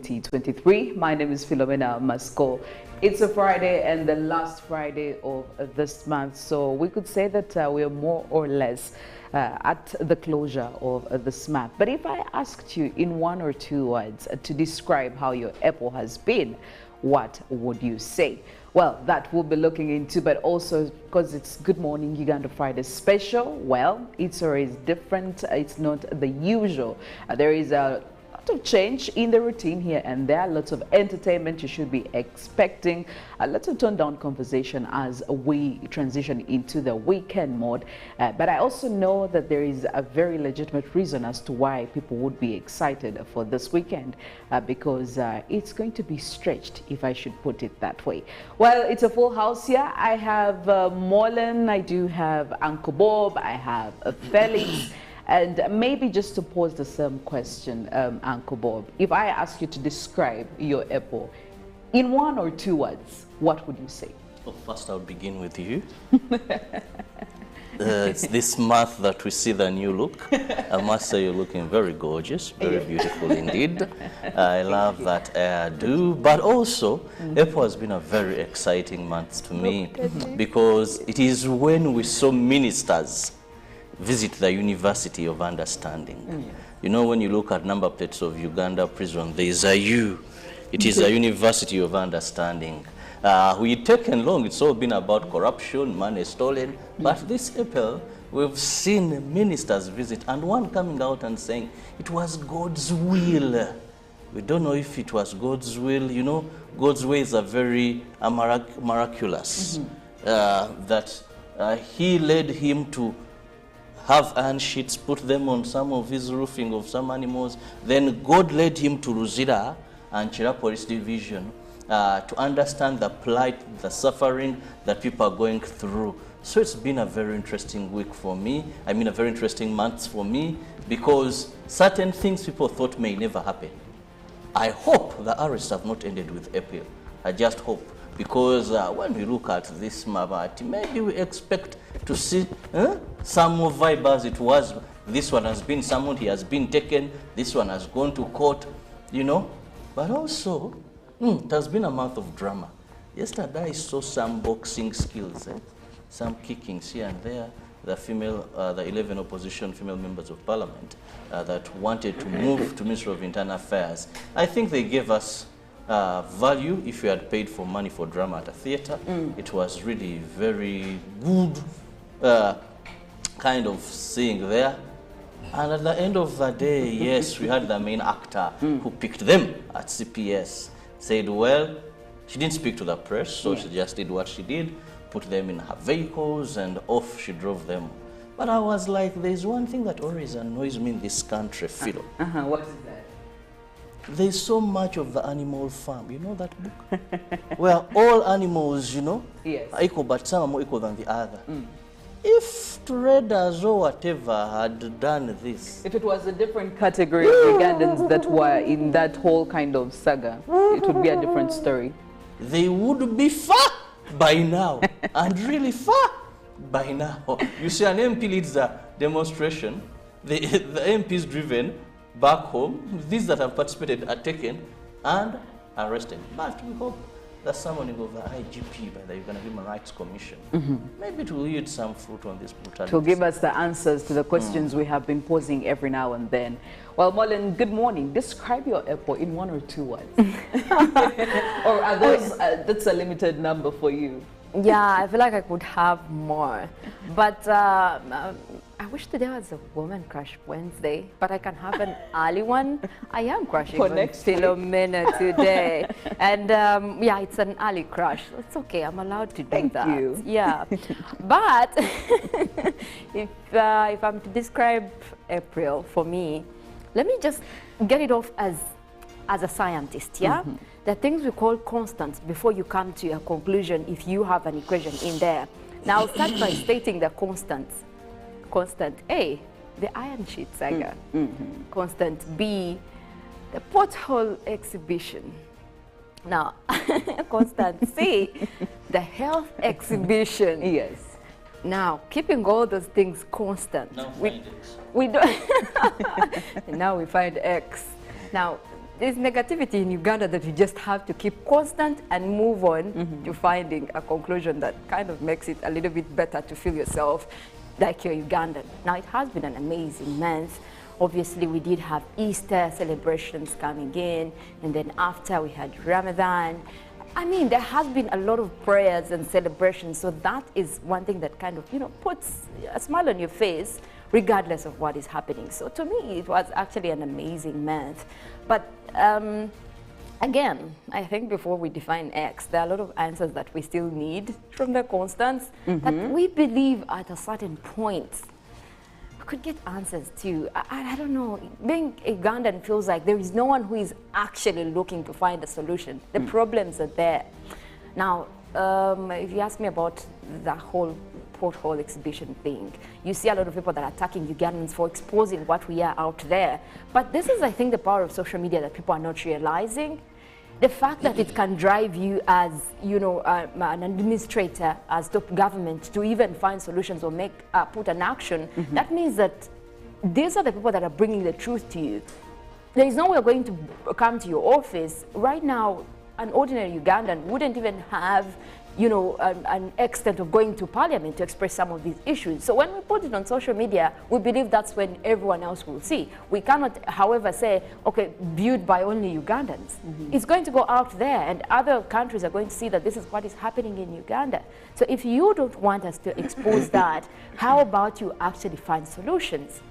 2023. My name is Philomena Masco. It's a Friday and the last Friday of this month, so we could say that we are more or less at the closure of this month. But if I asked you in one or two words to describe how your April has been, what would you say? Well, that we'll be looking into, but also because it's Good Morning Uganda Friday special, well, it's always different. It's not the usual. There is a lot of change in the routine here and there, lots of entertainment you should be expecting, lots of toned down conversation as we transition into the weekend mode. But I also know that there is a very legitimate reason as to why people would be excited for this weekend, because it's going to be stretched, if I should put it that way. Well, it's a full house here. I have Molen, I do have Uncle Bob, I have Felix. And maybe just to pose the same question, Uncle Bob, if I ask you to describe your April in one or two words, what would you say? Well, first I'll begin with you. It's this month that we see the new look. I must say you're looking very gorgeous, very beautiful indeed. I love that hairdo, but also April has been a very exciting month to me because it is when we saw ministers visit the University of Understanding. You know, when you look at number plates of Uganda prison, there is a U. It is a University of Understanding. We've taken long, it's all been about corruption, money stolen, but this April, we've seen ministers visit, and one coming out and saying, it was God's will. We don't know if it was God's will. You know, God's ways are very miraculous. That he led him to have iron sheets, put them on some of his roofing of some animals. Then God led him to Ruzira and Chira Police Division to understand the plight, the suffering that people are going through. So it's been a very interesting week for me. I mean, a very interesting month for me, because certain things people thought may never happen. I hope the arrests have not ended with April. I just hope. Because when we look at this Mabati, maybe we expect to see some more vibes. It was, this one has been summoned, he has been taken, this one has gone to court, you know. But also, it has been a month of drama. Yesterday I saw some boxing skills, some kickings here and there. The female, the 11 opposition female members of parliament that wanted to move to Ministry of Internal Affairs. I think they gave us value if you had paid for money for drama at a theater. It was really very good kind of seeing there. And at the end of the day, yes, we had the main actor who picked them at CPS. Said, well, she didn't speak to the press, so she just did what she did, put them in her vehicles, and off she drove them. But I was like, there's one thing that always annoys me in this country, Philo. What is that? There's so much of the animal farm. You know that book? Where all animals, you know, are equal, but some are more equal than the other. If traders or whatever had done this, if it was a different category of Ugandans that were in that whole kind of saga, it would be a different story. They would be far by now, and really far by now. You see, an MP leads a demonstration. The MP is driven back home. These that have participated are taken and arrested. But we hope the summoning of the IGP by the Uganda Human Rights Commission, maybe it will yield some fruit on this brutality. To give us the answers to the questions we have been posing every now and then. Well, Molen, good morning. Describe your April in one or two words. Or are those, that's a limited number for you? Yeah, I feel like I could have more. But I wish today was a Woman Crush Wednesday, but I can have an early one. I am crushing on Philomena today. And yeah, it's an early crush. It's okay, I'm allowed to do that. Thank you. Yeah. But if I'm to describe April for me, let me just get it off as a scientist, yeah? There are things we call constants before you come to a conclusion if you have an equation in there. Now, I'll start by stating the constants. Constant A, the iron sheet saga. Constant B, the pothole exhibition. Now, constant C, the health exhibition. Yes. Now, keeping all those things constant, Now we don't. Now we find X. Now, there's negativity in Uganda that you just have to keep constant and move on to finding a conclusion that kind of makes it a little bit better to feel yourself like you're Ugandan. Now, it has been an amazing month. Obviously, we did have Easter celebrations coming in, and then after we had Ramadan. I mean, there has been a lot of prayers and celebrations, so that is one thing that kind of, you know, puts a smile on your face regardless of what is happening. So to me, it was actually an amazing month. But again, I think before we define X, there are a lot of answers that we still need from the Constance, that we believe at a certain point we could get answers to. I don't know, being Ugandan feels like there is no one who is actually looking to find a solution. The problems are there. Now, if you ask me about the whole pothole exhibition thing, you see a lot of people that are attacking Ugandans for exposing what we are out there. But this is, I think, the power of social media that people are not realizing. The fact that it can drive you as, you know, an administrator, as top government, to even find solutions or make put an action, that means that these are the people that are bringing the truth to you. There is no way going to come to your office. Right now, an ordinary Ugandan wouldn't even have, you know, an extent of going to parliament to express some of these issues. So when we put it on social media, we believe that's when everyone else will see. We cannot, however, say, okay, viewed by only Ugandans. It's going to go out there, and other countries are going to see that this is what is happening in Uganda. So if you don't want us to expose that, how about you actually find solutions?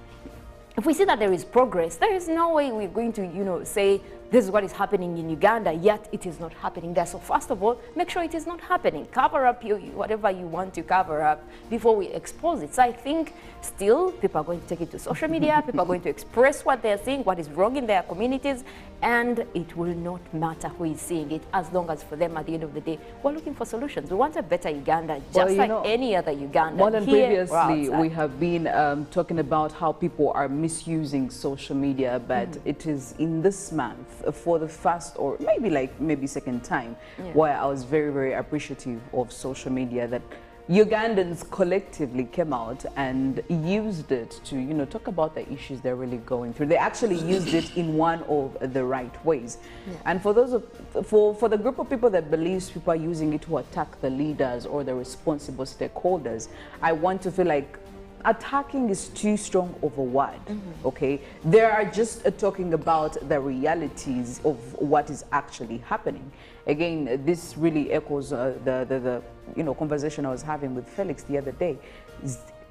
If we see that there is progress, there is no way we're going to, you know, say this is what is happening in Uganda, yet it is not happening there. So first of all, make sure it is not happening. Cover up whatever you want to cover up before we expose it. So I think still people are going to take it to social media, people are going to express what they're seeing, what is wrong in their communities, and it will not matter who is seeing it, as long as for them at the end of the day, we're looking for solutions. We want a better Uganda, just like any other Uganda. More than previously, we have been talking about how people are misusing social media, but it is in this month, for the first or maybe second time, where I was very, very appreciative of social media, that Ugandans collectively came out and used it to, you know, talk about the issues they're really going through. They actually used it in one of the right ways. And for those for the group of people that believes people are using it to attack the leaders or the responsible stakeholders, I want to feel like attacking is too strong of a word, okay? They are just talking about the realities of what is actually happening. Again, this really echoes the you know, conversation I was having with Felix the other day.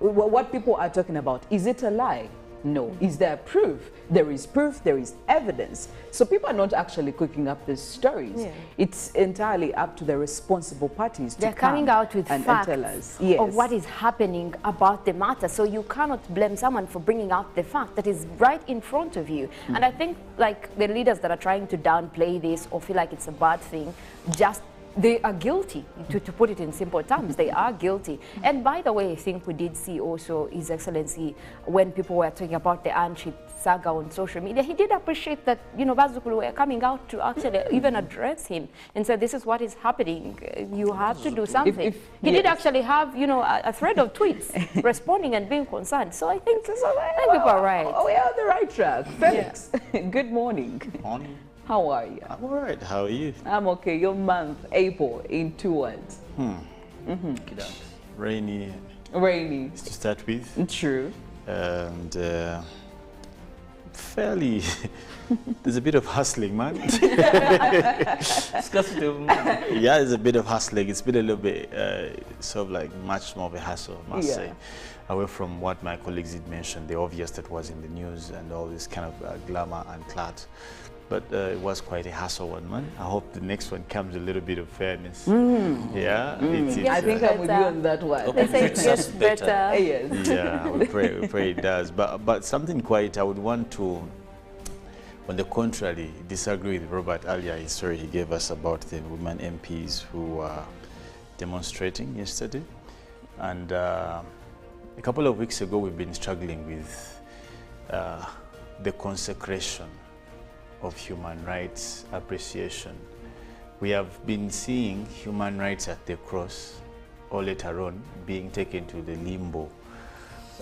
What people are talking about, is it a lie? No. Is there proof? There is proof, there is evidence. So people are not actually cooking up these stories. It's entirely up to the responsible parties to They're coming out with facts tell us of what is happening about the matter. So you cannot blame someone for bringing out the fact that is right in front of you. And I think, like, the leaders that are trying to downplay this or feel like it's a bad thing, they are guilty, to put it in simple terms. They are guilty. And by the way, I think we did see also His Excellency, when people were talking about the Anchit saga on social media, he did appreciate that, you know, Bazukulu were coming out to actually even address him and say, this is what is happening. You have to do something. He did actually have, you know, a thread of tweets responding and being concerned. So I think people are right. Oh, we're on the right track. Felix, good morning. Morning. How are you? I'm all right. How are you? I'm okay. Your month, April, in 2 words. Rainy. Rainy. To start with. True. And fairly, there's a bit of hustling, man. Yeah, there's a bit of hustling. It's been a little bit sort of like much more of a hassle, I must say. Away from what my colleagues had mentioned, the obvious that was in the news and all this kind of glamour and clout. But it was quite a hassle one, man. I hope the next one comes a little bit of fairness. Yeah, I think I'm with you on that one. They say it gets better. Yes. Yeah, we pray it does. But something quite, I would want to, on the contrary, disagree with Robert earlier. His story he gave us about the women MPs who were demonstrating yesterday. And a couple of weeks ago, we've been struggling with the consecration of human rights appreciation. We have been seeing human rights at the cross, or later on being taken to the limbo.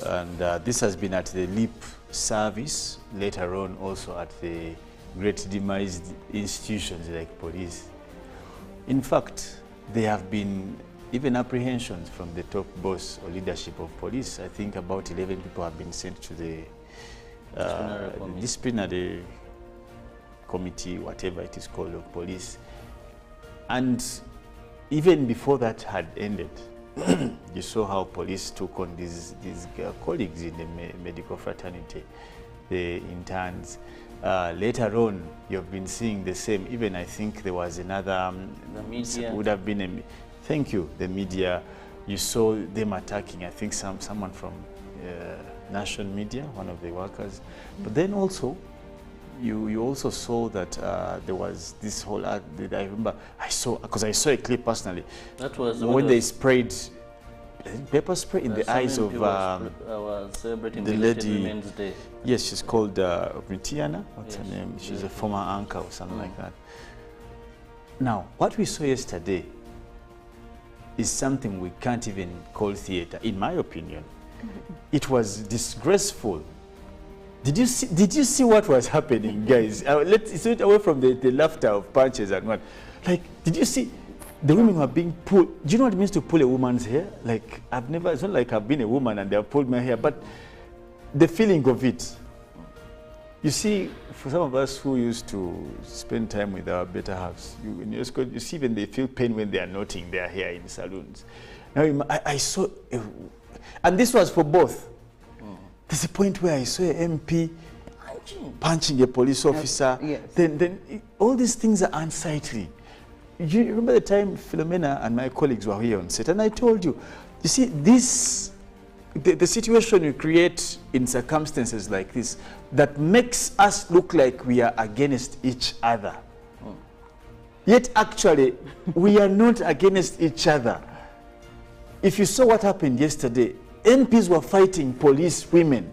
And this has been at the lip service, later on also at the great demised institutions like police. In fact, there have been even apprehensions from the top boss or leadership of police. I think about 11 people have been sent to the disciplinary committee, whatever it is called, of police. And even before that had ended, you saw how police took on these colleagues in the medical fraternity, the interns. Later on, you've been seeing the same. Even I think there was another, the media. Would have been a, thank you, the media. You saw them attacking, I think someone from national media, one of the workers. But then also, you also saw that there was this whole act that I remember, because I saw a clip personally. That was when they sprayed pepper spray in the eyes of celebrating the lady. Women's Day. Yes, she's called Mitiana. What's her name? She's a former anchor or something like that. Now, what we saw yesterday is something we can't even call theater, in my opinion. It was disgraceful. Did you see what was happening, guys? Let's sit away from the laughter of punches and what. Like, did you see? The women were being pulled. Do you know what it means to pull a woman's hair? Like, it's not like I've been a woman and they have pulled my hair, but the feeling of it. You see, for some of us who used to spend time with our better halves, you see when they feel pain when they are knotting their hair in salons. Now, I saw, and this was for both. There's a point where I saw an MP punching a police officer. Yes. Then all these things are unsightly. You remember the time Philomena and my colleagues were here on set, and I told you, you see, the situation you create in circumstances like this that makes us look like we are against each other. Yet actually, we are not against each other. If you saw what happened yesterday, MPs were fighting police women.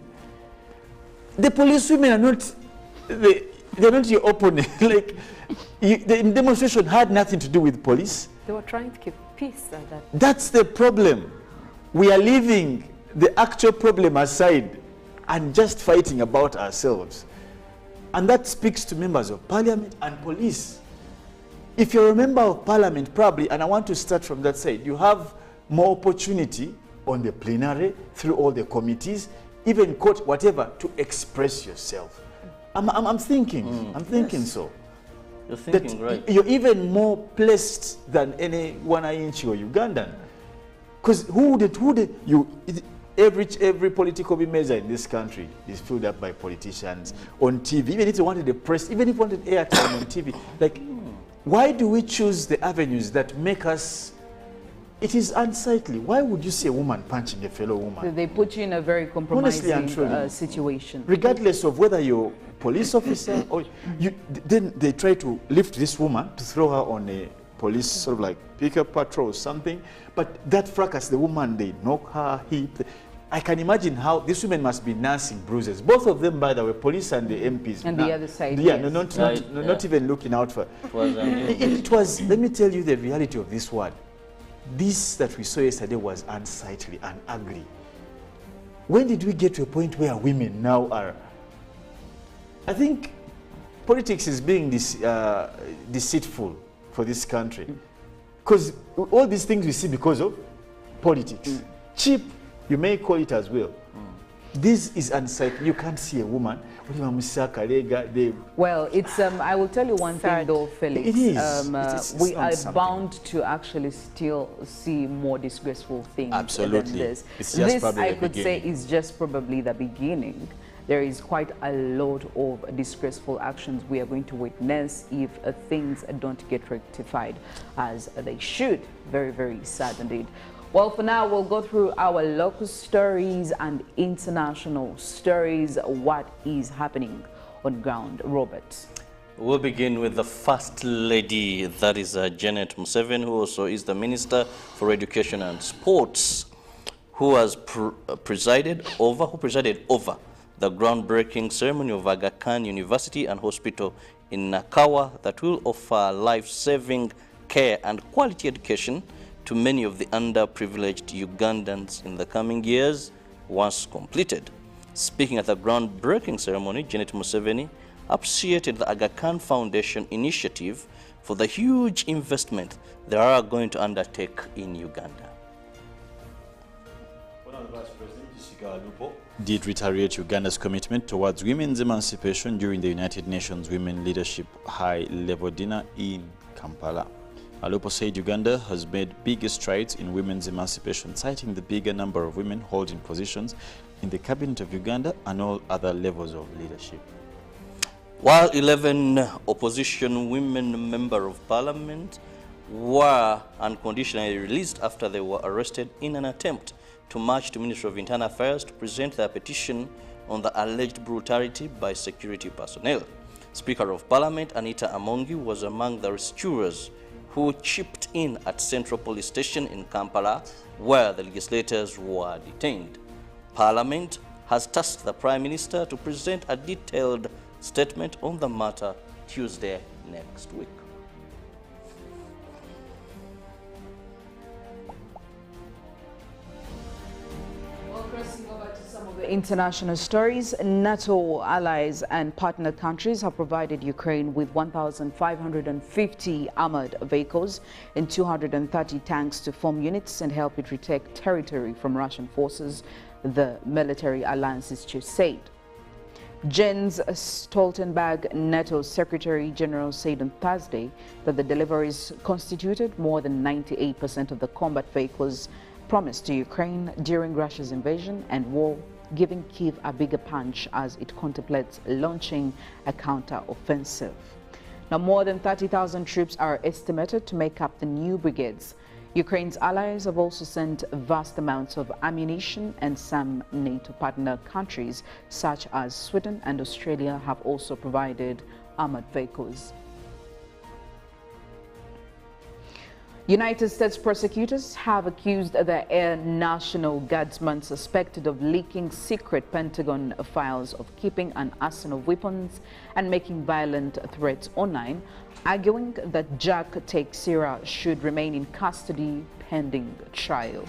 The police women are not, they're not your opponent. Like, the demonstration had nothing to do with police. They were trying to keep peace at that. That's the problem. We are leaving the actual problem aside and just fighting about ourselves. And that speaks to members of parliament and police. If you're a member of parliament, probably, and I want to start from that side, you have more opportunity on the plenary, through all the committees, even court, whatever, to express yourself. I'm thinking Yes. so. You're thinking right. You're even more placed than any Wananchi or Ugandan. Because every political measure in this country is filled up by politicians on TV. Even if you wanted the press, even if you wanted airtime on TV, like, why do we choose the avenues that make us? It is unsightly. Why would you see a woman punching a fellow woman? They put you in a very compromising situation. Regardless of whether you're a police officer or then they try to lift this woman to throw her on a police sort of like pickup patrol or something. But that fracas the woman, they knock her hip. I can imagine how these women must be nursing bruises. Both of them, by the way, police and the MPs. And the other side. Yeah, yes. not even looking out for. It was. Let me tell you the reality of this word. This that we saw yesterday was unsightly and ugly. When did we get to a point where women now are? I think politics is being deceitful for this country. Because all these things we see because of politics. Cheap, you may call it as well. This is unsightly. You can't see a woman. Well, it's I will tell you one thing though, Felix. It is. We are bound to actually still see more disgraceful things. Absolutely. Than this. It's just this probably I the could say beginning. is just probably the beginning. There is quite a lot of disgraceful actions we are going to witness if things don't get rectified as they should. Very, very sad indeed. Well, for now, we'll go through our local stories and international stories. What is happening on ground, Robert? We'll begin with the First Lady, that is Janet Museveni, who also is the Minister for Education and Sports, who has presided over the groundbreaking ceremony of Aga Khan University and Hospital in Nakawa that will offer life-saving care and quality education to many of the underprivileged Ugandans in the coming years once completed. Speaking at the groundbreaking ceremony, Janet Museveni appreciated the Aga Khan Foundation initiative for the huge investment they are going to undertake in Uganda. Vice President Jessica Alupo did reiterate Uganda's commitment towards women's emancipation during the United Nations Women Leadership High-Level Dinner in Kampala. Alupo said Uganda has made big strides in women's emancipation, citing the bigger number of women holding positions in the cabinet of Uganda and all other levels of leadership. While 11 opposition women members of parliament were unconditionally released after they were arrested in an attempt to march to Ministry of Internal Affairs to present their petition on the alleged brutality by security personnel. Speaker of Parliament Anita Amongi was among the rescuers who chipped in at Central Police Station in Kampala, where the legislators were detained. Parliament has tasked the Prime Minister to present a detailed statement on the matter Tuesday next week. Crossing over to some of the international stories, NATO allies and partner countries have provided Ukraine with 1,550 armored vehicles and 230 tanks to form units and help it retake territory from Russian forces, the military alliances chief said. Jens Stoltenberg, NATO Secretary General, said on Thursday that the deliveries constituted more than 98% of the combat vehicles promised to Ukraine during Russia's invasion and war, giving Kyiv a bigger punch as it contemplates launching a counter-offensive. Now, more than 30,000 troops are estimated to make up the new brigades. Ukraine's allies have also sent vast amounts of ammunition, and some NATO partner countries, such as Sweden and Australia, have also provided armored vehicles. United States prosecutors have accused the Air National Guardsman suspected of leaking secret Pentagon files of keeping an arsenal of weapons and making violent threats online, arguing that Jack Teixeira should remain in custody pending trial.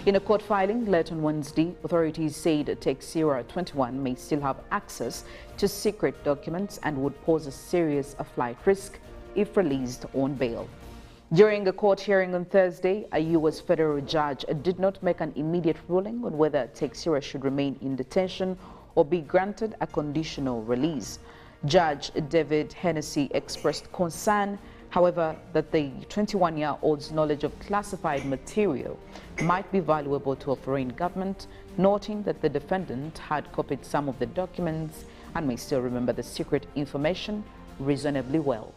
In a court filing late on Wednesday, authorities said Teixeira, 21, may still have access to secret documents and would pose a serious flight risk if released on bail. During a court hearing on Thursday, a U.S. federal judge did not make an immediate ruling on whether Teixeira should remain in detention or be granted a conditional release. Judge David Hennessy expressed concern, however, that the 21-year-old's knowledge of classified material might be valuable to a foreign government, noting that the defendant had copied some of the documents and may still remember the secret information reasonably well.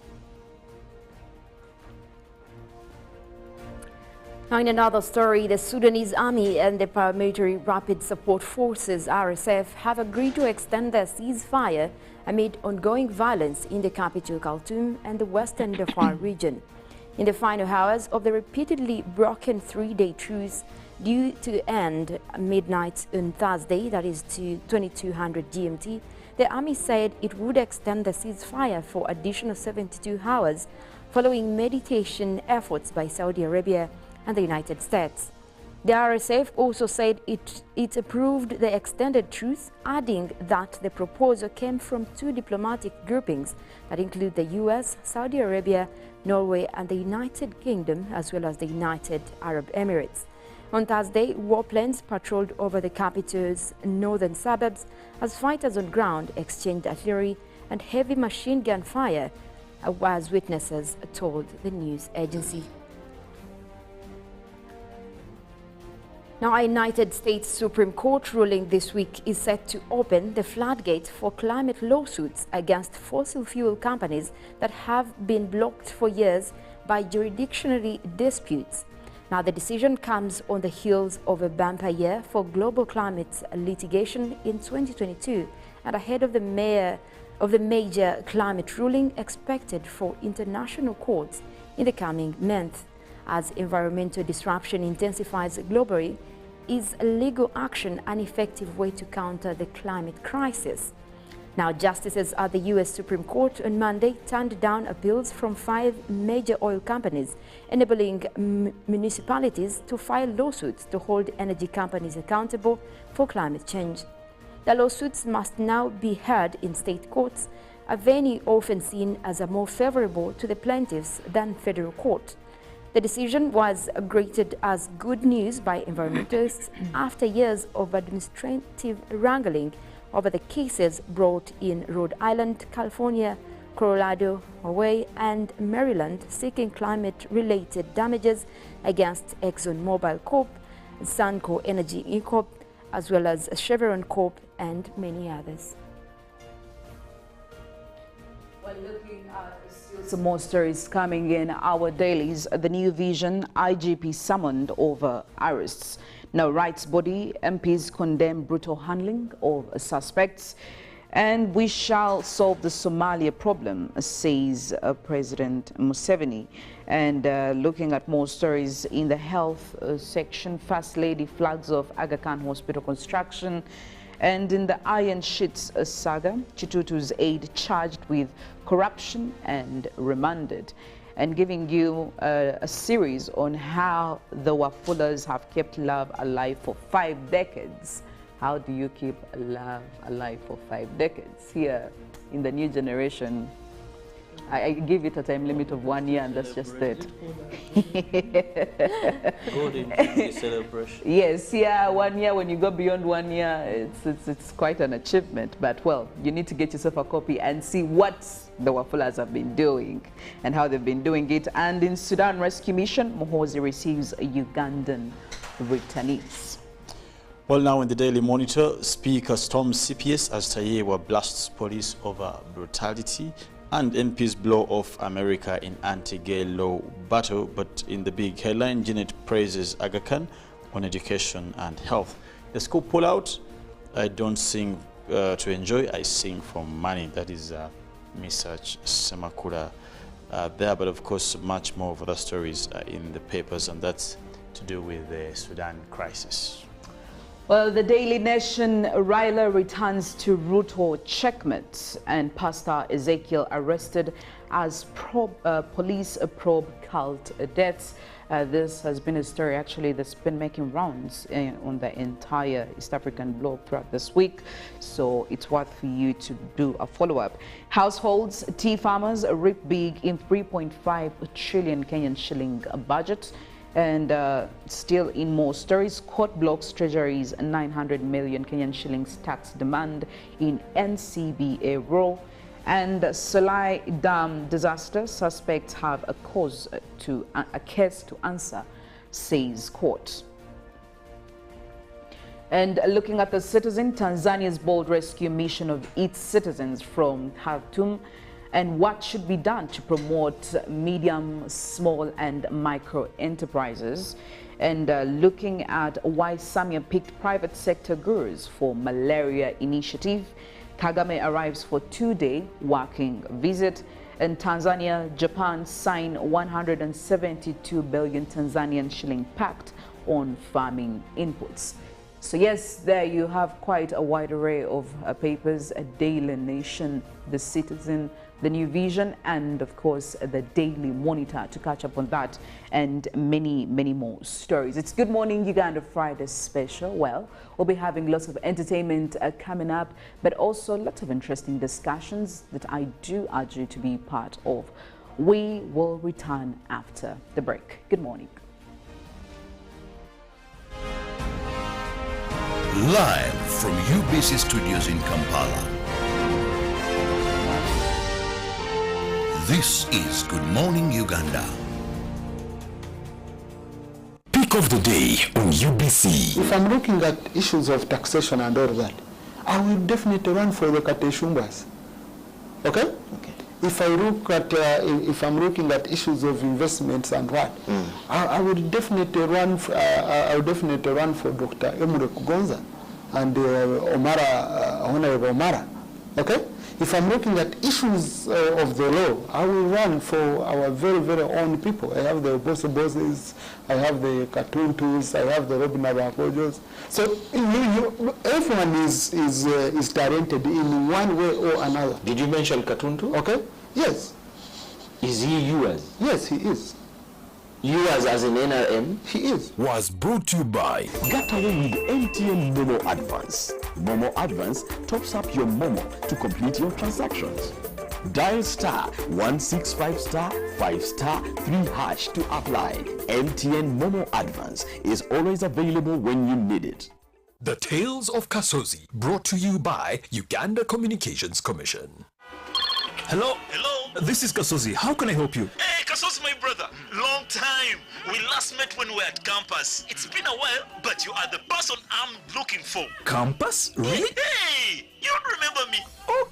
Now, in another story, the Sudanese Army and the Paramilitary Rapid Support Forces, RSF, have agreed to extend their ceasefire amid ongoing violence in the capital Khartoum and the western Darfur region. In the final hours of the repeatedly broken three-day truce due to end midnight on Thursday, that is to 2200 GMT, the army said it would extend the ceasefire for additional 72 hours following mediation efforts by Saudi Arabia and the United States. The RSF also said it approved the extended truce, adding that the proposal came from two diplomatic groupings that include the US, Saudi Arabia, Norway and the United Kingdom, as well as the United Arab Emirates. On Thursday, warplanes patrolled over the capital's northern suburbs as fighters on ground exchanged artillery and heavy machine gun fire, as witnesses told the news agency. Now, a United States Supreme Court ruling this week is set to open the floodgates for climate lawsuits against fossil fuel companies that have been blocked for years by jurisdictional disputes. Now, the decision comes on the heels of a bumper year for global climate litigation in 2022 and ahead of the major climate ruling expected for international courts in the coming month. As environmental disruption intensifies globally, is legal action an effective way to counter the climate crisis? Now, justices at the U.S. Supreme Court on Monday turned down appeals from 5 major oil companies, enabling municipalities to file lawsuits to hold energy companies accountable for climate change. The lawsuits must now be heard in state courts a venue often seen as a more favorable to the plaintiffs than federal court. The decision was greeted as good news by environmentalists after years of administrative wrangling over the cases brought in Rhode Island, California, Colorado, Hawaii, and Maryland seeking climate-related damages against ExxonMobil Corp, Sunco Energy Inc., as well as Chevron Corp and many others. Well, looking at still some more stories coming in our dailies. The New Vision IGP summoned over arrests. Now, rights body MPs condemn brutal handling of suspects. And we shall solve the Somalia problem, says President Museveni. And looking at more stories in the health section, First Lady flags off Aga Khan Hospital construction. And in the Iron Sheets saga, Chitutu's aide charged with corruption and remanded. And giving you a series on how the Wafulas have kept love alive for 5 decades. How do you keep love alive for 5 decades? Here in the new generation, I give it a time limit of 1 year, and that's just it. Golden Jubilee celebration. Yes, yeah, 1 year. When you go beyond 1 year, it's quite an achievement. But well, you need to get yourself a copy and see what the Wafulas have been doing and how they've been doing it. And in Sudan Rescue Mission, Muhoozi receives Ugandan returnees. Well, now in the Daily Monitor, Speaker storms CPS as Tayewa blasts police over brutality, and MPs blow off America in anti-gay law battle. But in the big headline, Janet praises Aga Khan on education and health. The school pullout, I don't sing to enjoy, I sing for money. That is Misach Semakura there, but of course much more of other stories in the papers, and that's to do with the Sudan crisis. Well, the Daily Nation, Raila returns to Ruto checkmate, and Pastor Ezekiel arrested as police probe cult deaths. This has been a story actually that's been making rounds on the entire East African bloc throughout this week, so it's worth for you to do a follow-up. Households, tea farmers reap big in 3.5 trillion Kenyan shilling budget. And still in more stories, court blocks Treasury's 900 million Kenyan shillings tax demand in NCBA row. And Salai Dam disaster, suspects have a case to answer, says court. And looking at the Citizen, Tanzania's bold rescue mission of its citizens from Khartoum, and what should be done to promote medium, small and micro enterprises. And looking at why Samia picked private sector gurus for malaria initiative. Kagame arrives for 2-day working visit. And Tanzania, Japan sign 172 billion Tanzanian shilling pact on farming inputs. So yes, there you have quite a wide array of papers, a Daily Nation, The Citizen, The New Vision, and of course the Daily Monitor to catch up on that and many, many more stories. It's Good Morning Uganda Friday special. Well, we'll be having lots of entertainment coming up, but also lots of interesting discussions that I do urge you to be part of. We will return after the break. Good morning. Live from UBC Studios in Kampala. This is Good Morning Uganda. Pick of the day on UBC. If I'm looking at issues of taxation and all that, I will definitely run for the Kateshumbas. Okay? Okay. If I look at, if I'm looking at issues of investments and what, I would definitely run. I would definitely run for Dr. Emure Kugonza and Honorable Omara. Okay. If I'm looking at issues of the law, I will run for our very, very own people. I have the bosses, I have the Katuntus, I have the Robin Abakojos. So everyone is talented in one way or another. Did you mention Katuntu? Okay. Yes. Is he yours? Yes, he is. Yours as an NRM? He is. Was brought to you by Get away with MTN Momo Advance. Momo Advance tops up your Momo to complete your transactions. Dial *165*5*3# to apply. MTN Momo Advance is always available when you need it. The Tales of Kasozi, brought to you by Uganda Communications Commission. Hello? Hello? This is Kasozi. How can I help you? Hey, Kasozi, my brother. Long time. We last met when we were at campus. It's been a while, but you are the person I'm looking for. Campus? Really? Hey, you don't remember me.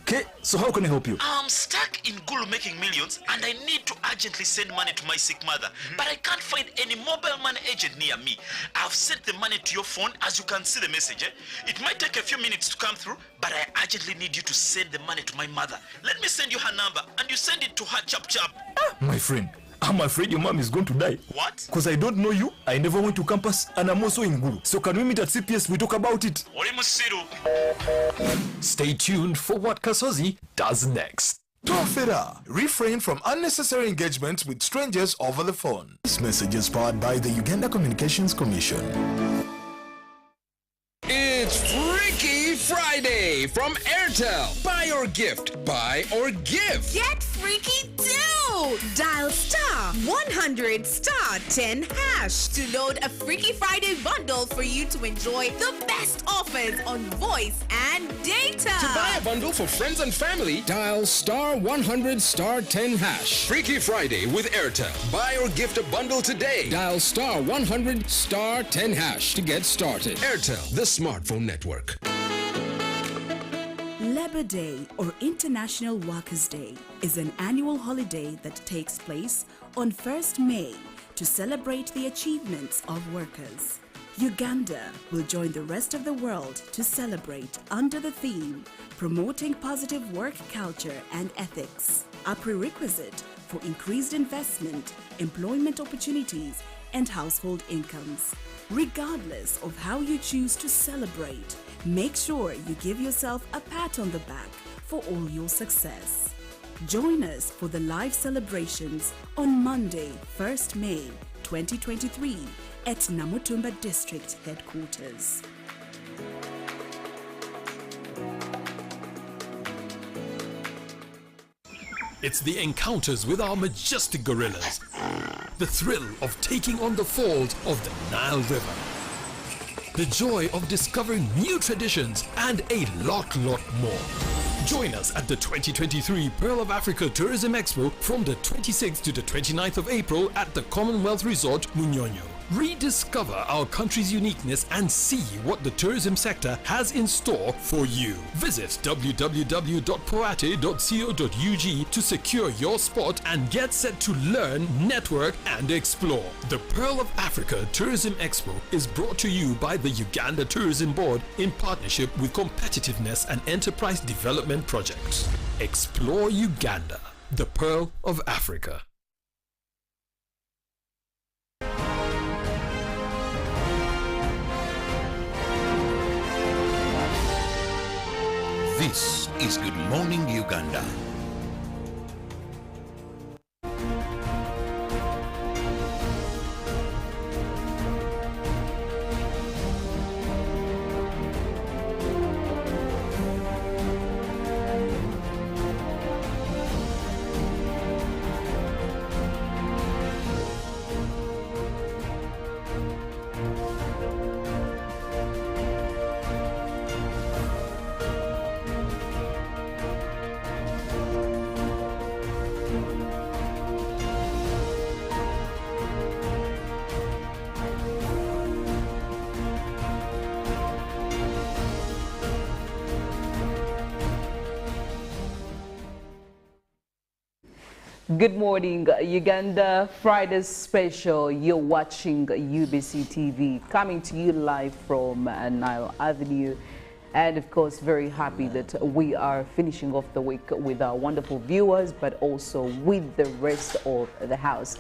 Okay, so how can I help you? I'm stuck in Gulu making millions, and I need to urgently send money to my sick mother. But I can't find any mobile money agent near me. I've sent the money to your phone, as you can see the message. It might take a few minutes to come through, but I urgently need you to send the money to my mother. Let me send you her number, and you send it to her chap. My friend, I'm afraid your mom is going to die. What? Because I don't know you, I never went to campus, and I'm also in Gulu. So can we meet at CPS, we talk about it? Stay tuned for what Kasozi does next. Tofera, refrain from unnecessary engagement with strangers over the phone. This message is powered by the Uganda Communications Commission. It's Freaky Friday from Airtel. Buy or gift. Buy or give. Get freaky too! Dial *100*10# to load a Freaky Friday bundle for you to enjoy the best offers on voice and data. To buy a bundle for friends and family, dial *100*10#. Freaky Friday with Airtel. Buy or gift a bundle today. Dial *100*10# to get started. Airtel, the smartphone network. Labor Day, or International Workers' Day, is an annual holiday that takes place on 1st May to celebrate the achievements of workers. Uganda will join the rest of the world to celebrate under the theme Promoting Positive Work Culture and Ethics, a prerequisite for increased investment, employment opportunities, and household incomes. Regardless of how you choose to celebrate, make sure you give yourself a pat on the back for all your success. Join us for the live celebrations on Monday, 1st May 2023 at Namutumba District Headquarters. It's the encounters with our majestic gorillas. The thrill of taking on the falls of the Nile River. The joy of discovering new traditions and a lot more. Join us at the 2023 Pearl of Africa Tourism Expo from the 26th to the 29th of April at the Commonwealth Resort, Munyonyo. Rediscover our country's uniqueness and see what the tourism sector has in store for you. Visit www.poate.co.ug to secure your spot and get set to learn, network, and explore. The Pearl of Africa Tourism Expo is brought to you by the Uganda Tourism Board in partnership with Competitiveness and Enterprise Development Projects. Explore Uganda, the Pearl of Africa. This is Good Morning Uganda. Good morning, Uganda. Friday special. You're watching UBC TV, coming to you live from Nile Avenue. And of course, very happy that we are finishing off the week with our wonderful viewers, but also with the rest of the house.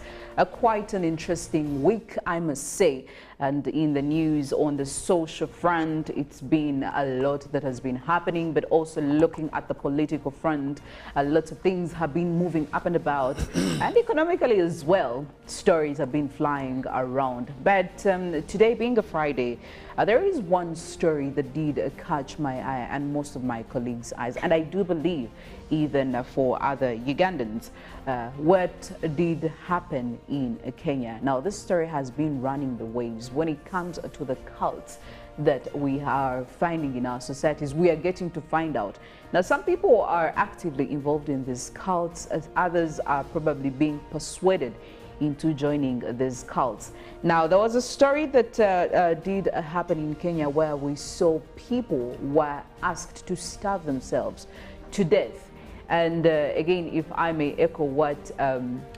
Quite an interesting week, I must say. And in the news on the social front, it's been a lot that has been happening, but also looking at the political front, a lot of things have been moving up and about, and economically as well. Stories have been flying around. But today being a Friday, there is one story that did catch catch my eye and most of my colleagues' eyes, and I do believe even for other Ugandans, what did happen in Kenya. Now, this story has been running the waves when it comes to the cults that we are finding in our societies. We are getting to find out. Now, some people are actively involved in these cults, as others are probably being persuaded into joining these cults. Now, there was a story that did happen in Kenya where we saw people were asked to starve themselves to death. And again, if I may echo what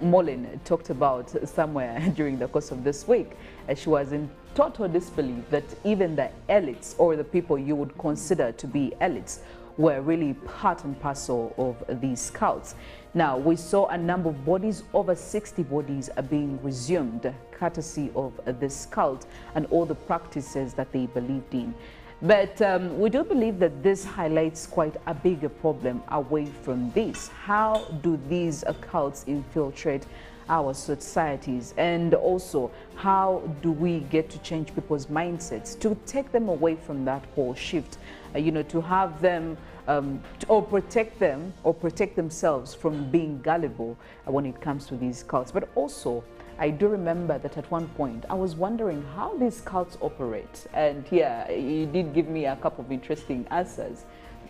Molin talked about somewhere during the course of this week, she was in total disbelief that even the elites, or the people you would consider to be elites, were really part and parcel of these cults. Now, we saw a number of bodies, over 60 bodies are being resumed, courtesy of this cult and all the practices that they believed in. But we do believe that this highlights quite a bigger problem away from this. How do these cults infiltrate our societies? And also, how do we get to change people's mindsets to take them away from that whole shift, to have them or protect themselves from being gullible when it comes to these cults? But also, I do remember that at one point I was wondering how these cults operate, and yeah, you did give me a couple of interesting answers.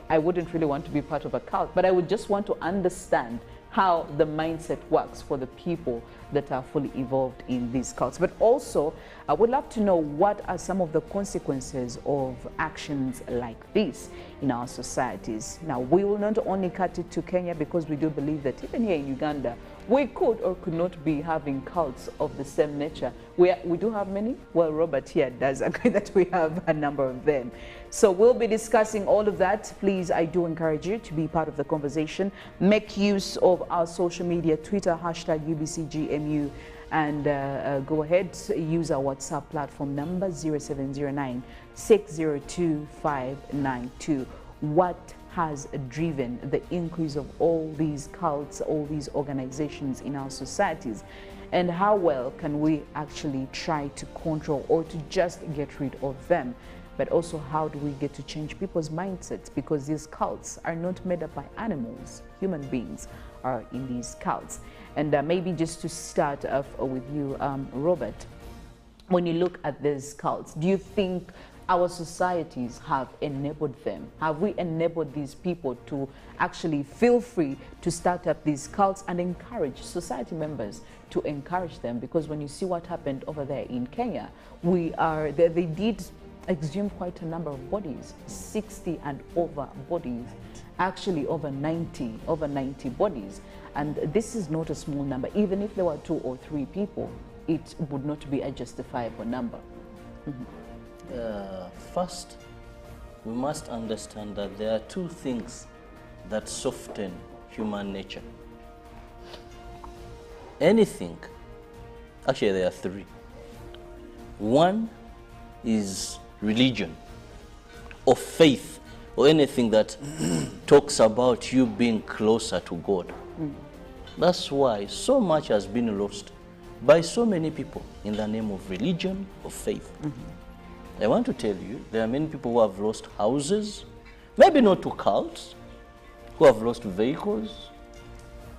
I wouldn't really want to be part of a cult, but I would just want to understand how the mindset works for the people that are fully involved in these cults. But also, I would love to know what are some of the consequences of actions like this in our societies. Now, we will not only cut it to Kenya, because we do believe that even here in Uganda, we could or could not be having cults of the same nature. We do have many. Well, Robert here does agree that we have a number of them. So we'll be discussing all of that. Please, I do encourage you to be part of the conversation. Make use of our social media, Twitter, #UBCGMU, and go ahead, use our WhatsApp platform number 0709 602 592. What has driven the increase of all these cults, all these organizations in our societies, and how well can we actually try to control or to just get rid of them? But also, how do we get to change people's mindsets? Because these cults are not made up by animals. Human beings are in these cults. And maybe just to start off with you, Robert, when you look at these cults, do you think our societies have enabled them? Have we enabled these people to actually feel free to start up these cults and encourage society members to encourage them? Because when you see what happened over there in Kenya, they did exhume quite a number of bodies, 60 and over bodies, actually over 90 bodies. And this is not a small number. Even if there were 2 or 3 people, it would not be a justifiable number. First, we must understand that there are 2 things that soften human nature. Anything, actually there are 3. One is religion or faith, or anything that talks about you being closer to God. That's why so much has been lost by so many people in the name of religion or faith. I want to tell you, there are many people who have lost houses, maybe not to cults, who have lost vehicles,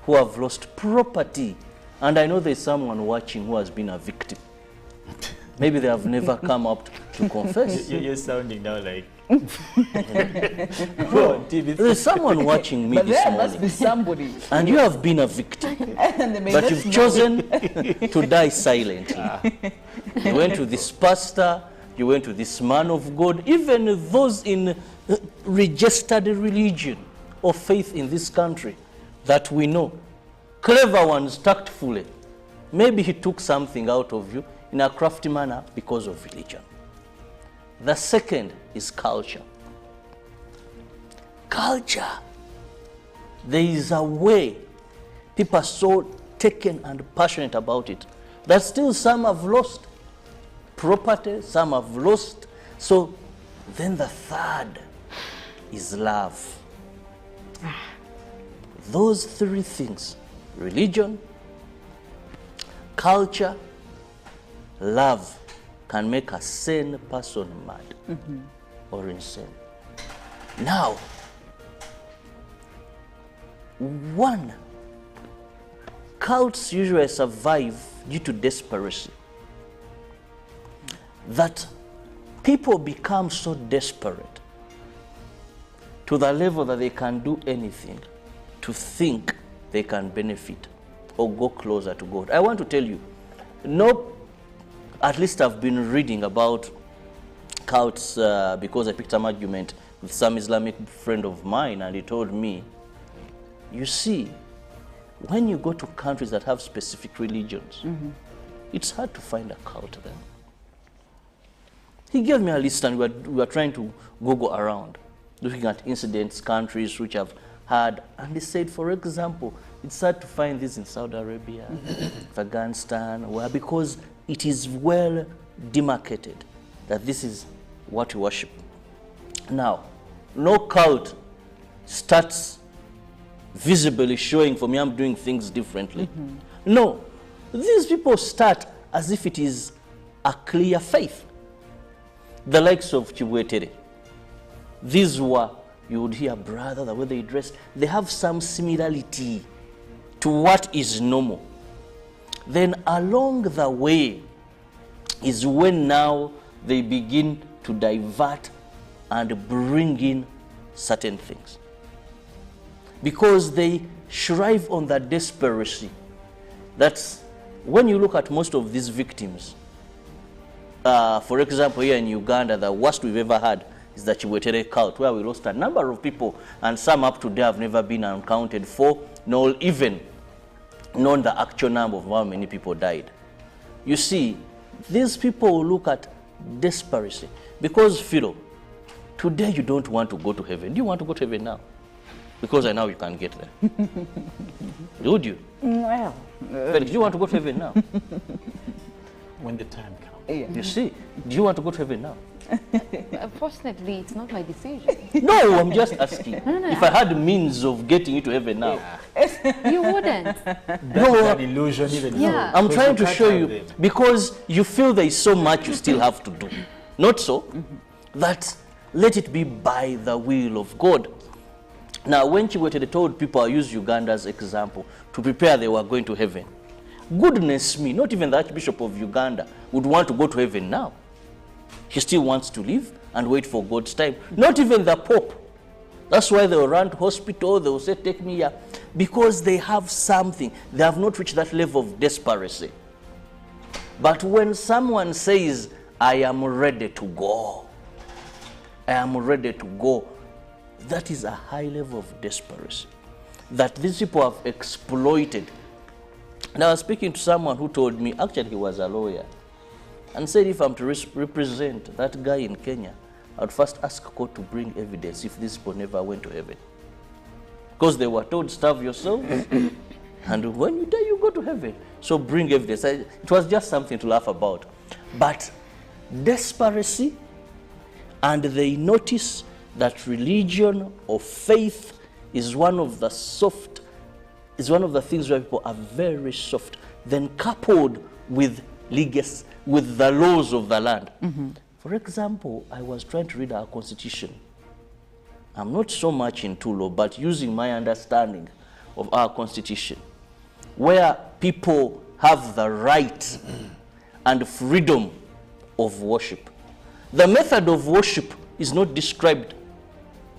who have lost property. And I know there's someone watching who has been a victim. Maybe they have never come up to confess. You're sounding now like... There's someone watching me but this there morning. must be somebody. And you have been a victim. But you've chosen to die silently. You went to this pastor, you went to this man of God, even those in registered religion or faith in this country that we know. Clever ones, tactfully. Maybe he took something out of you in a crafty manner because of religion. The second is culture. Culture. There is a way people are so taken and passionate about it that still some have lost property, some have lost. So then the third is love. Those 3 things, religion, culture, love, can make a sane person mad or insane. Now, one, cults usually survive due to desperation. That people become so desperate to the level that they can do anything to think they can benefit or go closer to God. I want to tell you, at least I've been reading about cults because I picked an argument with some Islamic friend of mine, and he told me, you see, when you go to countries that have specific religions, it's hard to find a cult there. He gave me a list, and we were trying to Google around, looking at incidents, countries which have had, and he said, for example, it's hard to find this in Saudi Arabia, Afghanistan, because it is well demarcated that this is what we worship. Now, no cult starts visibly showing, for me, I'm doing things differently. No, these people start as if it is a clear faith. The likes of Chiwetere, these were, you would hear, brother, the way they dress, they have some similarity to what is normal. Then along the way is when now they begin to divert and bring in certain things. Because they thrive on the desperation. That's when you look at most of these victims. For example, here in Uganda, the worst we've ever had is the Chiwetere cult, where we lost a number of people, and some up to date have never been accounted for, nor even known the actual number of how many people died. You see, these people will look at desperation. Because, Philo, today you don't want to go to heaven. Do you want to go to heaven now? Because I know you can get there. Would you? Well, Felix, do you want to go to heaven now? When the time comes. Yeah. You see, do you want to go to heaven now? Unfortunately, it's not my decision. No, I'm just asking. No, if I had means of getting you to heaven now. You wouldn't. No, an illusion even. Yeah. I'm trying to show you, because you feel there is so much you still have to do. Not so, that let it be by the will of God. Now, when Chiwetere told people, I use Uganda as example, to prepare they were going to heaven. Goodness me, not even the Archbishop of Uganda would want to go to heaven now. He still wants to live and wait for God's time. Not even the Pope. That's why they will run to hospital, they will say, take me here. Because they have something. They have not reached that level of desperation. But when someone says, I am ready to go, I am ready to go, that is a high level of desperation that these people have exploited. And I was speaking to someone who told me, actually he was a lawyer, and said if I'm to represent that guy in Kenya, I would first ask court to bring evidence if these people never went to heaven. Because they were told, starve yourself, and when you die, you go to heaven. So bring evidence. It was just something to laugh about. But desperation, and they notice that religion or faith is one of the things where people are very soft, then coupled with the laws of the land. For example, I was trying to read our constitution. I'm not so much into law, but using my understanding of our constitution, where people have the right and freedom of worship. The method of worship is not described.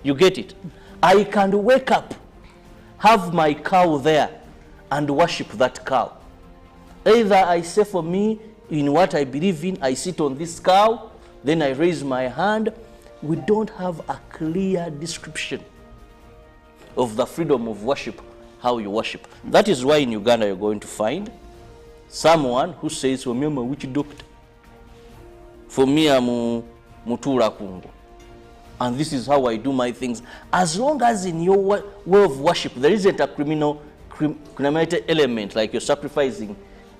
You get it? I can wake up, have my cow there, and worship that cow. Either I say for me, in what I believe in, I sit on this cow, then I raise my hand. We don't have a clear description of the freedom of worship, how you worship. That is why in Uganda you're going to find someone who says, for me, I'm a witch doctor. For me, I'm Mutura Kungo. And this is how I do my things. As long as in your way of worship, there isn't a criminal element, like you're sacrificing,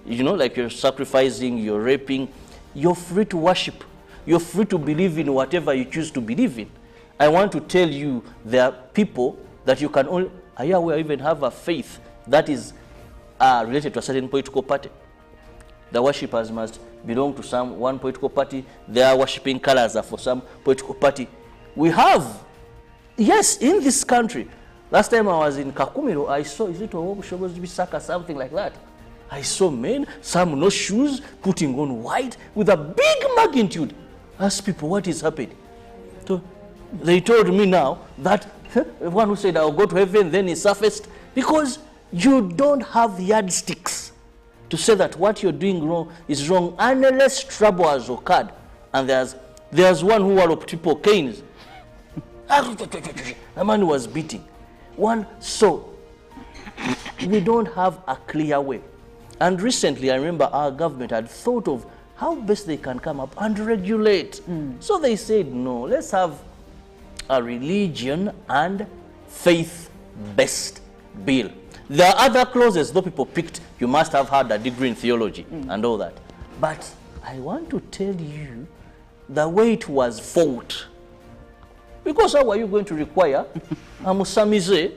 like you're sacrificing, you're raping, you're free to worship. You're free to believe in whatever you choose to believe in. I want to tell you, there are people that you can only, are you aware, even have a faith that is related to a certain political party. The worshippers must belong to one political party. Their worshipping colors are for some political party. We have Yes, in this country. Last time I was in Kakumiro, I saw, is it Owobushobozi Bisaka, something like that. I saw men, some no shoes, putting on white with a big magnitude. Ask people what is happening. So they told me now that one who said I'll go to heaven, then he surfaced, because you don't have yardsticks to say that what you're doing wrong is wrong unless trouble has occurred. And there's one who walloped people canes. The man was beating. So we don't have a clear way. And recently, I remember our government had thought of how best they can come up and regulate. So they said, no, let's have a religion and faith-based bill. There are other clauses, though people picked, you must have had a degree in theology and all that. But I want to tell you the way it was fought. Because how are you going to require a Musamize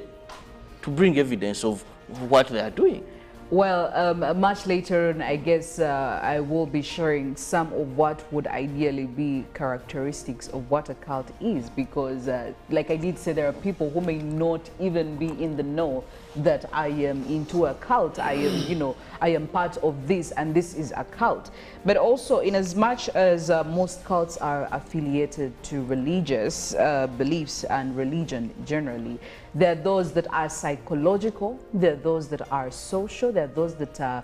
to bring evidence of what they are doing? Well, much later on, I guess I will be sharing some of what would ideally be characteristics of what a cult is, because like I did say, there are people who may not even be in the know that I am into a cult. I am, I am part of this and this is a cult. But also, in as much as most cults are affiliated to religious beliefs and religion generally, there are those that are psychological, there are those that are social, there are those that are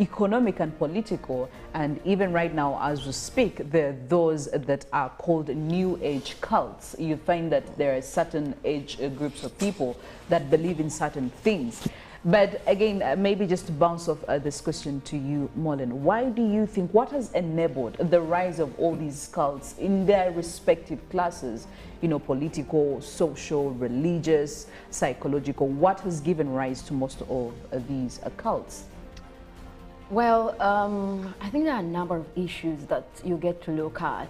economic and political, and even right now as we speak, there are those that are called New Age cults. You find that there are certain age groups of people that believe in certain things. But again, maybe just to bounce off this question to you, Molen, why do you think, what has enabled the rise of all these cults in their respective classes, political, social, religious, psychological? What has given rise to most of these cults? Well, I think there are a number of issues that you get to look at.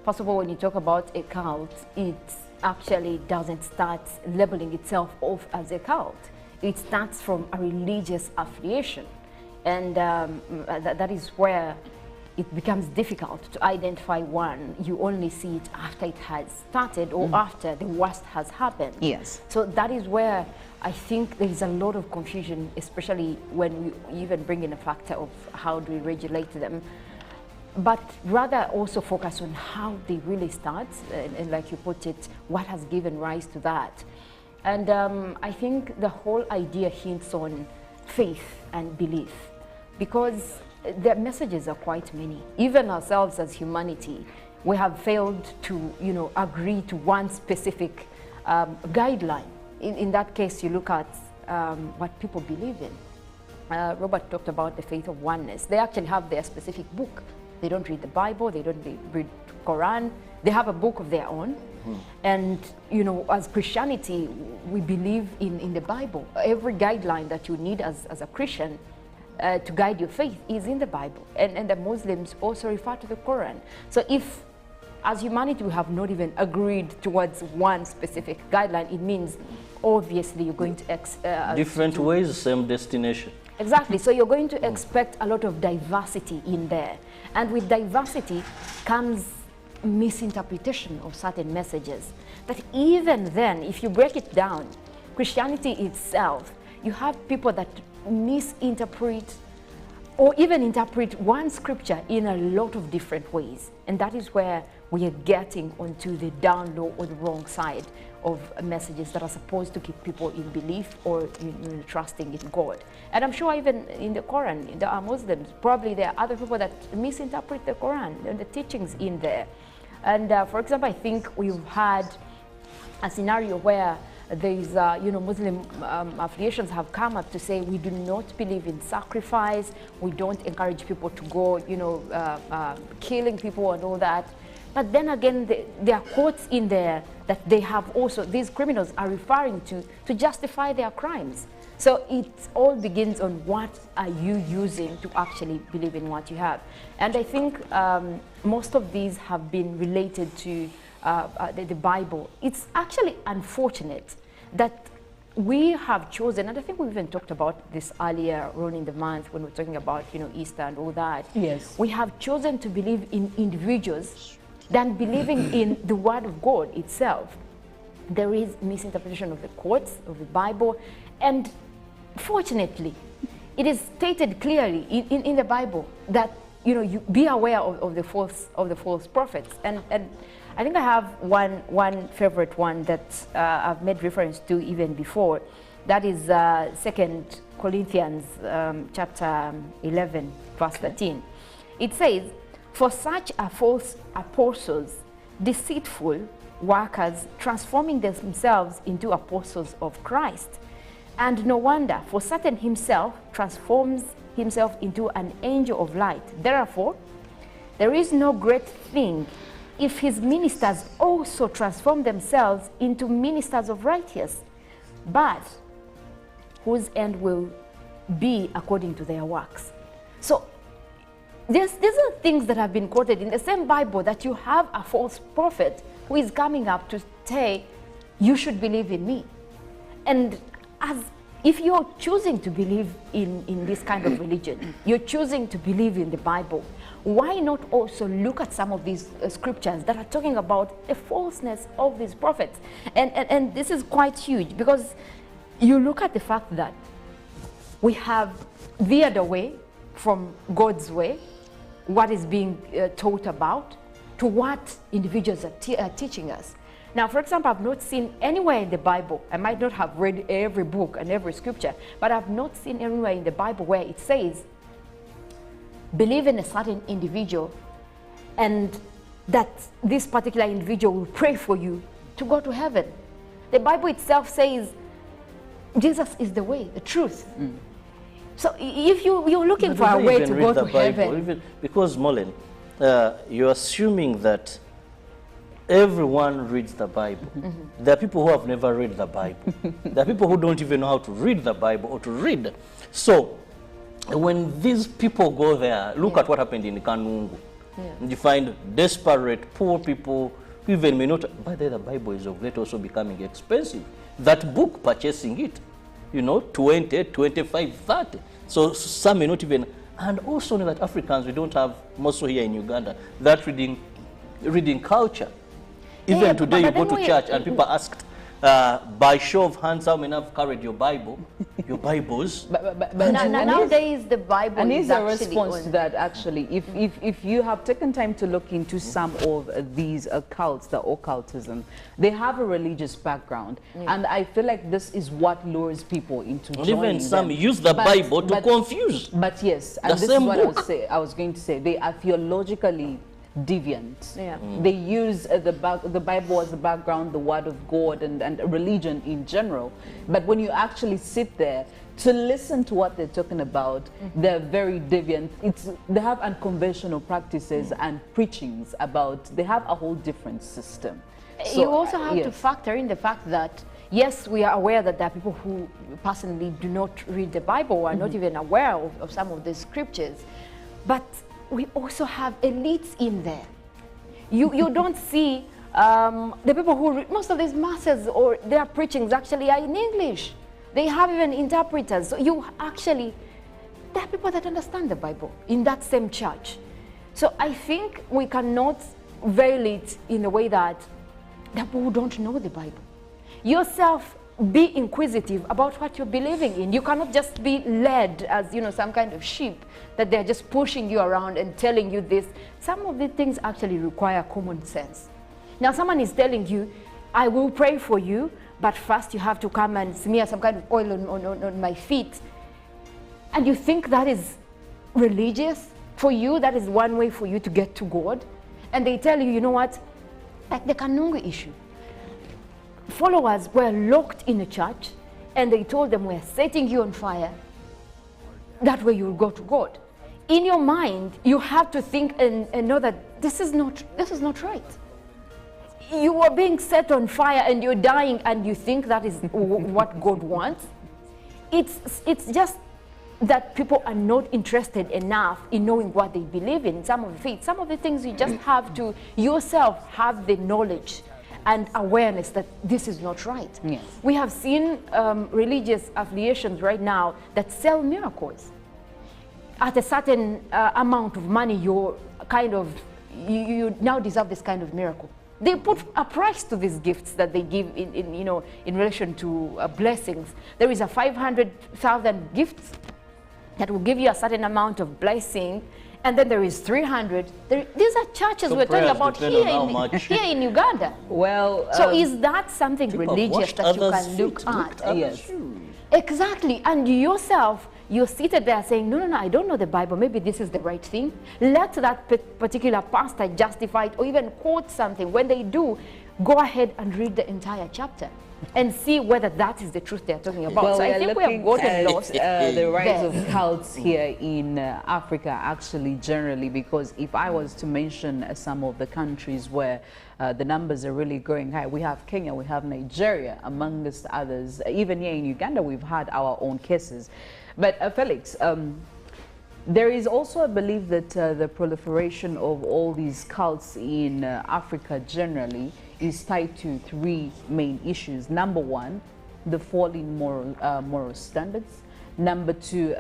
First of all, when you talk about a cult, it actually doesn't start labeling itself off as a cult. It starts from a religious affiliation, and that is where it becomes difficult to identify one. You only see it after it has started or after the worst has happened. Yes. So that is where I think there is a lot of confusion, especially when we even bring in a factor of how do we regulate them, but rather also focus on how they really start, and like you put it, what has given rise to that. And I think the whole idea hints on faith and belief, because the messages are quite many. Even ourselves as humanity, we have failed to, agree to one specific guideline. In that case, you look at what people believe in. Robert talked about the faith of oneness. They actually have their specific book. They don't read the Bible, they don't read Quran. They have a book of their own. And, as Christianity, we believe in the Bible. Every guideline that you need as a Christian to guide your faith is in the Bible. And the Muslims also refer to the Quran. So if, as humanity, we have not even agreed towards one specific guideline, it means obviously you're going to... different ways, same destination. Exactly. So you're going to expect a lot of diversity in there. And with diversity comes misinterpretation of certain messages. That even then, if you break it down, Christianity itself, you have people that misinterpret or even interpret one scripture in a lot of different ways. And that is where we are getting onto the down low or the wrong side of messages that are supposed to keep people in belief or in trusting in God. And I'm sure even in the Quran, there are Muslims, probably there are other people that misinterpret the Quran and the teachings in there. And for example, I think we've had a scenario where there is, Muslim affiliations have come up to say we do not believe in sacrifice, we don't encourage people to go, killing people and all that. But then again, there are quotes in there that they have also, these criminals are referring to justify their crimes. So it all begins on what are you using to actually believe in what you have. And I think most of these have been related to the Bible. It's actually unfortunate that we have chosen, and I think we even talked about this earlier on in the month when we were talking about Easter and all that. Yes. We have chosen to believe in individuals than believing in the Word of God itself. there is misinterpretation of the quotes of the Bible, and fortunately, it is stated clearly in the Bible that you be aware of the false prophets. And I think I have one favorite one that I've made reference to even before. That is 2 Corinthians chapter 11, verse 13. It says, "For such are false apostles, deceitful workers, transforming themselves into apostles of Christ. And no wonder, for Satan himself transforms himself into an angel of light. Therefore, there is no great thing if his ministers also transform themselves into ministers of righteousness, but whose end will be according to their works." So these are things that have been quoted in the same Bible, that you have a false prophet who is coming up to say, you should believe in me. And if you're choosing to believe in this kind of religion, you're choosing to believe in the Bible, why not also look at some of these scriptures that are talking about the falseness of these prophets? And this is quite huge, because you look at the fact that we have veered away from God's way, what is being taught about, to what individuals are teaching us. Now, for example, I've not seen anywhere in the Bible, I might not have read every book and every scripture, but I've not seen anywhere in the Bible where it says, believe in a certain individual and that this particular individual will pray for you to go to heaven. The Bible itself says Jesus is the way, the truth. So if you're looking for a way to go to heaven. Because, Molen, you're assuming that everyone reads the Bible. There are people who have never read the Bible. There are people who don't even know how to read the Bible or to read. So when these people go there, look at what happened in Kanungu. You find desperate, poor people who even may not, by the Bible is of late also becoming expensive. That book, purchasing it, 20, 25, 30. So some may not even, and also know that Africans, we don't have, mostly here in Uganda, that reading culture. Even today you go to church and people asked, by show of hands, how many have carried your Bible, your Bibles? But nowadays the Bible and is a actually response to that, actually. If you have taken time to look into some of these cults, the occultism, they have a religious background. And I feel like this is what lures people into joining even some them. use the Bible to confuse. But yes, and this is what I was going to say. They are theologically deviant. They use the Bible as the background, the Word of God, and religion in general. But when you actually sit there to listen to what they're talking about, they're very deviant. They have unconventional practices and preachings about. They have a whole different system. So, you also have to factor in the fact that, yes, we are aware that there are people who personally do not read the Bible or are not even aware of some of the scriptures, but we also have elites in there. You don't see the people who read, most of these masses or their preachings actually are in English. They have even interpreters. So there are people that understand the Bible in that same church. So I think we cannot veil it in the way that the people who don't know the Bible. Yourself, be inquisitive about what you're believing in. You cannot just be led as, some kind of sheep that they're just pushing you around and telling you this. Some of the things actually require common sense. Now, someone is telling you, I will pray for you, but first you have to come and smear some kind of oil on my feet. And you think that is religious for you? That is one way for you to get to God? And they tell you, you know what? Like the Kanungu issue. Followers were locked in a church and they told them, we're setting you on fire. That way you'll go to God. In your mind, you have to think and know that this is not right. You are being set on fire and you're dying and you think that is what God wants. It's just that people are not interested enough in knowing what they believe in, some of the faith. Some of the things you just have to yourself have the knowledge and awareness that this is not right. Yes. We have seen religious affiliations right now that sell miracles. At a certain amount of money, you now deserve this kind of miracle. They put a price to these gifts that they give in you know, in relation to blessings. There is a 500,000 gifts that will give you a certain amount of blessing, and then there is 300. These are churches So we're talking prayers about depend here on how in, much. here in Uganda. Well, So is that something religious washed that you others' can look feet with at? others' Yes. shoes. Exactly, and yourself, you're seated there saying, no, no, no, I don't know the Bible, maybe this is the right thing. Let that particular pastor justify it or even quote something. When they do, go ahead and read the entire chapter and see whether that is the truth they're talking about. Well, So I we're think we have looking gotten at lost. the rise there. of cults here in Africa, actually, generally, because if I was to mention some of the countries where the numbers are really going high, we have Kenya, we have Nigeria, amongst others. Even here in Uganda, we've had our own cases. But Felix, there is also a belief that the proliferation of all these cults in Africa generally is tied to three main issues. Number one, the fall in moral standards. Number two,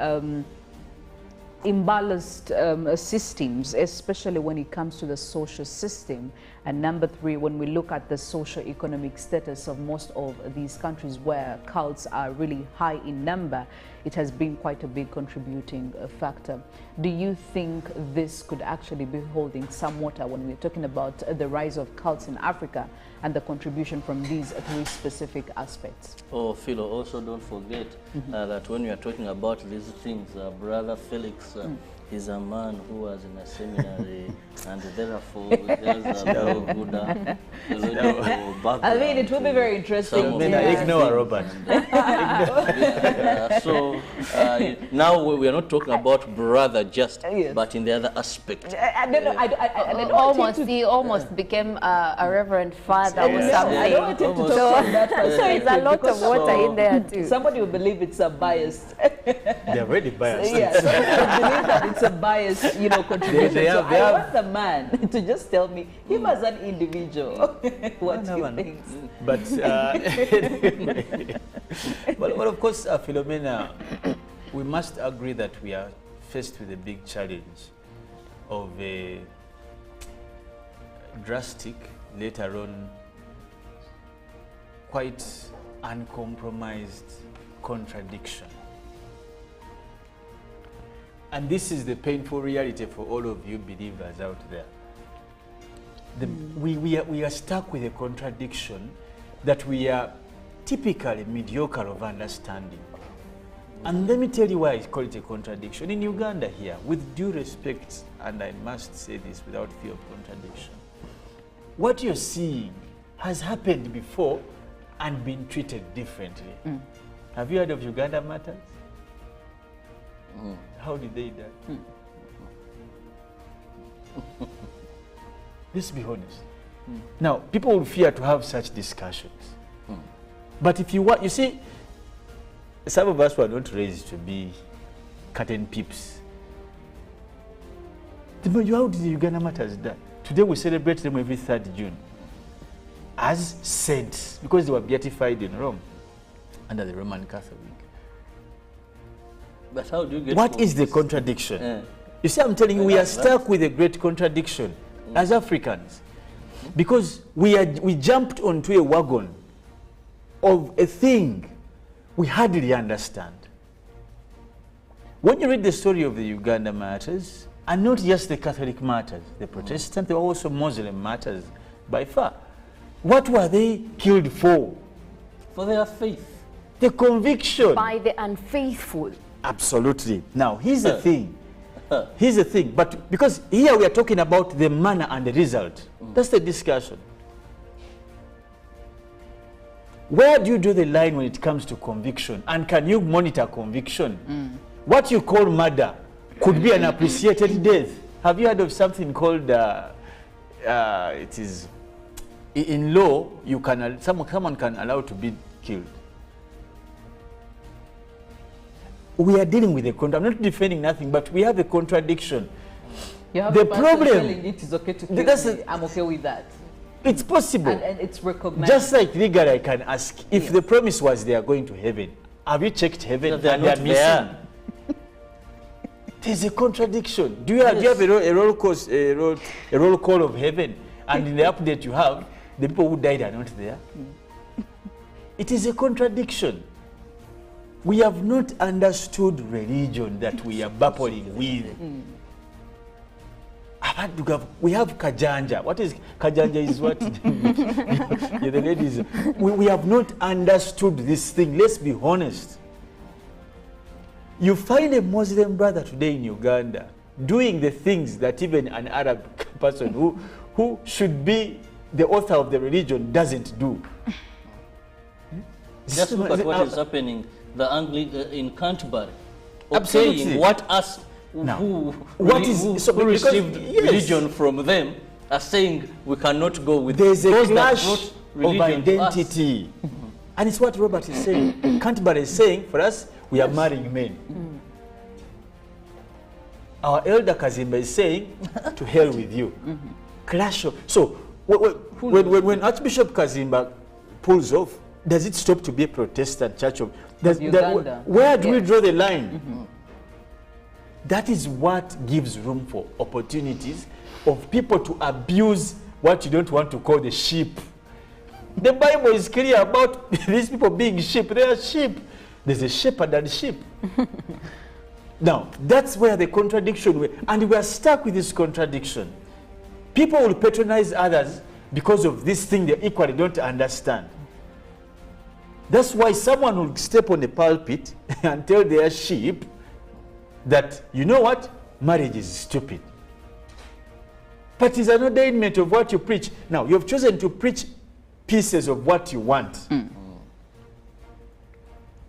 imbalanced systems, especially when it comes to the social system. And number three, when we look at the socio-economic status of most of these countries where cults are really high in number, it has been quite a big contributing factor. Do you think this could actually be holding some water when we're talking about the rise of cults in Africa and the contribution from these three specific aspects? Oh, Philo, also don't forget that when we are talking about these things, Brother Felix is a man who was in a seminary, and therefore there's a lot of Buddha. I mean, it will be very interesting. Ignore Robert. So now we are not talking about brother just, but in the other aspect. He almost became a reverend father or Yes. something. I don't want him to talk on that So there's a lot of water in there too. Somebody will believe it's a biased. They're already biased. Yeah, somebody will believe that it's a biased, you know, contribution. They So have- I want the man to just tell me, him as an individual, what he thinks. But, well, of course, Philomena, we must agree that we are faced with a big challenge of a drastic, later on, quite uncompromised contradiction. And this is the painful reality for all of you believers out there. We are stuck with a contradiction that we are typically mediocre of understanding. And let me tell you why I call it a contradiction. In Uganda here, with due respect, and I must say this without fear of contradiction, what you're seeing has happened before and been treated differently. Have you heard of Uganda Matters? How did they die? Let's be honest. Now, people will fear to have such discussions. But if you want, you see, some of us were not raised to be curtain peeps. How did the Uganda Matters die? Today we celebrate them every 3rd June as saints because they were beatified in Rome under the Roman Catholic. But how do you get What is the contradiction? You see, I'm telling you, we are stuck with a great contradiction as Africans because we jumped onto a wagon of a thing we hardly understand. When you read the story of the Uganda Matters, and not just the Catholic Matters, the Protestant, there were also Muslim Matters by far. What were they killed for? For their faith. The conviction. By the unfaithful. Absolutely. Now, here's the thing. Here's the thing. But because here we are talking about the manner and the result. That's the discussion. Where do you draw the line when it comes to conviction? And can you monitor conviction? What you call murder could be an appreciated death. Have you heard of something called, it is, in law, you can, someone can allow to be killed. We are dealing with a contradiction. I'm not defending nothing, but we have a contradiction. You have the a person problem, telling it is okay to kill me. I'm okay with that. It's possible. And it's recognized. Just like legally, I can ask, if the promise was they are going to heaven, have you checked heaven? They are and not they are missing? There's a contradiction. Do you have a roll call of heaven? And in the update you have, the people who died are not there. It is a contradiction. We have not understood religion that we are battling with. We have Kajanja. What is Kajanja? Is what? Yeah, the ladies. We have not understood this thing. Let's be honest. You find a Muslim brother today in Uganda doing the things that even an Arab person who should be the author of the religion doesn't do. Just look at what is happening in Canterbury. Absolutely. Saying what us who received religion from them are saying we cannot go with there's those a clash that brought of identity. And it's what Robert is saying. Canterbury is saying, for us, we are marrying men. Our elder Kazimba is saying, to hell with you. Clash of... So, when Archbishop Kazimba pulls off, does it stop to be a Protestant church of Uganda? Where do we draw the line? That is what gives room for opportunities of people to abuse what you don't want to call the sheep. The Bible is clear about these people being sheep. They are sheep. There's a shepherd and sheep. Now, that's where the contradiction, and we are stuck with this contradiction. People will patronize others because of this thing they equally don't understand. That's why someone will step on the pulpit and tell their sheep that, you know what, marriage is stupid. But it's an ordainment of what you preach. Now, you have chosen to preach pieces of what you want.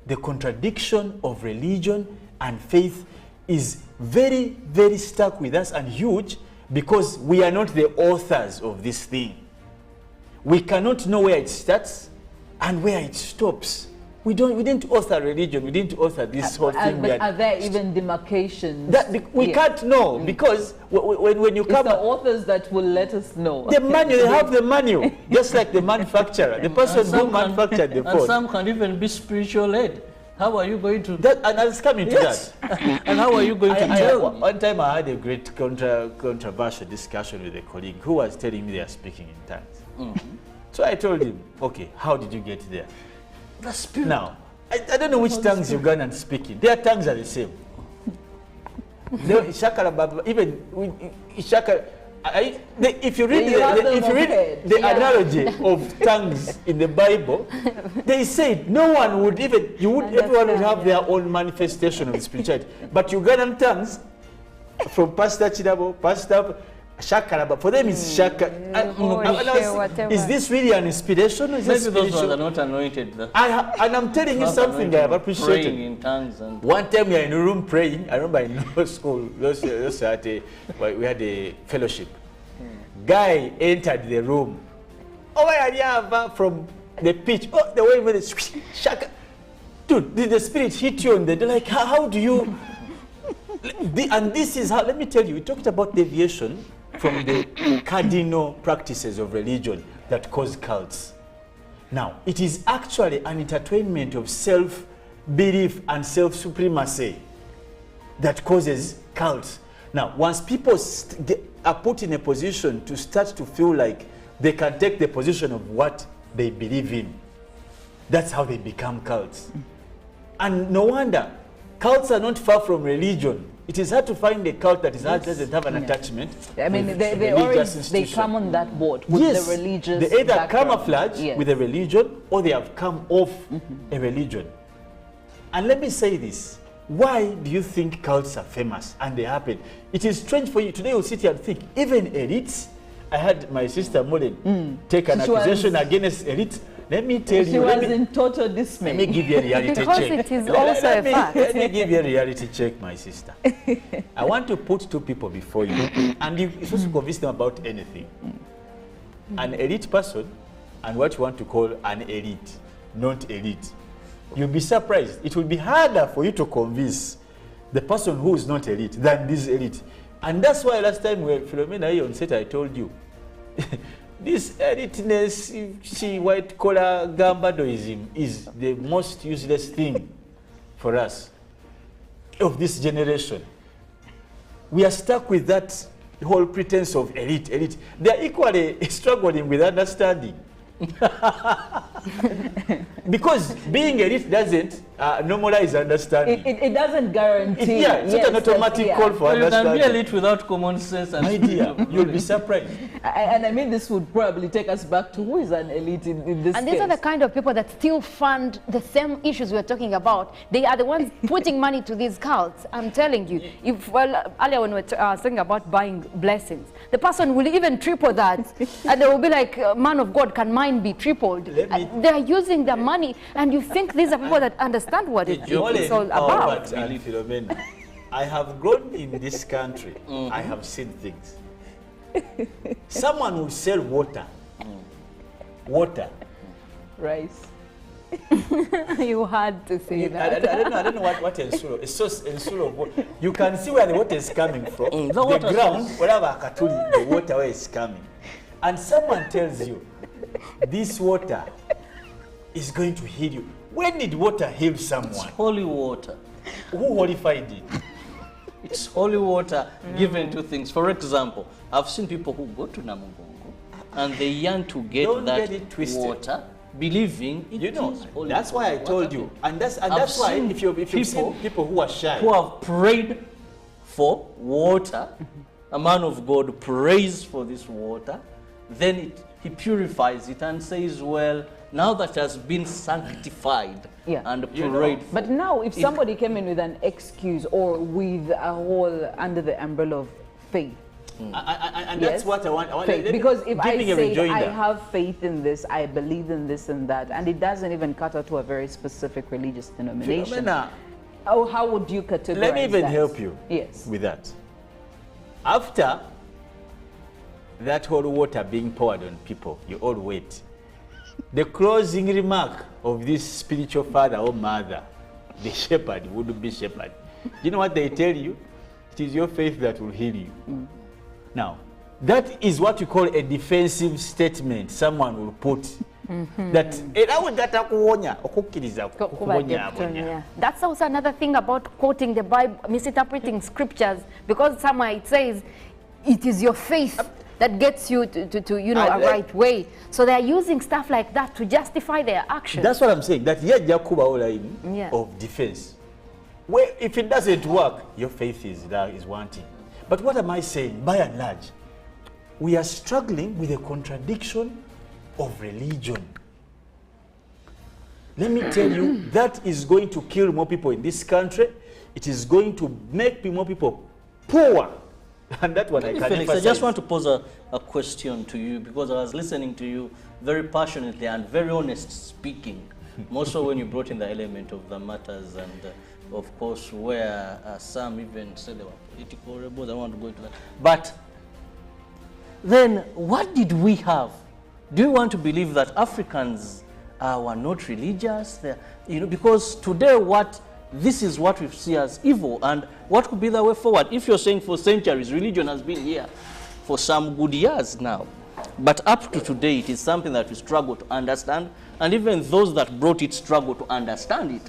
The contradiction of religion and faith is very, very stuck with us and huge because we are not the authors of this thing. We cannot know where it starts and where it stops. We didn't author religion. We didn't author this whole thing. But are there even demarcations? We can't know because when you come, it's the authors that will let us know. The manual, they have the manual, just like the manufacturer, the person who manufactured the phone. And some can even be spiritual led. How are you going to? And I was coming to that. And how are you going to tell? One time I had a great controversial discussion with a colleague who was telling me they are speaking in tongues. So I told him, okay, how did you get there? The spirit. Now, I don't know which tongues Ugandans speaking. Their tongues are the same. If you read the analogy of tongues in the Bible, they said no one would everyone would have their own manifestation of spirituality. But Ugandan tongues, from Pastor Chidabo, Pastor Shakaraba, for them it's Shaka. Is this really an inspiration? Or is Maybe those ones are not anointed. And I'm telling you something I have appreciated. Praying in tongues. One time we were in a room praying. I remember in law school, we had a fellowship. Guy entered the room. From the pitch. The way with the shaka. Dude, the spirit hit you on the... Like, how do you... And this is how... Let me tell you, we talked about deviation from the cardinal practices of religion that cause cults. Now, it is actually an intertwinement of self-belief and self-supremacy that causes cults. Now, once people are put in a position to start to feel like they can take the position of what they believe in, that's how they become cults. And no wonder, cults are not far from religion. It is hard to find a cult that doesn't have an attachment. I mean, they come on that board with the religious They either background. camouflage with a religion or they have come off a religion. And let me say this. Why do you think cults are famous and they happen? It is strange for you. Today you'll sit here and think, even elites, I had my sister Molen take an accusation against elites. Let me tell you. She was in total dismay. Let me give you a reality because check. It is also a fact. Let me give you a reality check, my sister. I want to put two people before you, and you're supposed to convince them about anything. An elite person and what you want to call an elite, not elite. You'll be surprised. It will be harder for you to convince the person who is not elite than this elite. And that's why last time when Philomena on set, I told you, this eliteness, white collar gambadoism is the most useless thing for us of this generation. We are stuck with that the whole pretense of elite. They are equally struggling with understanding. Because being elite doesn't normalize understanding. It doesn't guarantee. It's not an automatic call for understanding. You can be elite without common sense. And my dear, you'll be surprised. And I mean, this would probably take us back to who is an elite in this And case. these are the kind of people that still fund the same issues we're talking about. They are the ones putting money to these cults. I'm telling you. Earlier when we were talking about buying blessings, the person will even triple that. And they will be like, man of God, can mine be tripled? They are using the money, and you think these are people that understand what it's all about. Philomena, I have grown in this country. I have seen things. Someone will sell water. Rice. You had to say that. I don't know what Ensulo. It's just Ensulo. You can see where the water is coming from. The ground, wherever Katuli, the water where is coming. And someone tells you, this water is going to heal you. When did water heal someone? It's holy water. Who holified it? It's holy water given to things. For example, I've seen people who go to Namugongo and they yearn to get water, believing it is holy. That's why I told you. And that's why if you see people who are shy, who have prayed for water, a man of God prays for this water, then he purifies it and says, well, now that it has been sanctified and prayed for. But now if somebody came in with an excuse or with a whole under the umbrella of faith, and that's what I want. Faith. Because if I say I have faith in this, I believe in this and that, and it doesn't even cater to a very specific religious denomination, how would you categorize that? Let me even help you with that. After that whole water being poured on people, you all wait. The closing remark of this spiritual father or mother, the shepherd, would be shepherd. You know what they tell you? It is your faith that will heal you. Now, that is what you call a defensive statement someone will put. That that's also another thing about quoting the Bible, misinterpreting scriptures, because somewhere it says it is your faith that gets you to a right way. So they are using stuff like that to justify their actions. That's what I'm saying. That of defense. Well, if it doesn't work, your faith is wanting. But what am I saying? By and large, we are struggling with a contradiction of religion. Let me tell you, that is going to kill more people in this country. It is going to make more people poor. And that one I can Felix, I just want to pose a question to you, because I was listening to you very passionately and very honest speaking, more so when you brought in the element of the matters and of course where some even said they were political rebels. I want to go into that. But then what did we have? Do you want to believe that Africans were not religious? Because today this is what we see as evil, and what could be the way forward? If you're saying for centuries, religion has been here for some good years now, but up to today, it is something that we struggle to understand, and even those that brought it struggle to understand it.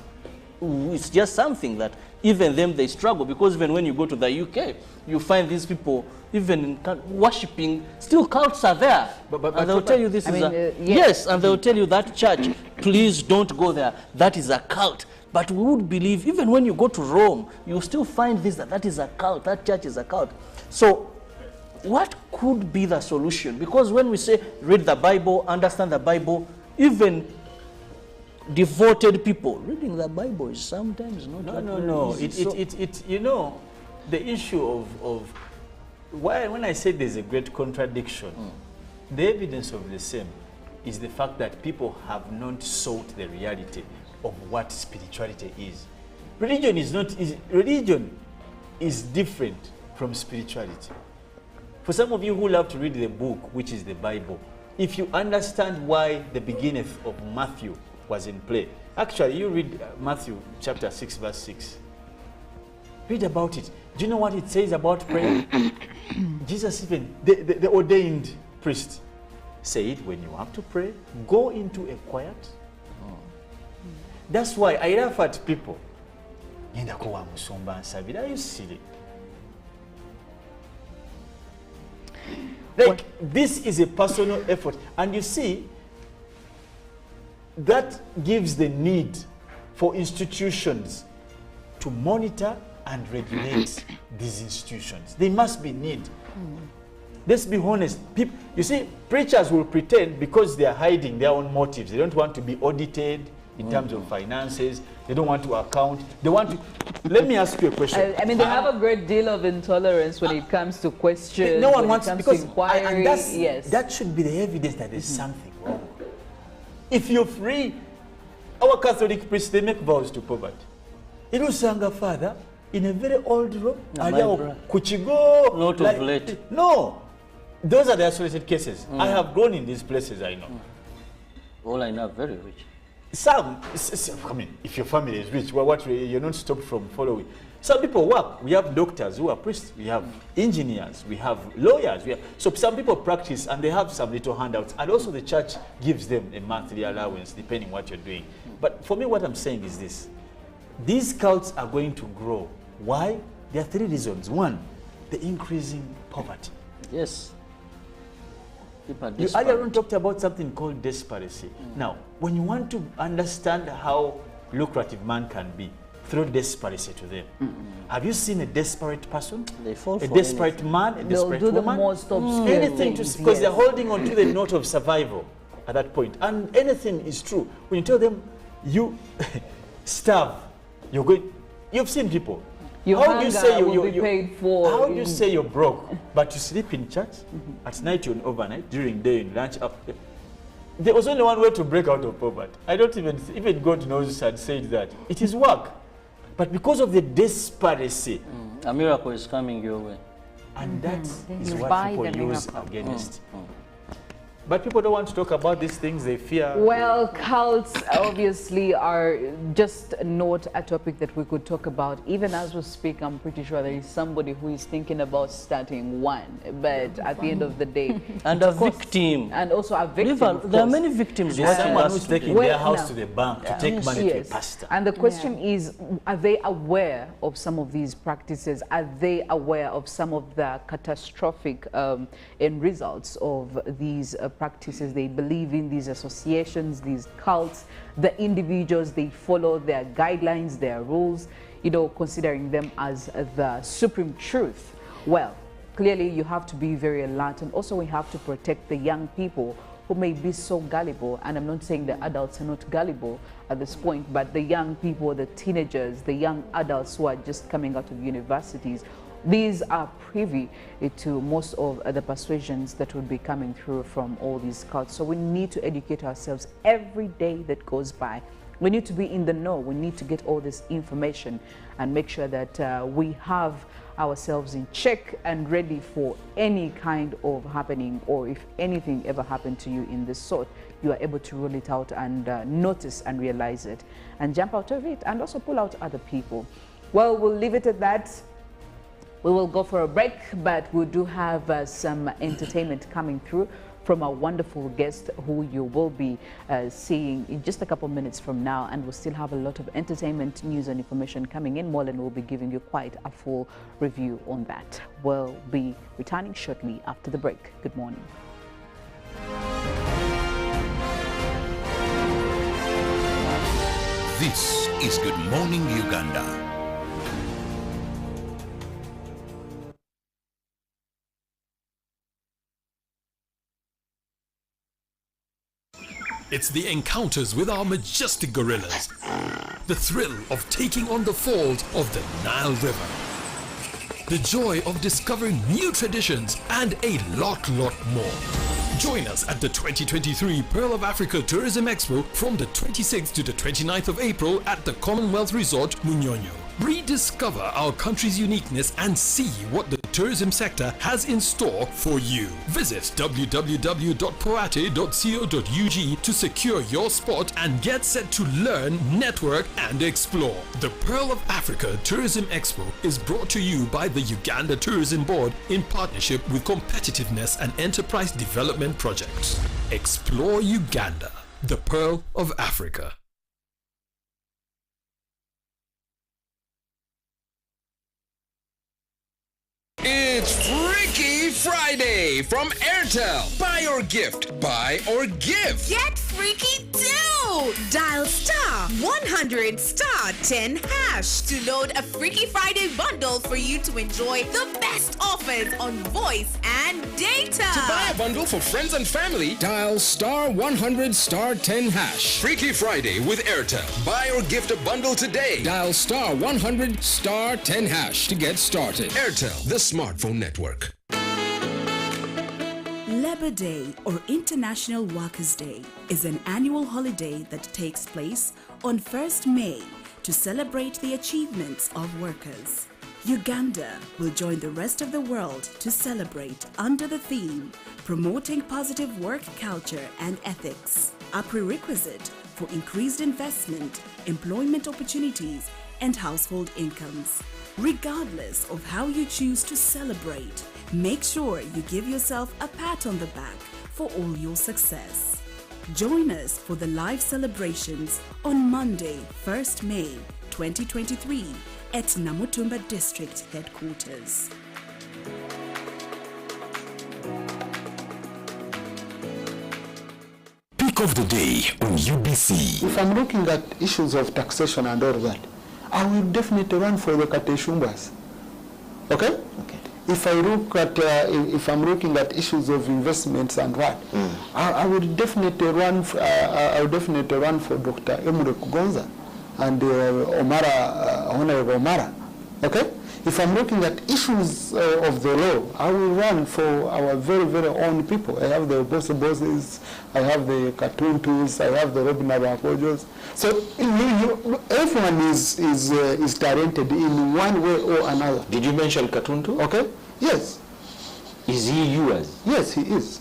It's just something that even them, they struggle, because even when you go to the UK, you find these people even worshipping, still cults are there. And they'll tell you this is yes, and they'll tell you that church, please don't go there, that is a cult. But we would believe, even when you go to Rome, you still find that is a cult, that church is a cult. So what could be the solution? Because when we say read the Bible, understand the Bible, even devoted people, reading the Bible is sometimes not No. easy. You know, the issue of why, when I say there's a great contradiction, the evidence of the same is the fact that people have not sought the reality of what spirituality is. Religion is different from spirituality. For some of you who love to read the book, which is the Bible, if you understand why the beginning of Matthew was in play, actually you read Matthew chapter 6 verse 6. Read about it. Do you know what it says about prayer? Jesus, even the ordained priest, said when you have to pray, go into a quiet. That's why I laugh at people. Are you silly? Like, this is a personal effort. And you see, that gives the need for institutions to monitor and regulate these institutions. There must be need. Let's be honest. People, you see, preachers will pretend because they are hiding their own motives. They don't want to be audited in terms of finances. They don't want to account. They want to. Let me ask you a question. I mean, they have a great deal of intolerance when it comes to questions. No one wants, because inquiry. and that should be the evidence that there's something wrong. If you're free, our Catholic priests, they make vows to poverty. Irusanga father in a very old room. Kuchigo. Not of late. No. Those are the isolated cases. I have grown in these places, I know. All I know, very rich. Some, I mean, if your family is rich, well, you're not stopped from following. Some people work. We have doctors who are priests. We have engineers. We have lawyers. So some people practice and they have some little handouts. And also the church gives them a monthly allowance depending what you're doing. But for me, what I'm saying is this. These cults are going to grow. Why? There are three reasons. One, the increasing poverty. Yes. You earlier on talked about something called desperacy. Now, when you want to understand how lucrative man can be, throw desperacy to them. Have you seen a desperate person? They fall for a desperate anything. man, a desperate do woman? the most obscure Anything, things, because yes. they're holding on to the note of survival at that point. And anything is true. When you tell them, you starve, you're going, you've seen people. How do you say will be paid for? How do you say you're broke, but you sleep in church, at night you're overnight, during day you lunch up? There was only one way to break out of poverty. I don't even God knows had said that. It is work. But because of the desperacy, a miracle is coming your way. And that is what people use against. But people don't want to talk about these things, they fear. Well, cults obviously are just not a topic that we could talk about. Even as we speak, I'm pretty sure there is somebody who is thinking about starting one. But at the end of the day... And a victim. And also a victim, There are many victims. There's someone who's taking their house to the bank to take money to a pastor. And the question is, are they aware of some of these practices? Are they aware of some of the catastrophic end results of these practices? They believe in these associations, these cults, the individuals, they follow their guidelines, their rules, you know, considering them as the supreme truth. Well, clearly you have to be very alert, and also we have to protect the young people who may be so gullible. And I'm not saying the adults are not gullible at this point, but the young people, the teenagers, the young adults who are just coming out of universities, these are privy to most of the persuasions that would be coming through from all these cults. So we need to educate ourselves every day that goes by. We need to be in the know. We need to get all this information and make sure that we have ourselves in check and ready for any kind of happening, or if anything ever happened to you in this sort, you are able to rule it out and notice and realize it and jump out of it, and also pull out other people. Well, we'll leave it at that. We will go for a break, but we do have some entertainment coming through from a wonderful guest who you will be seeing in just a couple minutes from now, and we'll still have a lot of entertainment news and information coming in. Molen will be giving you quite a full review on that. We'll be returning shortly after the break. Good morning. This is Good Morning Uganda. It's the encounters with our majestic gorillas. The thrill of taking on the falls of the Nile River. The joy of discovering new traditions and a lot more. Join us at the 2023 Pearl of Africa Tourism Expo from the 26th to the 29th of April at the Commonwealth Resort, Munyonyo. Rediscover our country's uniqueness and see what the tourism sector has in store for you. Visit www.poate.co.ug to secure your spot and get set to learn, network and explore. The Pearl of Africa Tourism Expo is brought to you by the Uganda Tourism Board in partnership with Competitiveness and Enterprise Development Projects. Explore Uganda, the Pearl of Africa. It's Freaky Friday from Airtel. Buy or gift. Buy or give. Get freaky too! Dial star 100 star 10 hash to load a Freaky Friday bundle for you to enjoy the best offers on voice and data. To buy a bundle for friends and family, dial star 100 star 10 hash. Freaky Friday with Airtel. Buy or gift a bundle today. Dial star 100 star 10 hash to get started. Airtel, the smartphone network. Labor Day, or International Workers' Day, is an annual holiday that takes place on 1st May to celebrate the achievements of workers. Uganda will join the rest of the world to celebrate under the theme Promoting Positive Work Culture and Ethics, a prerequisite for increased investment, employment opportunities, and household incomes. Regardless of how you choose to celebrate, make sure you give yourself a pat on the back for all your success. Join us for the live celebrations on Monday, 1st May 2023 at Namutumba District Headquarters. Pick of the day on UBC. If I'm looking at issues of taxation and all that, I will definitely run for the Kateshumbas. Okay? If I look at, if I'm looking at issues of investments and what, I would definitely run. I would definitely run for Dr. Emure Kugonza and Honorable Omara. Okay. If I'm looking at issues of the law, I will run for our very, very own people. I have the bosses, I have the Katuntus, I have the Robin Abakojos. So everyone is talented in one way or another. Did you mention Katuntu? Okay. Yes. Is he yours? Yes, he is.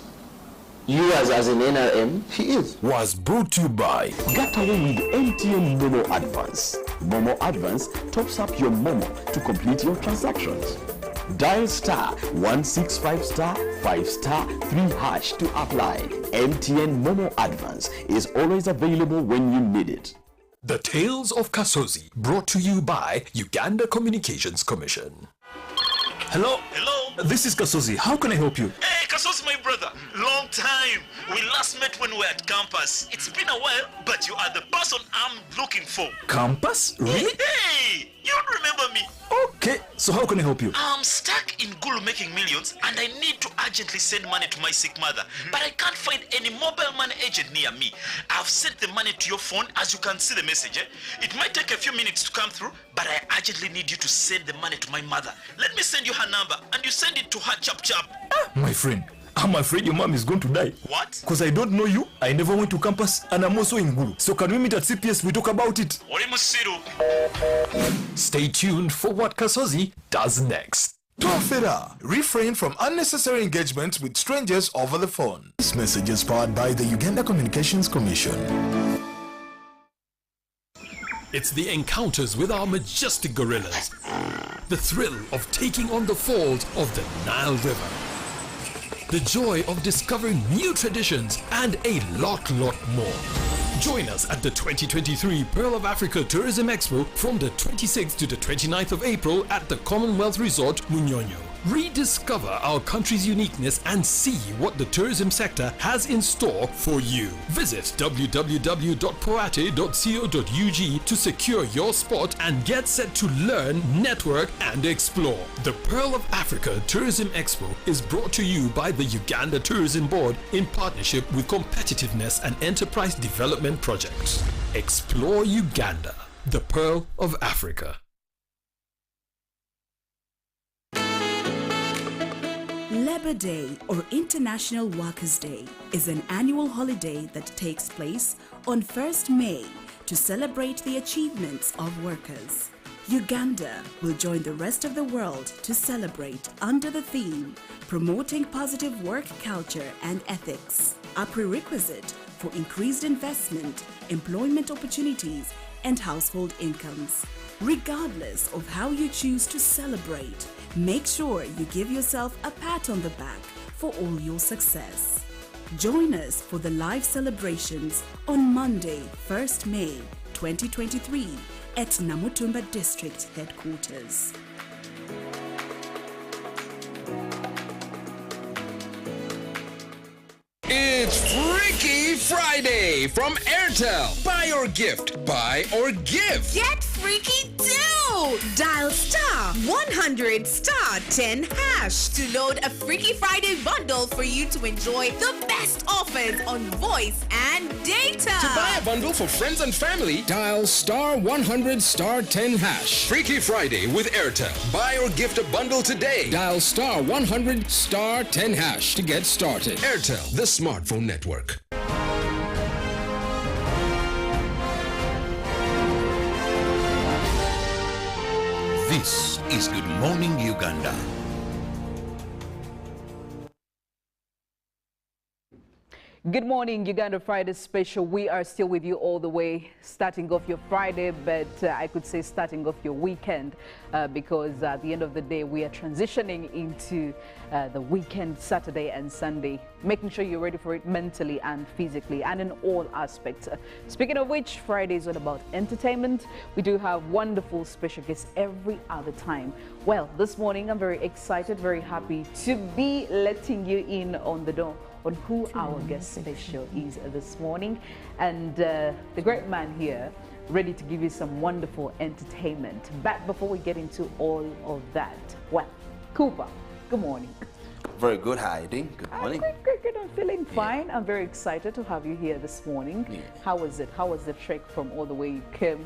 Yours as an NRM? He is. Was brought to you by Get away with MTN Momo Advance. Momo Advance tops up your Momo to complete your transactions. Dial star 165 star 5 star 3 hash to apply. MTN Momo Advance is always available when you need it. The Tales of Kasozi, brought to you by Uganda Communications Commission. Hello? Hello? This is Kasozi. How can I help you? Hey, Kasozi, my brother. Long time. We last met when we were at campus. It's been a while, but you are the person I'm looking for. Campus? Really? Hey, you don't remember me. Okay, so how can I help you? I'm stuck in Gulu making millions and I need to urgently send money to my sick mother. But I can't find any mobile money agent near me. I've sent the money to your phone, as you can see the message. It might take a few minutes to come through, but I urgently need you to send the money to my mother. Let me send you her number and you send it to her chap. My friend, I'm afraid your mom is going to die. What? Because I don't know you, I never went to campus, and I'm also in Gulu. So can we meet at CPS, we talk about it? Stay tuned for what Kasozi does next. Tofera, refrain from unnecessary engagement with strangers over the phone. This message is powered by the Uganda Communications Commission. It's the encounters with our majestic gorillas. The thrill of taking on the falls of the Nile River. The joy of discovering new traditions and a lot more. Join us at the 2023 Pearl of Africa Tourism Expo from the 26th to the 29th of April at the Commonwealth Resort, Munyonyo. Rediscover our country's uniqueness and see what the tourism sector has in store for you. Visit www.poate.co.ug to secure your spot and get set to learn, network, and explore. The Pearl of Africa Tourism Expo is brought to you by the Uganda Tourism Board in partnership with Competitiveness and Enterprise Development Projects. Explore Uganda, the Pearl of Africa. Labor Day, or International Workers' Day, is an annual holiday that takes place on 1st May to celebrate the achievements of workers. Uganda will join the rest of the world to celebrate under the theme Promoting Positive Work Culture and Ethics, a prerequisite for increased investment, employment opportunities, and household incomes. Regardless of how you choose to celebrate, make sure you give yourself a pat on the back for all your success. Join us for the live celebrations on Monday, 1st May 2023 at Namutumba District Headquarters. It's Freaky Friday from Airtel. Buy or gift. Buy or give. Get freaky too! Dial star 100 star 10 hash to load a Freaky Friday bundle for you to enjoy the best offers on voice and data. To buy a bundle for friends and family, dial star 100 star 10 hash. Freaky Friday with Airtel. Buy or gift a bundle today. Dial star 100 star 10 hash to get started. Airtel, the smartphone network. This is Good Morning Uganda. Good morning, Uganda Friday special. We are still with you all the way, starting off your Friday, but I could say starting off your weekend, because at the end of the day, we are transitioning into the weekend, Saturday and Sunday, making sure you're ready for it mentally and physically and in all aspects. Speaking of which, Friday is all about entertainment. We do have wonderful special guests every other time. Well, this morning, I'm very excited, very happy to be letting you in on the door on who our guest special is this morning, and the great man here ready to give you some wonderful entertainment. But before we get into all of that, well, Cooper, good morning. Very good. How are you doing? Good morning. Good. I'm feeling fine. I'm very excited to have you here this morning. How was it? How was the trek from all the way you came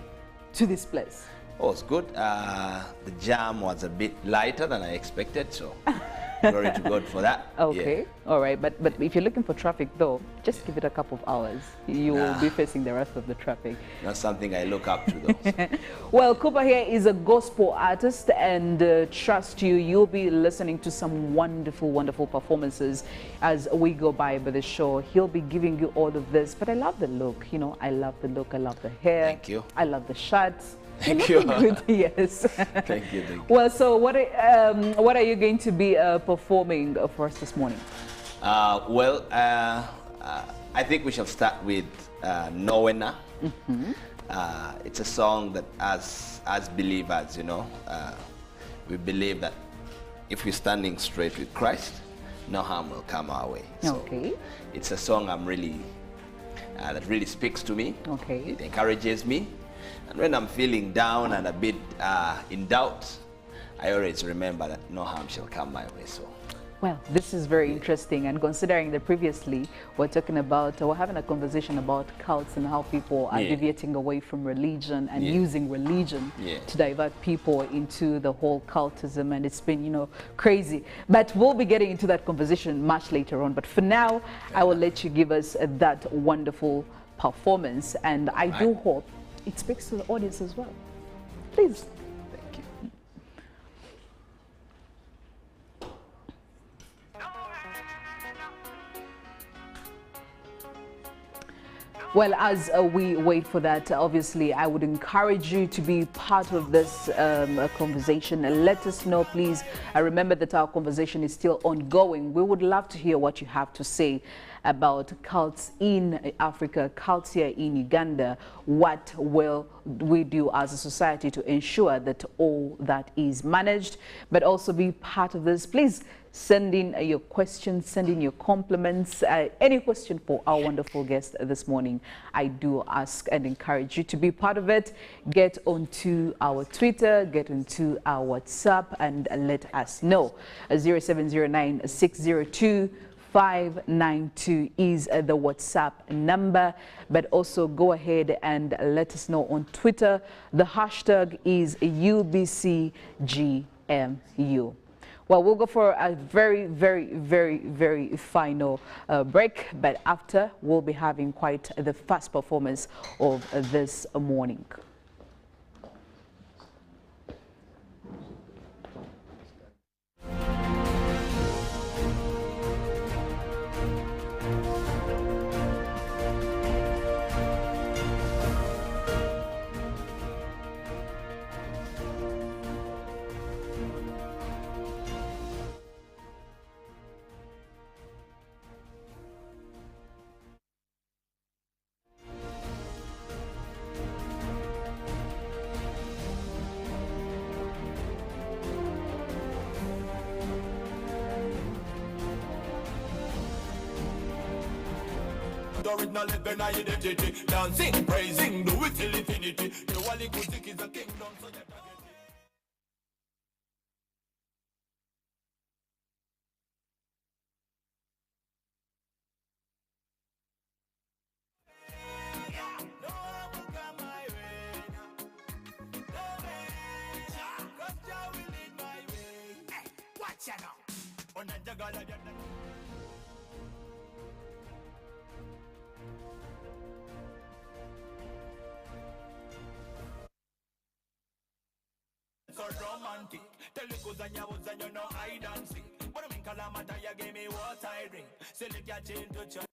to this place? Oh, it's good. The jam was a bit lighter than I expected, so glory to God for that. Okay, all right. But if you're looking for traffic, though, just give it a couple of hours. You will be facing the rest of the traffic. That's something I look up to, though. Well, Cooper here is a gospel artist, and trust you, you'll be listening to some wonderful, wonderful performances as we go by the show. He'll be giving you all of this, but I love the look. You know, I love the look. I love the hair. Thank you. I love the shirts. Thank you. Good, yes. Thank you. Well, so what are you going to be performing for us this morning? I think we shall start with Nowena. It's a song that as believers, you know, we believe that if we're standing straight with Christ, no harm will come our way. So it's a song I'm really that really speaks to me. It encourages me. And when I'm feeling down and a bit in doubt, I always remember that no harm shall come my way. So, well, this is very interesting. And considering that previously we're having a conversation about cults and how people are deviating away from religion and using religion to divert people into the whole cultism, and it's been, you know, crazy. But we'll be getting into that conversation much later on. But for now, I will let you give us that wonderful performance, and I do hope it speaks to the audience as well. Please. Thank you. Well, as we wait for that, obviously, I would encourage you to be part of this conversation. Let us know, please. Remember that our conversation is still ongoing. We would love to hear what you have to say about cults in Africa, cults here in Uganda. What will we do as a society to ensure that all that is managed, but also be part of this? Please send in your questions, send in your compliments, any question for our wonderful guest this morning. I do ask and encourage you to be part of it. Get onto our Twitter, get onto our WhatsApp, and let us know. 0709 602 592 is the WhatsApp number, but also go ahead and let us know on Twitter. The hashtag is UBCGMU. Well, we'll go for a very, very, very, very final break, but after we'll be having quite the fast performance of this morning. The original living identity. Dancing, praising, do it till infinity. The Wally Kuzik is a kingdom. So so romantic. Tell you cause I was and you know I dancing. But I mean Kalamata, you gave me what I drink. Sell it your chain to church.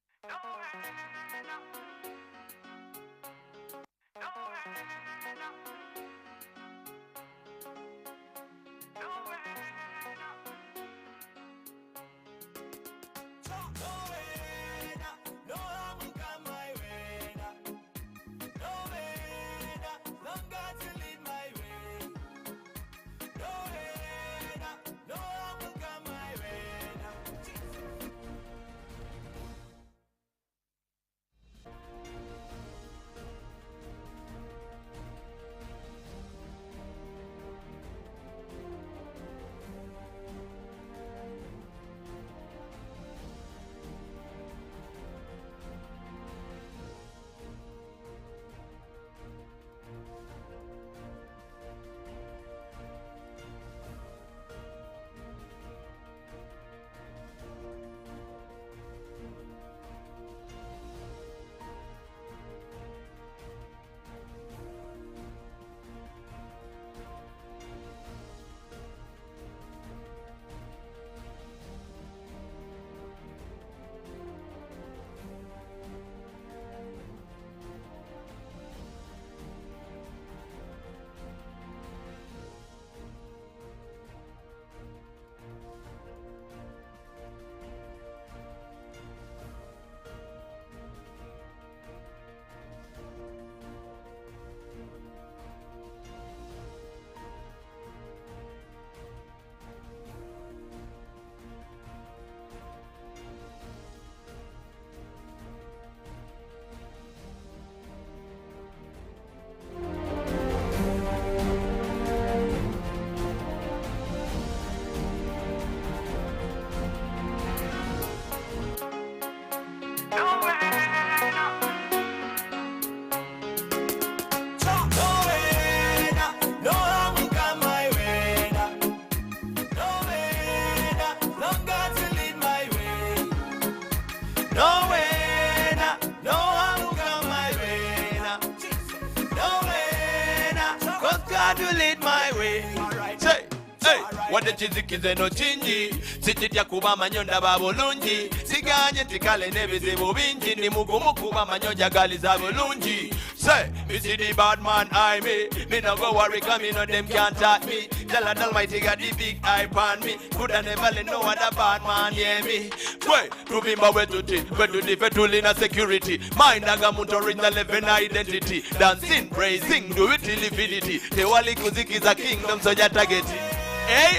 What the chizikize no chinji Sititya kuba manyonda babulungi Siganye tikale nebizibu bingi Ni mugumu kuba manyoja gali za bulungi Say, me see the bad man eye me no go worry cause me know them can't touch me Tell an almighty got the big eye on me Coulda never let no other bad man hear me Wait, to bimba we to the fetulina security Mind agamuntu original living identity Dancing, praising, do it till infinity The Wally Kuzik is a kingdom so ya target it Hey,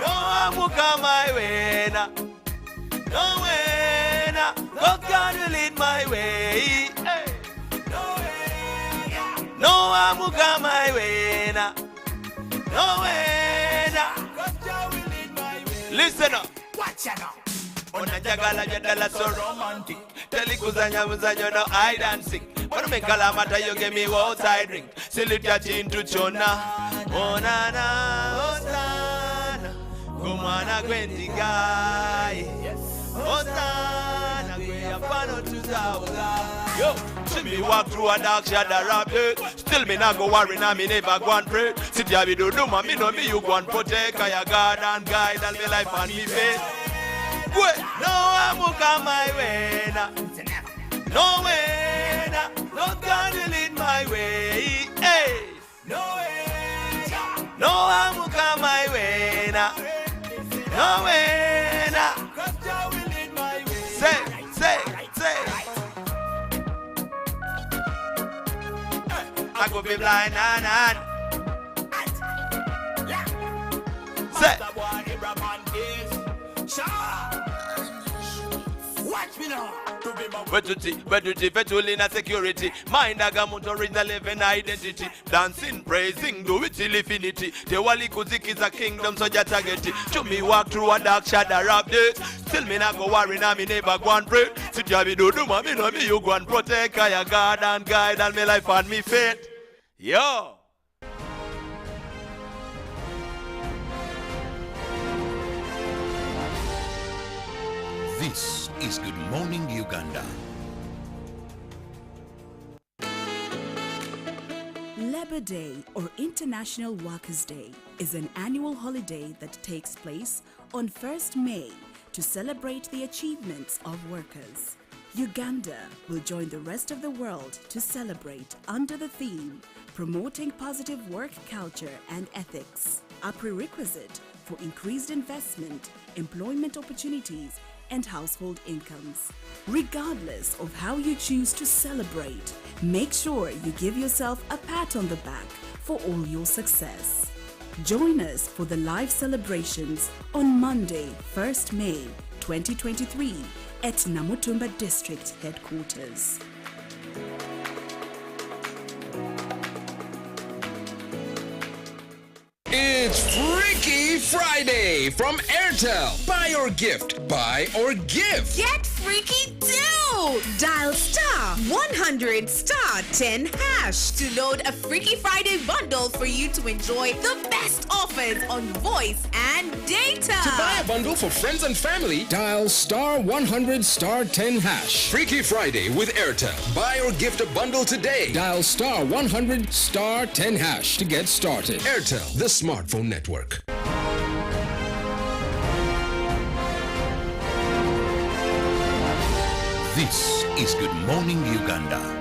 no amuka my way na. No way na. God will lead my way. Hey. No amuka my way na. No way na. God will lead my way. Listen up. Watch out now. Onajagala jadala so romantic. Telikuzanya muzanyo no I dancing. When me kalamata you give me what I drink. Silly chin to chona. Onana, Osana, Kumana Gwendigai. Osana, Gwendigai, 2000. Yo, see me walk through a dark shadow rapid. Still me not go worry, now me never go and pray. Sit here, we do man, me know me you go and protect. I guard and guide and me life and me faith. Wait, no, I'm on my way now. No way now, no God will lead my way. Hey, no way. No, I'm on my way now. No way now. Say. I could be blind and say. Watch me now. Where to fetulina security. Mind agamuntu original living identity. Dancing, praising, do it till infinity. The wali kuziki's a kingdom, so just target it. To me walk through a dark shadow update. Still me not go worry, now me never go and pray. Sit ya me do me know me you go and protect. I God and guide and me life and me faith. Yo. This is Good Morning Uganda. Labor Day, or International Workers' Day, is an annual holiday that takes place on 1st May to celebrate the achievements of workers. Uganda will join the rest of the world to celebrate under the theme Promoting Positive Work Culture and Ethics, a prerequisite for increased investment, employment opportunities, and household incomes. Regardless of how you choose to celebrate, make sure you give yourself a pat on the back for all your success. Join us for the live celebrations on Monday, 1st May 2023 at Namutumba District Headquarters. It's Freaky Friday from Airtel. Buy or gift. Buy or give. Get freaky too! Dial star 100 star 10 hash to load a Freaky Friday bundle for you to enjoy the best offers on voice and data. To buy a bundle for friends and family, dial star 100 star 10 hash. Freaky Friday with Airtel. Buy or gift a bundle today. Dial star 100 star 10 hash to get started. Airtel, the smartphone network. This is Good Morning Uganda.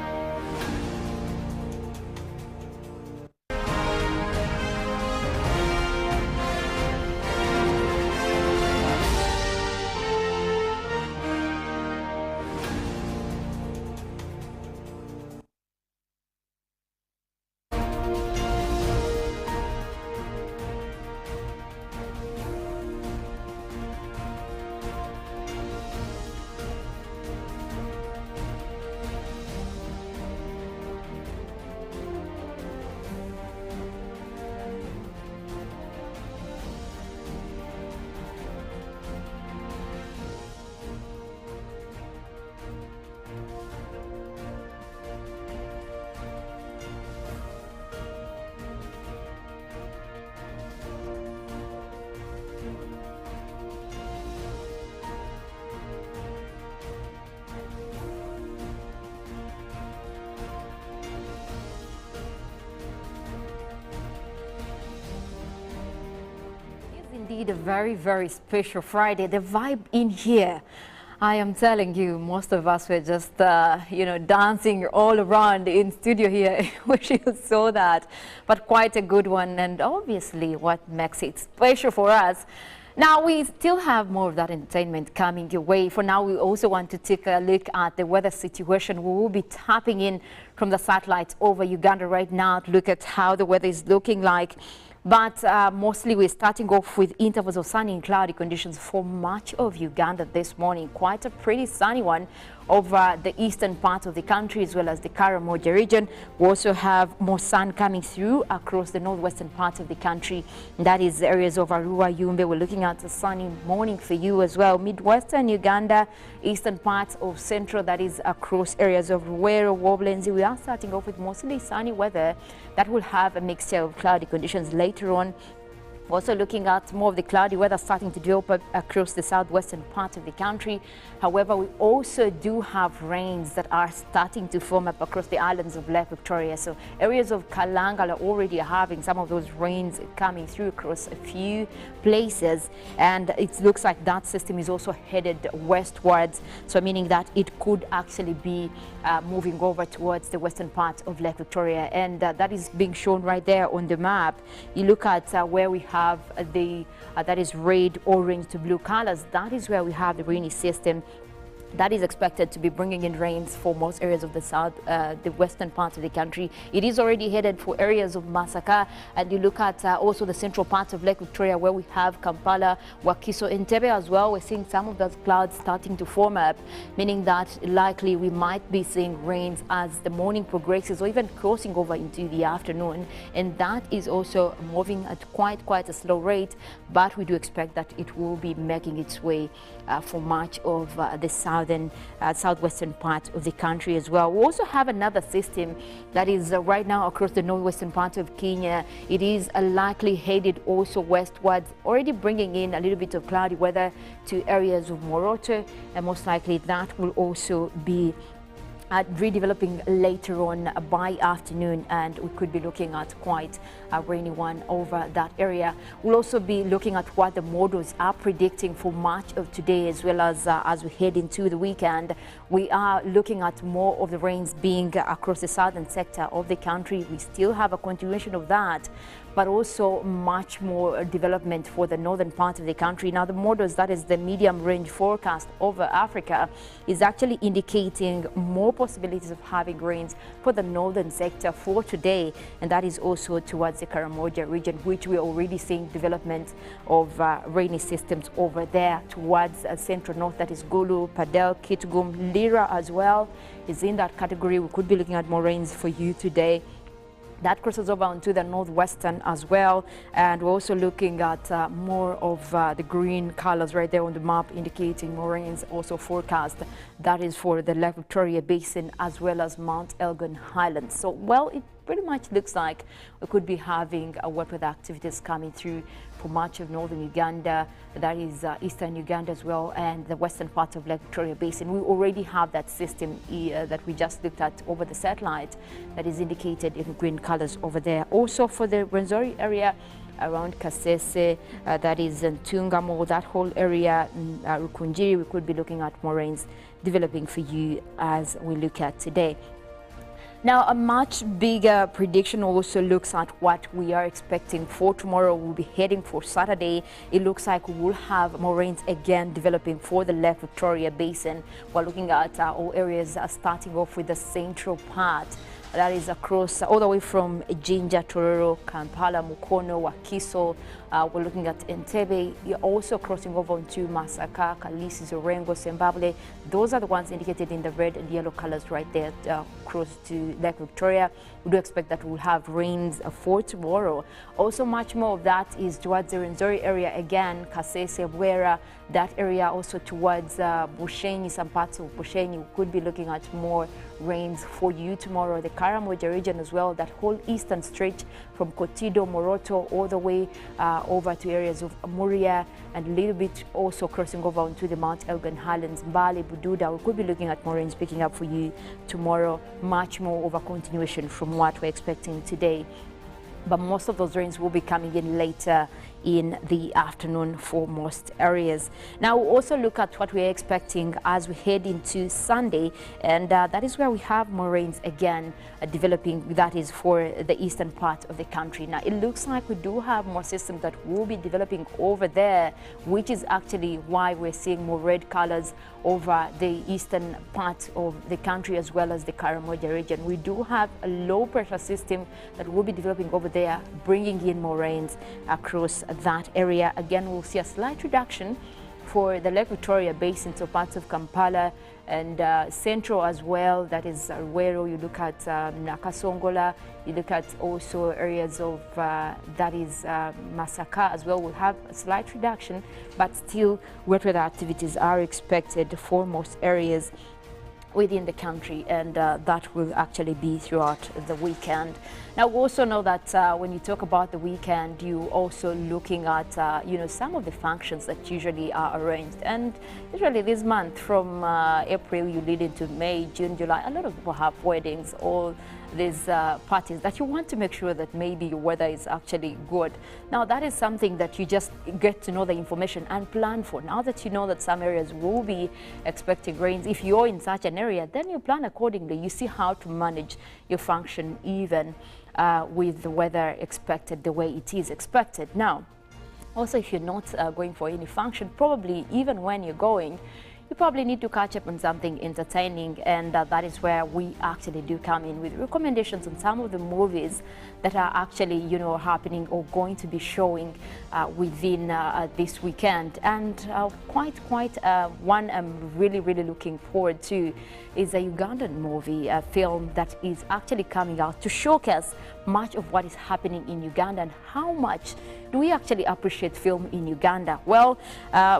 Indeed, a very, very special Friday. The vibe in here, I am telling you, most of us were just, dancing all around in studio here. Wish you saw that, but quite a good one. And obviously what makes it special for us. Now, we still have more of that entertainment coming your way. For now, we also want to take a look at the weather situation. We will be tapping in from the satellite over Uganda right now to look at how the weather is looking like. But mostly we're starting off with intervals of sunny and cloudy conditions for much of Uganda this morning. Quite a pretty sunny one over the eastern part of the country as well as the Karamoja region. We also have more sun coming through across the northwestern part of the country. That is areas of Arua, Yumbe. We're looking at a sunny morning for you as well. Midwestern Uganda, eastern parts of central, that is across areas of Ruwero, Woblenzi. We are starting off with mostly sunny weather that will have a mixture of cloudy conditions later on. Also looking at more of the cloudy weather starting to develop across the southwestern part of the country. However, we also do have rains that are starting to form up across the islands of Lake Victoria. So areas of Kalangala are already having some of those rains coming through across a few places. And it looks like that system is also headed westwards. So meaning that it could actually be moving over towards the western part of Lake Victoria. And that is being shown right there on the map. You look at where we have the that is red, orange to blue colors. That is where we have the rainy system that is expected to be bringing in rains for most areas of the south, the western parts of the country. It is already headed for areas of Masaka, and you look at also the central parts of Lake Victoria, where we have Kampala, Wakiso, Entebbe as well. We're seeing some of those clouds starting to form up, meaning that likely we might be seeing rains as the morning progresses, or even crossing over into the afternoon, and that is also moving at quite a slow rate, but we do expect that it will be making its way for much of the southwestern part of the country as well. We also have another system that is right now across the northwestern part of Kenya. It is likely headed also westwards, already bringing in a little bit of cloudy weather to areas of Moroto, and most likely that will also be redeveloping later on by afternoon, and we could be looking at quite a rainy one over that area. We'll also be looking at what the models are predicting for much of today, as well as we head into the weekend. We are looking at more of the rains being across the southern sector of the country. We still have a continuation of that, but also much more development for the northern part of the country. Now, the models, that is the medium range forecast over Africa, is actually indicating more possibilities of having rains for the northern sector for today, and that is also towards the Karamoja region, which we are already seeing development of rainy systems over there towards central north, that is Gulu, Padel, Kitgum, Lira as well is in that category. We could be looking at more rains for you today. That crosses over onto the northwestern as well, and we're also looking at more of the green colors right there on the map, indicating more rains also forecast. That is for the Lake Victoria Basin as well as Mount Elgon Highlands. So, well, it pretty much looks like we could be having wet weather activities coming through for much of northern Uganda, that is eastern Uganda as well, and the western part of Lake Victoria Basin. We already have that system that we just looked at over the satellite that is indicated in green colors over there. Also for the Rwenzori area around Kasese, that is Ntungamo, that whole area, Rukunjiri, we could be looking at more rains developing for you as we look at today. Now, a much bigger prediction also looks at what we are expecting for tomorrow. We'll be heading for Saturday. It looks like we will have more rains again developing for the Lake Victoria Basin. We're looking at all areas starting off with the central part. That is across all the way from Jinja, Tororo, Kampala, Mukono, Wakiso. We're looking at Entebbe. You're also crossing over into Masaka, Kalisi, Zorengo, Zimbabwe. Those are the ones indicated in the red and yellow colors right there close to Lake Victoria. We do expect that we'll have rains for tomorrow. Also, much more of that is towards the Rwenzori area again, Kasese, Bwera, that area also towards Bushenyi, some parts of Bushenyi. We could be looking at more rains for you tomorrow. The Karamoja region as well, that whole eastern stretch from Kotido, Moroto, all the way over to areas of Muria, and a little bit also crossing over onto the Mount Elgon Highlands, Mbale, Bududa. We could be looking at more rains picking up for you tomorrow. Much more of a continuation from what we're expecting today. But most of those rains will be coming in later in the afternoon for most areas. Now, we'll also look at what we're expecting as we head into Sunday, and that is where we have more rains again developing. That is for the eastern part of the country. Now, it looks like we do have more systems that will be developing over there, which is actually why we're seeing more red colors over the eastern part of the country as well as the Karamoja region. We do have a low pressure system that will be developing over there, bringing in more rains across that area. Again, we'll see a slight reduction for the Lake Victoria Basin, so parts of Kampala and central as well, that is Ruwero. You look at Nakasongola, you look at also areas of that is Masaka as well. We'll have a slight reduction, but still wet weather activities are expected for most areas within the country, and that will actually be throughout the weekend. Now, we also know that when you talk about the weekend, you also looking at some of the functions that usually are arranged, and usually this month from April you lead into May, June, July, a lot of people have weddings, all these parties that you want to make sure that maybe your weather is actually good. Now, that is something that you just get to know the information and plan for. Now that you know that some areas will be expecting rains, if you're in such an area, then you plan accordingly. You see how to manage your function even with the weather expected the way it is expected. Now, also, if you're not going for any function, probably even when you're going, you probably need to catch up on something entertaining, and that is where we actually do come in with recommendations on some of the movies that are actually, you know, happening or going to be showing within this weekend. And quite one I'm really looking forward to is a Ugandan movie, a film that is actually coming out to showcase much of what is happening in Uganda and how much do we actually appreciate film in Uganda. Well,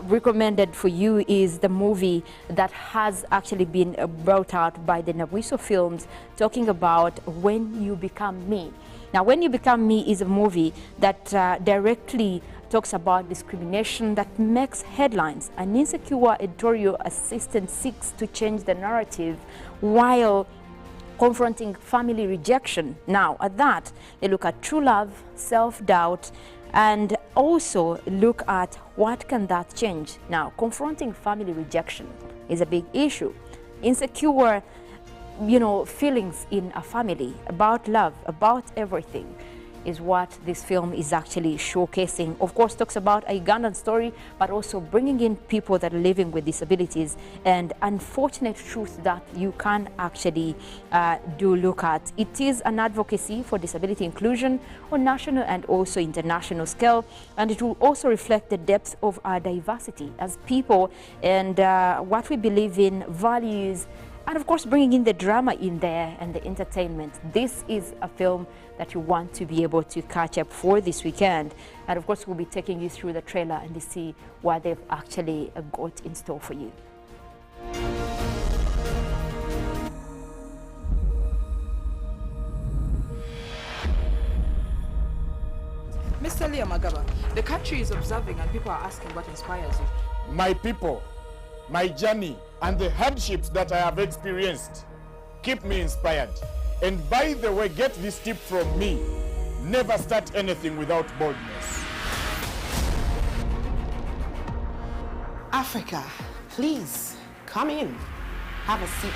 recommended for you is the movie that has actually been brought out by the Nawiso Films, talking about When You Become Me. Now, When You Become Me is a movie that directly talks about discrimination that makes headlines. An insecure editorial assistant seeks to change the narrative while confronting family rejection. Now, at that, they look at true love, self-doubt, and also look at what can that change. Now, confronting family rejection is a big issue. Insecure, you know, feelings in a family about love, about everything, is what this film is actually showcasing. Of course, talks about a Ugandan story, but also bringing in people that are living with disabilities and unfortunate truths that you can actually do look at. It is an advocacy for disability inclusion on national and also international scale, and it will also reflect the depth of our diversity as people and what we believe in, values, and of course bringing in the drama in there and the entertainment. This is a film that you want to be able to catch up for this weekend. And of course, we'll be taking you through the trailer and to see what they've actually got in store for you. Mr. Leah Magaba, the country is observing and people are asking what inspires you. My people, my journey, and the hardships that I have experienced keep me inspired. And by the way, get this tip from me: never start anything without boldness. Africa, please come in, have a seat.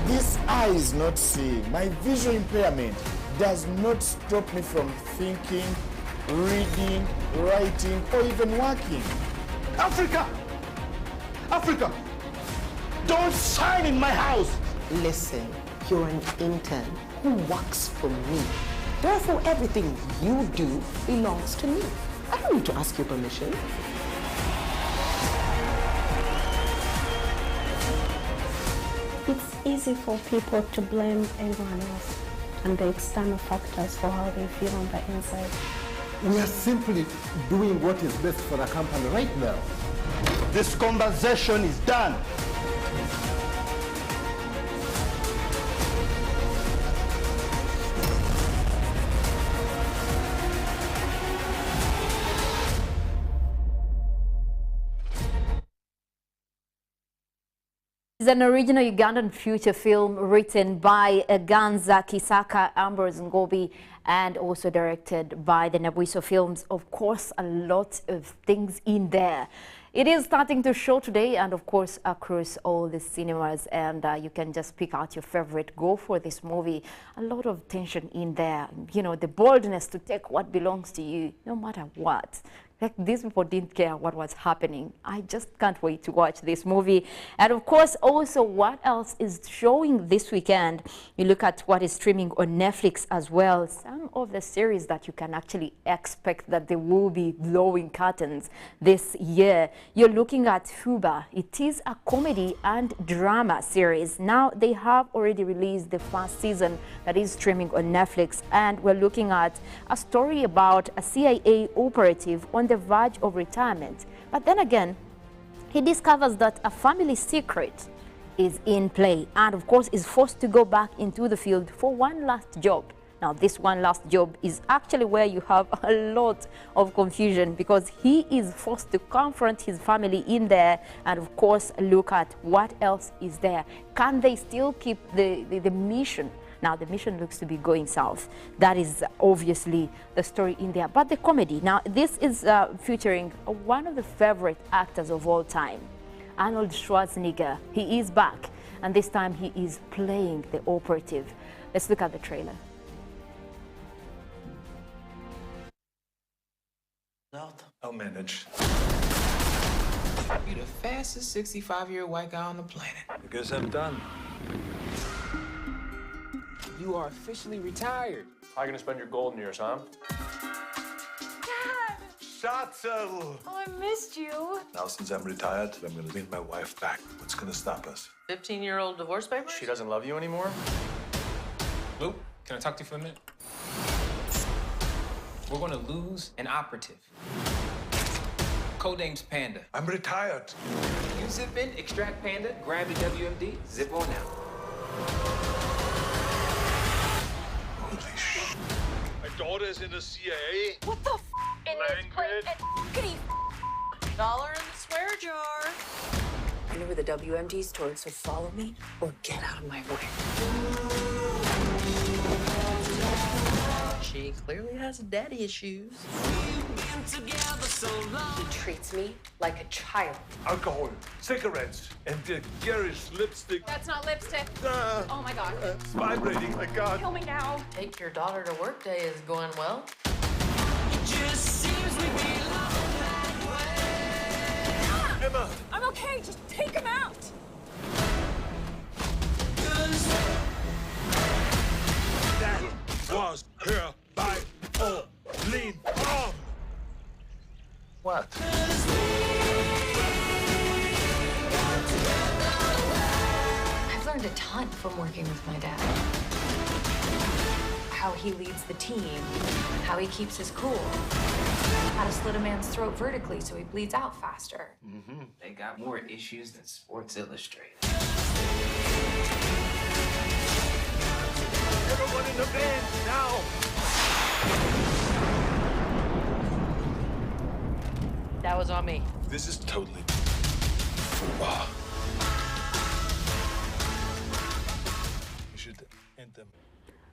This eye is not seeing. My visual impairment does not stop me from thinking, reading, writing, or even working. Africa! Africa! Don't shine in my house! Listen, you're an intern who works for me. Therefore, everything you do belongs to me. I don't need to ask your permission. It's easy for people to blame everyone else and the external factors for how they feel on the inside. We are simply doing what is best for the company right now. This conversation is done. It's an original Ugandan feature film written by Ganza Kisaka, Ambrose Ngobi, and also directed by the Nawiso Films. Of course, a lot of things in there. It is starting to show today and of course across all the cinemas, and you can just pick out your favorite, go for this movie. A lot of tension in there, you know, the boldness to take what belongs to you, no matter what. Like, these people didn't care what was happening. I just can't wait to watch this movie. And of course, also what else is showing this weekend? You look at what is streaming on Netflix as well. Some of the series that you can actually expect that they will be blowing curtains this year. You're looking at Fuba. It is a comedy and drama series. Now, they have already released the first season that is streaming on Netflix. And we're looking at a story about a CIA operative on the verge of retirement, but then again he discovers that a family secret is in play and of course is forced to go back into the field for one last job. Now, this one last job is actually where you have a lot of confusion because he is forced to confront his family in there and of course look at what else is there. Can they still keep the mission? Now, the mission looks to be going south. That is obviously the story in there. But the comedy, now this is featuring one of the favorite actors of all time, Arnold Schwarzenegger. He is back, and this time he is playing the operative. Let's look at the trailer. I'll manage. You're the fastest 65-year-old white guy on the planet. I guess I'm done. You are officially retired. How are you gonna spend your golden years, huh? Dad! Schatzel! Oh, I missed you. Now, since I'm retired, I'm gonna win my wife back. What's gonna stop us? 15-year-old divorce papers? She doesn't love you anymore? Luke, can I talk to you for a minute? We're gonna lose an operative. Codename's Panda. I'm retired. You zip in, extract Panda, grab the WMD, zip on out. Holy shit. My daughter is in the CIA. What the f*** in this place? And dollar in the swear jar. I know where the WMD's stored, so follow me or get out of my way. She clearly has daddy issues. He treats me like a child. Alcohol, cigarettes, and garish lipstick. That's not lipstick. Oh my god. It's vibrating, my God. Kill me now. Take your daughter to work day is going well. Emma! I'm okay, just take him out. That was her by all lean arm. What? I've learned a ton from working with my dad. How he leads the team, how he keeps his cool, how to slit a man's throat vertically so he bleeds out faster. Mm-hmm. They got more issues than Sports Illustrated. Everyone in the band now! That was on me. This is totally football. You should end them.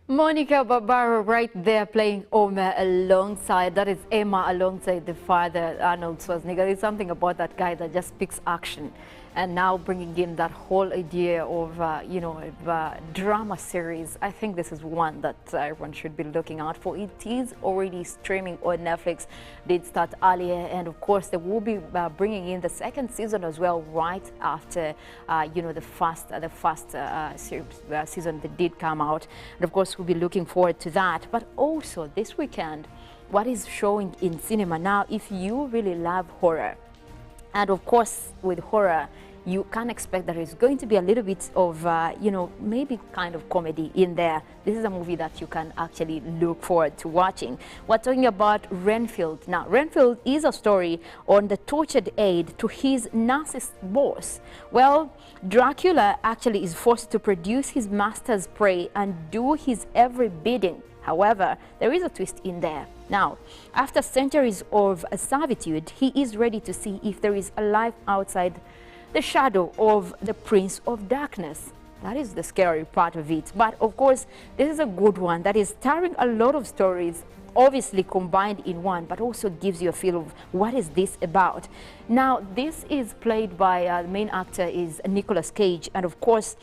Monica Barbaro right there playing Oma alongside, that is Emma alongside the father, Arnold Schwarzenegger. There's something about that guy that just speaks action. And now bringing in that whole idea of, drama series. I think this is one that everyone should be looking out for. It is already streaming on Netflix. Did start earlier, and of course they will be bringing in the second season as well right after, the first season that did come out. And of course we'll be looking forward to that. But also this weekend, what is showing in cinema now, if you really love horror, and of course, with horror, you can expect that there's going to be a little bit of, maybe kind of comedy in there. This is a movie that you can actually look forward to watching. We're talking about Renfield. Now, Renfield is a story on the tortured aide to his narcissist boss. Well, Dracula actually is forced to produce his master's prey and do his every bidding. However, there is a twist in there. Now, after centuries of servitude, he is ready to see if there is a life outside the shadow of the Prince of Darkness. That is the scary part of it. But of course, this is a good one that is starring a lot of stories, obviously combined in one, but also gives you a feel of what is this about. Now, this is played by, the main actor is Nicolas Cage, and of course,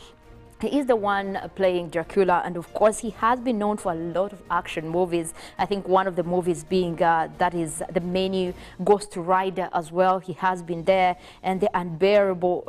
he is the one playing Dracula, and of course he has been known for a lot of action movies. I think one of the movies being that is The Menu, Ghost Rider as well. He has been there, and The Unbearable,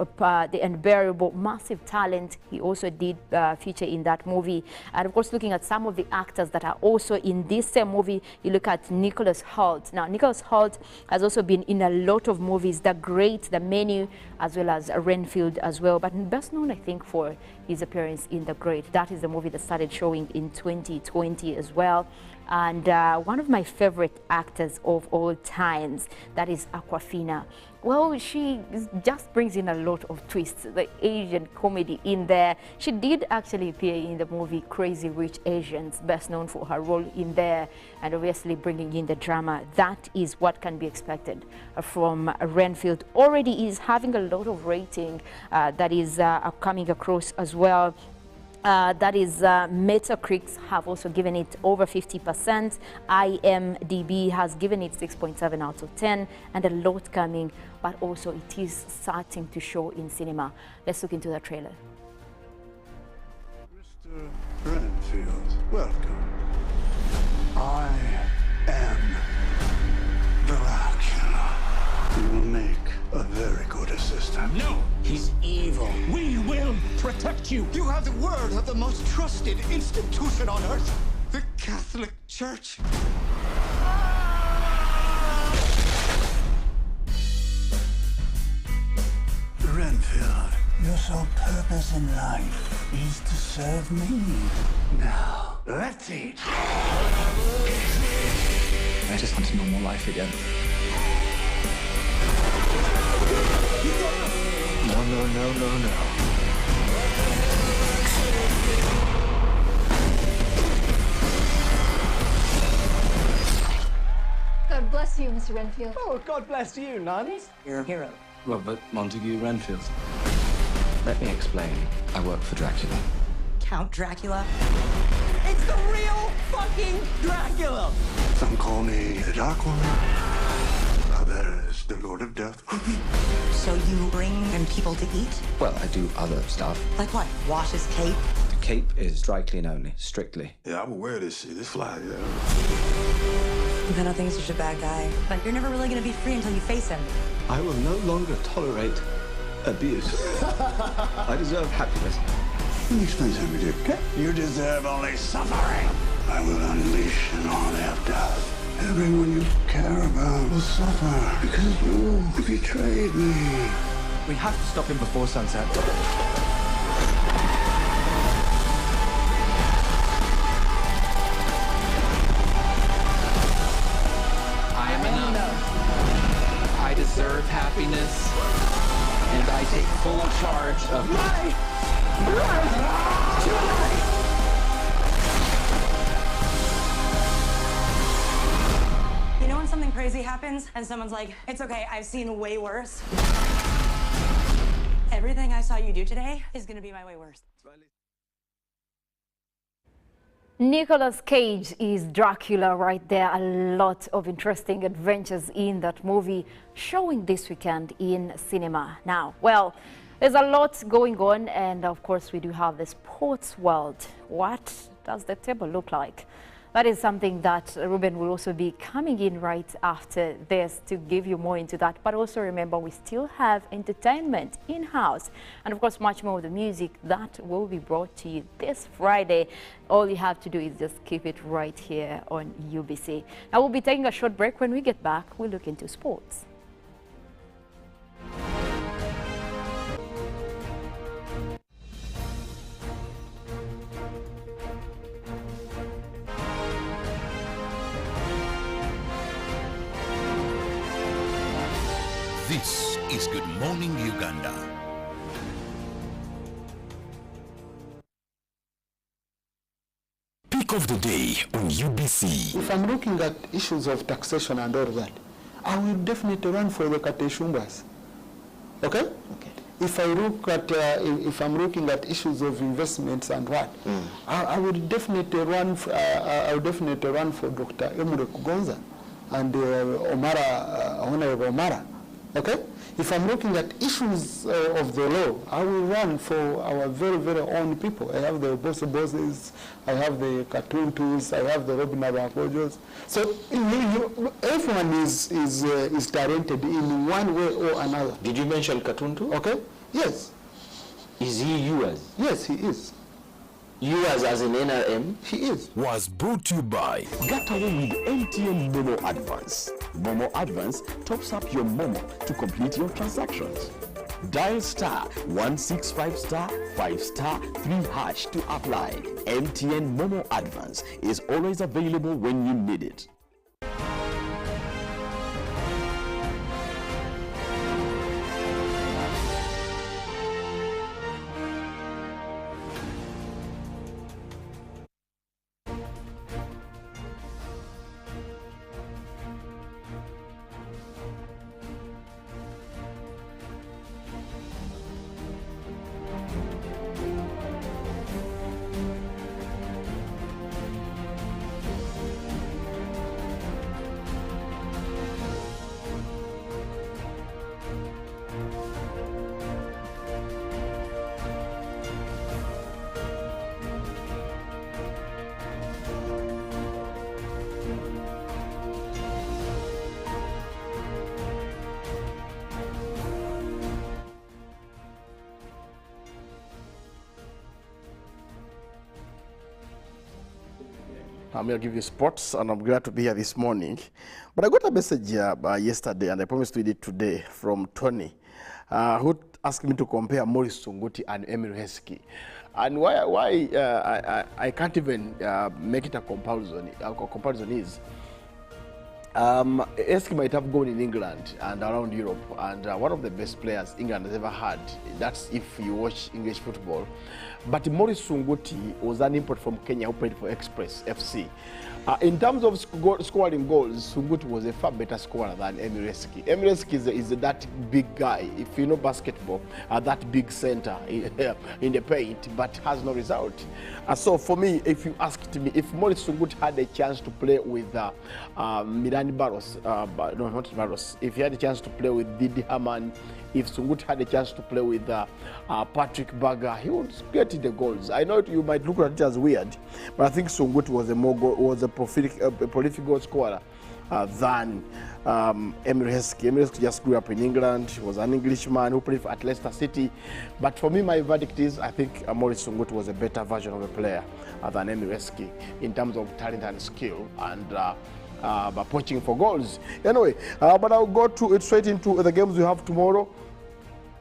Massive Talent. He also did feature in that movie. And of course, looking at some of the actors that are also in this same movie, you look at Nicholas Hoult. Now, Nicholas Hoult has also been in a lot of movies, The Great, The Menu, as well as Renfield as well. But best known, I think, for his appearance in The Great. That is the movie that started showing in 2020 as well. And one of my favorite actors of all times, that is Awkwafina. Well, she just brings in a lot of twists, the Asian comedy in there. She did actually appear in the movie Crazy Rich Asians, best known for her role in there, and obviously bringing in the drama. That is what can be expected from Renfield. Already is having a lot of rating that is coming across as well. That is Metacritic have also given it over 50%. IMDb has given it 6.7 out of 10, and a lot coming, but also it is starting to show in cinema. Let's look into the trailer. Mr. Renfield, welcome. I am the last. about you. You have the word of the most trusted institution on earth, the Catholic Church. Renfield, your sole purpose in life is to serve me. Now, let's eat. I just want a normal life again. No, no, no, no, no. God bless you, Mr. Renfield. Oh, God bless you, nuns. You're a hero. Robert Montague Renfield. Let me explain. I work for Dracula. Count Dracula? It's the real fucking Dracula! Some call me the Dark One. Others, the Lord of Death. So you bring them people to eat? Well, I do other stuff. Like what? Wash his cape? The cape is dry clean only, strictly. Yeah, I will wear this shit. This fly, yeah. I don't think he's such a bad guy. But you're never really gonna be free until you face him. I will no longer tolerate abuse. I deserve happiness. Explain to me, Dick. You deserve only suffering. I will unleash an army of death. Everyone you care about will suffer because you betrayed me. We have to stop him before sunset. I am enough. I deserve happiness, and I take full charge of my You know when something crazy happens and someone's like, it's okay, I've seen way worse? Everything I saw you do today is gonna be my way worse. Nicolas Cage is Dracula right there. A lot of interesting adventures in that movie showing this weekend in cinema. Now, well, there's a lot going on, and of course we do have the sports world. What does the table look like? That is something that Ruben will also be coming in right after this to give you more into that. But also remember, we still have entertainment in-house. And of course, much more of the music that will be brought to you this Friday. All you have to do is just keep it right here on UBC. Now, we'll be taking a short break. When we get back, we'll look into sports. This is Good Morning Uganda. Pick of the day on UBC. If I'm looking at issues of taxation and all that, I will definitely run for the Kateshumbas. Okay? Okay. If I look at, if I'm looking at issues of investments and what, I would definitely run. I would definitely run for Dr. Emure Kugonza and Honorable Omara. Okay? If I'm looking at issues of the law, I will run for our very, very own people. I have the bosses, I have the Katuntus, I have the Robin Abakojos. So everyone is talented in one way or another. Did you mention Katuntu? Okay? Yes. Is he yours? Yes, he is. Yours as an NRM? He is. Was brought to you by Get away with MTN Momo Advance. Momo Advance tops up your Momo to complete your transactions. Dial *165*5*3# to apply. MTN Momo Advance is always available when you need it. I'm going to give you sports, and I'm glad to be here this morning. But I got a message yesterday, and I promised to read it today, from Tony, who asked me to compare Maurice Sunguti and Emile Heskey. And why I can't even make it a comparison. Comparison is, Heskey might have gone in England and around Europe, and one of the best players England has ever had. That's if you watch English football. But Maurice Sunguti was an import from Kenya who played for Express FC. In terms of scoring goals, Sunguti was a far better scorer than Emile Heskey. Emile Heskey is that big guy, if you know basketball, that big center in the paint, but has no result. So for me, if you asked me, if Maurice Sunguti had a chance to play with Mirani Barros, no, not Barros, if he had a chance to play with Didi Hamann, if Sunguti had a chance to play with Patrick Berger, he would get the goals. I know you might look at it as weird, but I think Sunguti was a prolific goal scorer than Emile Heskey. Emile Heskey just grew up in England. He was an Englishman who played at Leicester City. But for me, my verdict is I think Maurice Sunguti was a better version of a player than Emile Heskey in terms of talent and skill and poaching for goals. Anyway, but I'll go straight into the games we have tomorrow.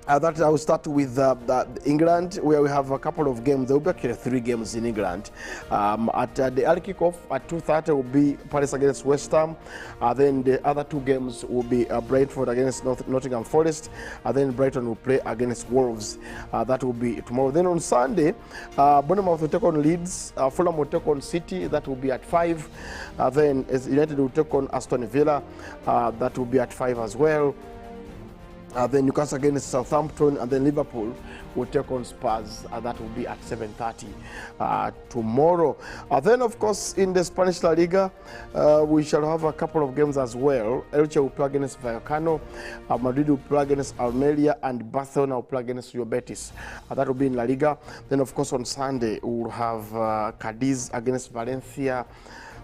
That I will start with England, where we have a couple of games. There will be actually 3 games in England. At the early kickoff at 2:30 will be Palace against West Ham. Then the other 2 games will be Brentford against Nottingham Forest. Then Brighton will play against Wolves. That will be tomorrow. Then on Sunday, Bournemouth will take on Leeds. Fulham will take on City. That will be at 5. Then United will take on Aston Villa. That will be at 5 as well. Then Newcastle against Southampton, and then Liverpool will take on Spurs. That will be at 7:30 tomorrow. Then, of course, in the Spanish La Liga, we shall have a couple of games as well. Elche will play against Vallecano, Madrid will play against Almeria, and Barcelona will play against Real Betis. That will be in La Liga. Then, of course, on Sunday, we'll have Cadiz against Valencia.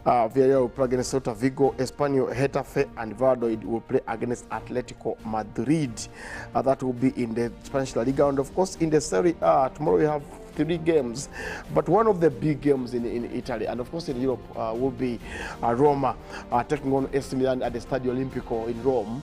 Villarreal will play against Celta Vigo, Espanyol, Getafe, and Valladolid will play against Atletico Madrid. That will be in the Spanish La Liga. And of course, in the Serie A, tomorrow we have 3 games, but one of the big games in Italy, and of course in Europe, will be Roma taking on AC Milan at the Stadio Olimpico in Rome.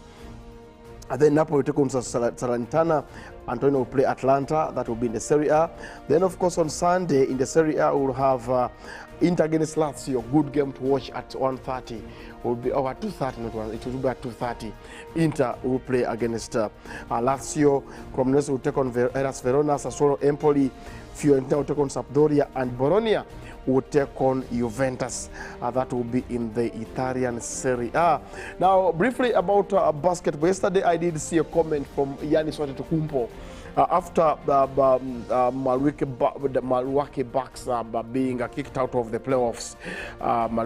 And then Napoli will take on Salernitana. Antonio will play Atlanta. That will be in the Serie A. Then, of course, on Sunday in the Serie A, we'll have Inter against Lazio. Good game to watch at 1:30. Will be at 2:30. Not 1. It will be at 2:30. Inter will play against Lazio. Cremonese will take on Hellas Verona. Sassuolo, Empoli. Fiorentina will take on Sampdoria, and Bologna will take on Juventus. That will be in the Italian Serie A. Now, briefly about basketball. Yesterday, I did see a comment from Giannis Antetokounmpo after the Milwaukee Bucks being kicked out of the playoffs,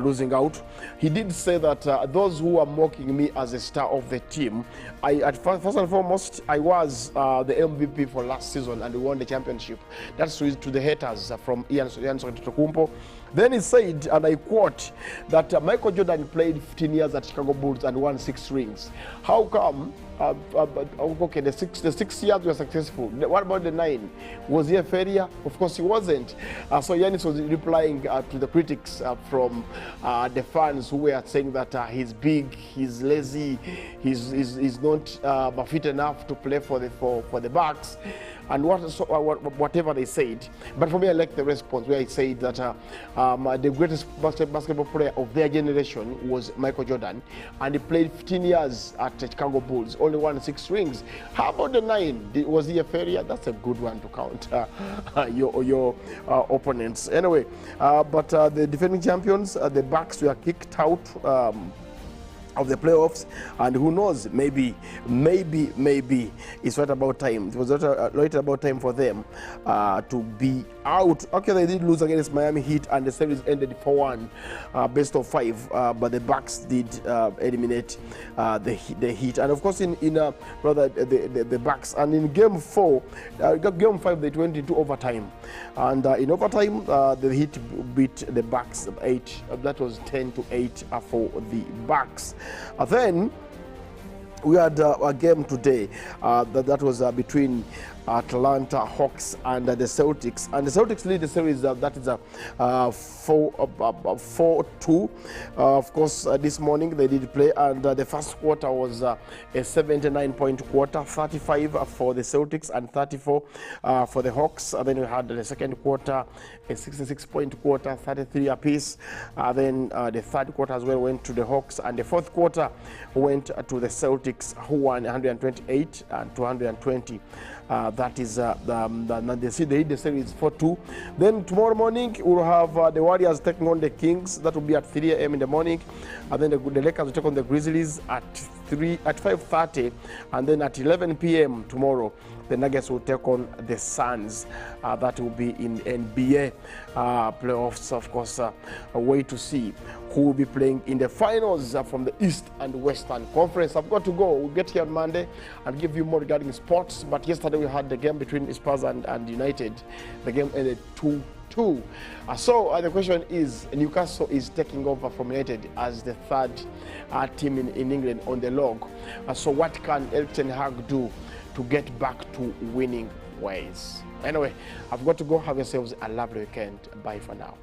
losing out. He did say that those who are mocking me as a star of the team, first and foremost, I was the MVP for last season and we won the championship. That's to the haters from Giannis Antetokounmpo. Then he said, and I quote, that Michael Jordan played 15 years at Chicago Bulls and won 6 rings. How come? Okay, the 6 years were successful. What about the 9? Was he a failure? Of course he wasn't. So Giannis was replying to the critics from the fans who were saying that he's big, he's lazy, he's not fit enough to play for the Bucks, and whatever they said. But for me, I like the response where he said that the greatest basketball player of their generation was Michael Jordan, and he played 15 years at the Chicago Bulls, only won 6 rings. How about the 9? Was he a failure? That's a good one to count your opponents. Anyway, but the defending champions, the Bucks, were kicked out of the playoffs, and who knows, maybe it's right about time. It was right about time for them to be out. Okay, they did lose against Miami Heat, and the series ended 4-1, best of 5. But the Bucks did eliminate the Heat, and of course the Bucks. And in Game 4, Game 5, they went into overtime, and in overtime the Heat beat the Bucks 8. That was 10-8 for the Bucks. Then we had a game today that was between Atlanta Hawks and the Celtics. And the Celtics lead the series, that is 4-2. Of course, this morning they did play, and the first quarter was a 79-point quarter, 35 for the Celtics and 34 for the Hawks. And then we had the second quarter, a 66-point quarter, 33 apiece. Then the third quarter as well went to the Hawks, and the fourth quarter went to the Celtics, who won 128 and 220. That is they lead the series 4-2. Then tomorrow morning we'll have the Warriors taking on the Kings. That will be at 3 a.m. in the morning, and then the Lakers will take on the Grizzlies at 5:30, and then at 11 p.m. tomorrow the Nuggets will take on the Suns. That will be in NBA playoffs. Of course, a way to see who will be playing in the finals from the East and Western Conference. I've got to go. We'll get here on Monday and give you more regarding sports. But yesterday we had the game between Spurs and United. The game ended 2-2. So the question is, Newcastle is taking over from United as the third team in England on the log. So what can Erik ten Hag do to get back to winning ways? Anyway, I've got to go. Have yourselves a lovely weekend. Bye for now.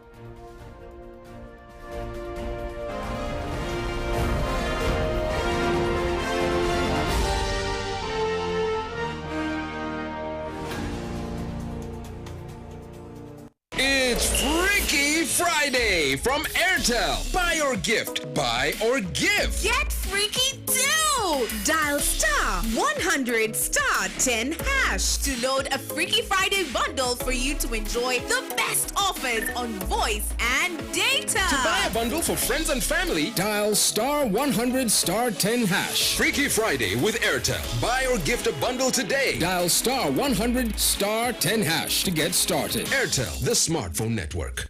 It's Freaky Friday from Airtel. Buy or gift. Buy or give. Get freaky too! Dial *100*10# to load a Freaky Friday bundle for you to enjoy the best offers on voice and data. To buy a bundle for friends and family, dial *100*10#. Freaky Friday with Airtel. Buy or gift a bundle today. Dial *100*10# to get started. Airtel, the smartphone network.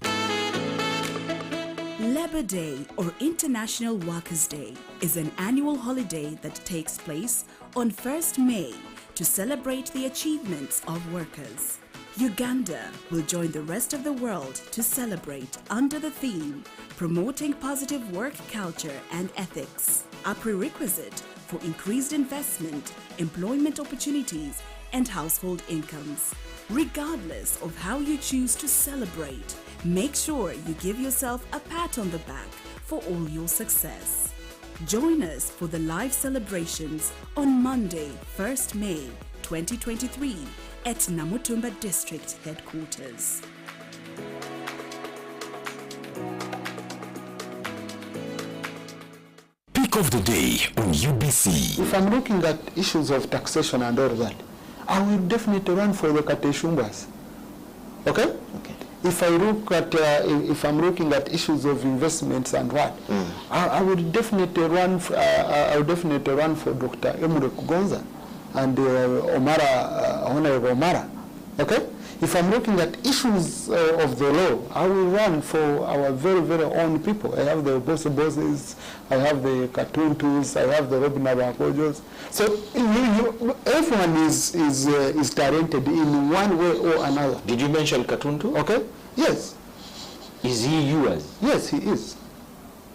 Labor Day, or International Workers' Day, is an annual holiday that takes place on 1st May to celebrate the achievements of workers. Uganda will join the rest of the world to celebrate under the theme Promoting Positive Work Culture and Ethics, a prerequisite for increased investment, employment opportunities, and household incomes. Regardless of how you choose to celebrate, make sure you give yourself a pat on the back for all your success. Join us for the live celebrations on Monday, 1st May 2023 at Namutumba District Headquarters. Pick of the day on UBC. If I'm looking at issues of taxation and all that, I will definitely run for the Kateshumbas. Okay? Okay. If I'm looking at issues of investments and what, I would definitely run. I would definitely run for Dr. Emre Kugonza and Honorable Omara. Okay. If I'm looking at issues of the law, I will run for our very, very own people. I have the bosses, I have the Katuntus, I have the Robin Abakojos. So everyone is talented in one way or another. Did you mention Katuntu? Okay. Yes. Is he yours? Yes, he is.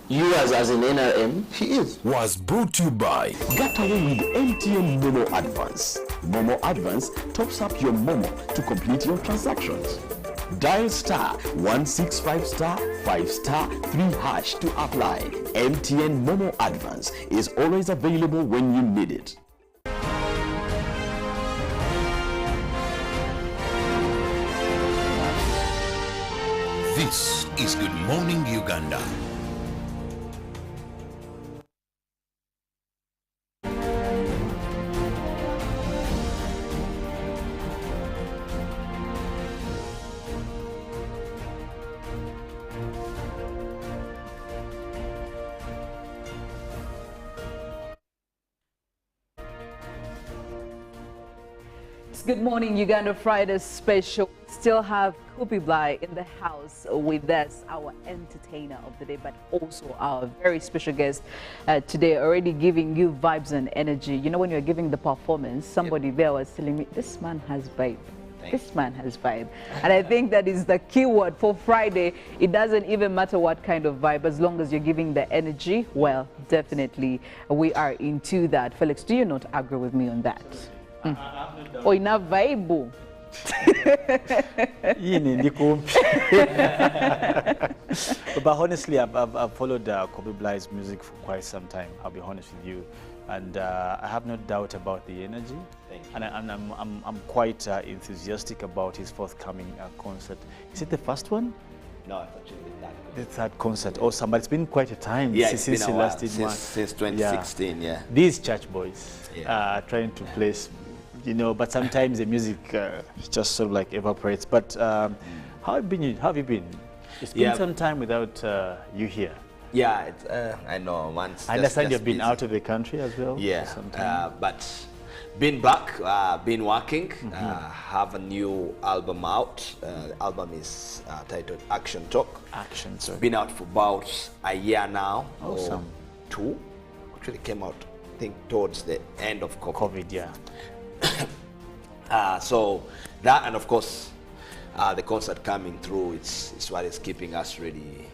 Yours as an NRM? He is. Was brought to you by Get away with MTN Momo Advance. Momo Advance tops up your Momo to complete your transactions. Dial *165*5*3# to apply. MTN Momo Advance is always available when you need it. This is Good Morning Uganda. Good Morning Uganda Friday special. Still have Kupi Blai in the house with us, our entertainer of the day, but also our very special guest today, already giving you vibes and energy. You know, when you're giving the performance, somebody there was telling me, this man has vibe. This man has vibe. And I think that is the key word for Friday. It doesn't even matter what kind of vibe, as long as you're giving the energy, well, definitely we are into that. Felix, do you not agree with me on that? Or ina vibe. But honestly, I've followed Kobe Bly's music for quite some time. I'll be honest with you, and I have no doubt about the energy. And I'm quite enthusiastic about his forthcoming concert. Is it the first one? No, it's actually the third concert. Awesome, but it's been quite a time since he last did one. Since 2016, yeah. These church boys are trying to place, you know, but sometimes the music just sort of like evaporates. But how have you been? It's been some time without you here. Yeah, it's, I know. Once I understand you've been out of the country as well. Yeah, but been back, been working, have a new album out. The album is titled Action Talk. Action Talk. Been out for about a year now. Awesome. Or two. Actually came out, I think, towards the end of COVID. Yeah. So that, and of course, the concert coming through, it's what is keeping us really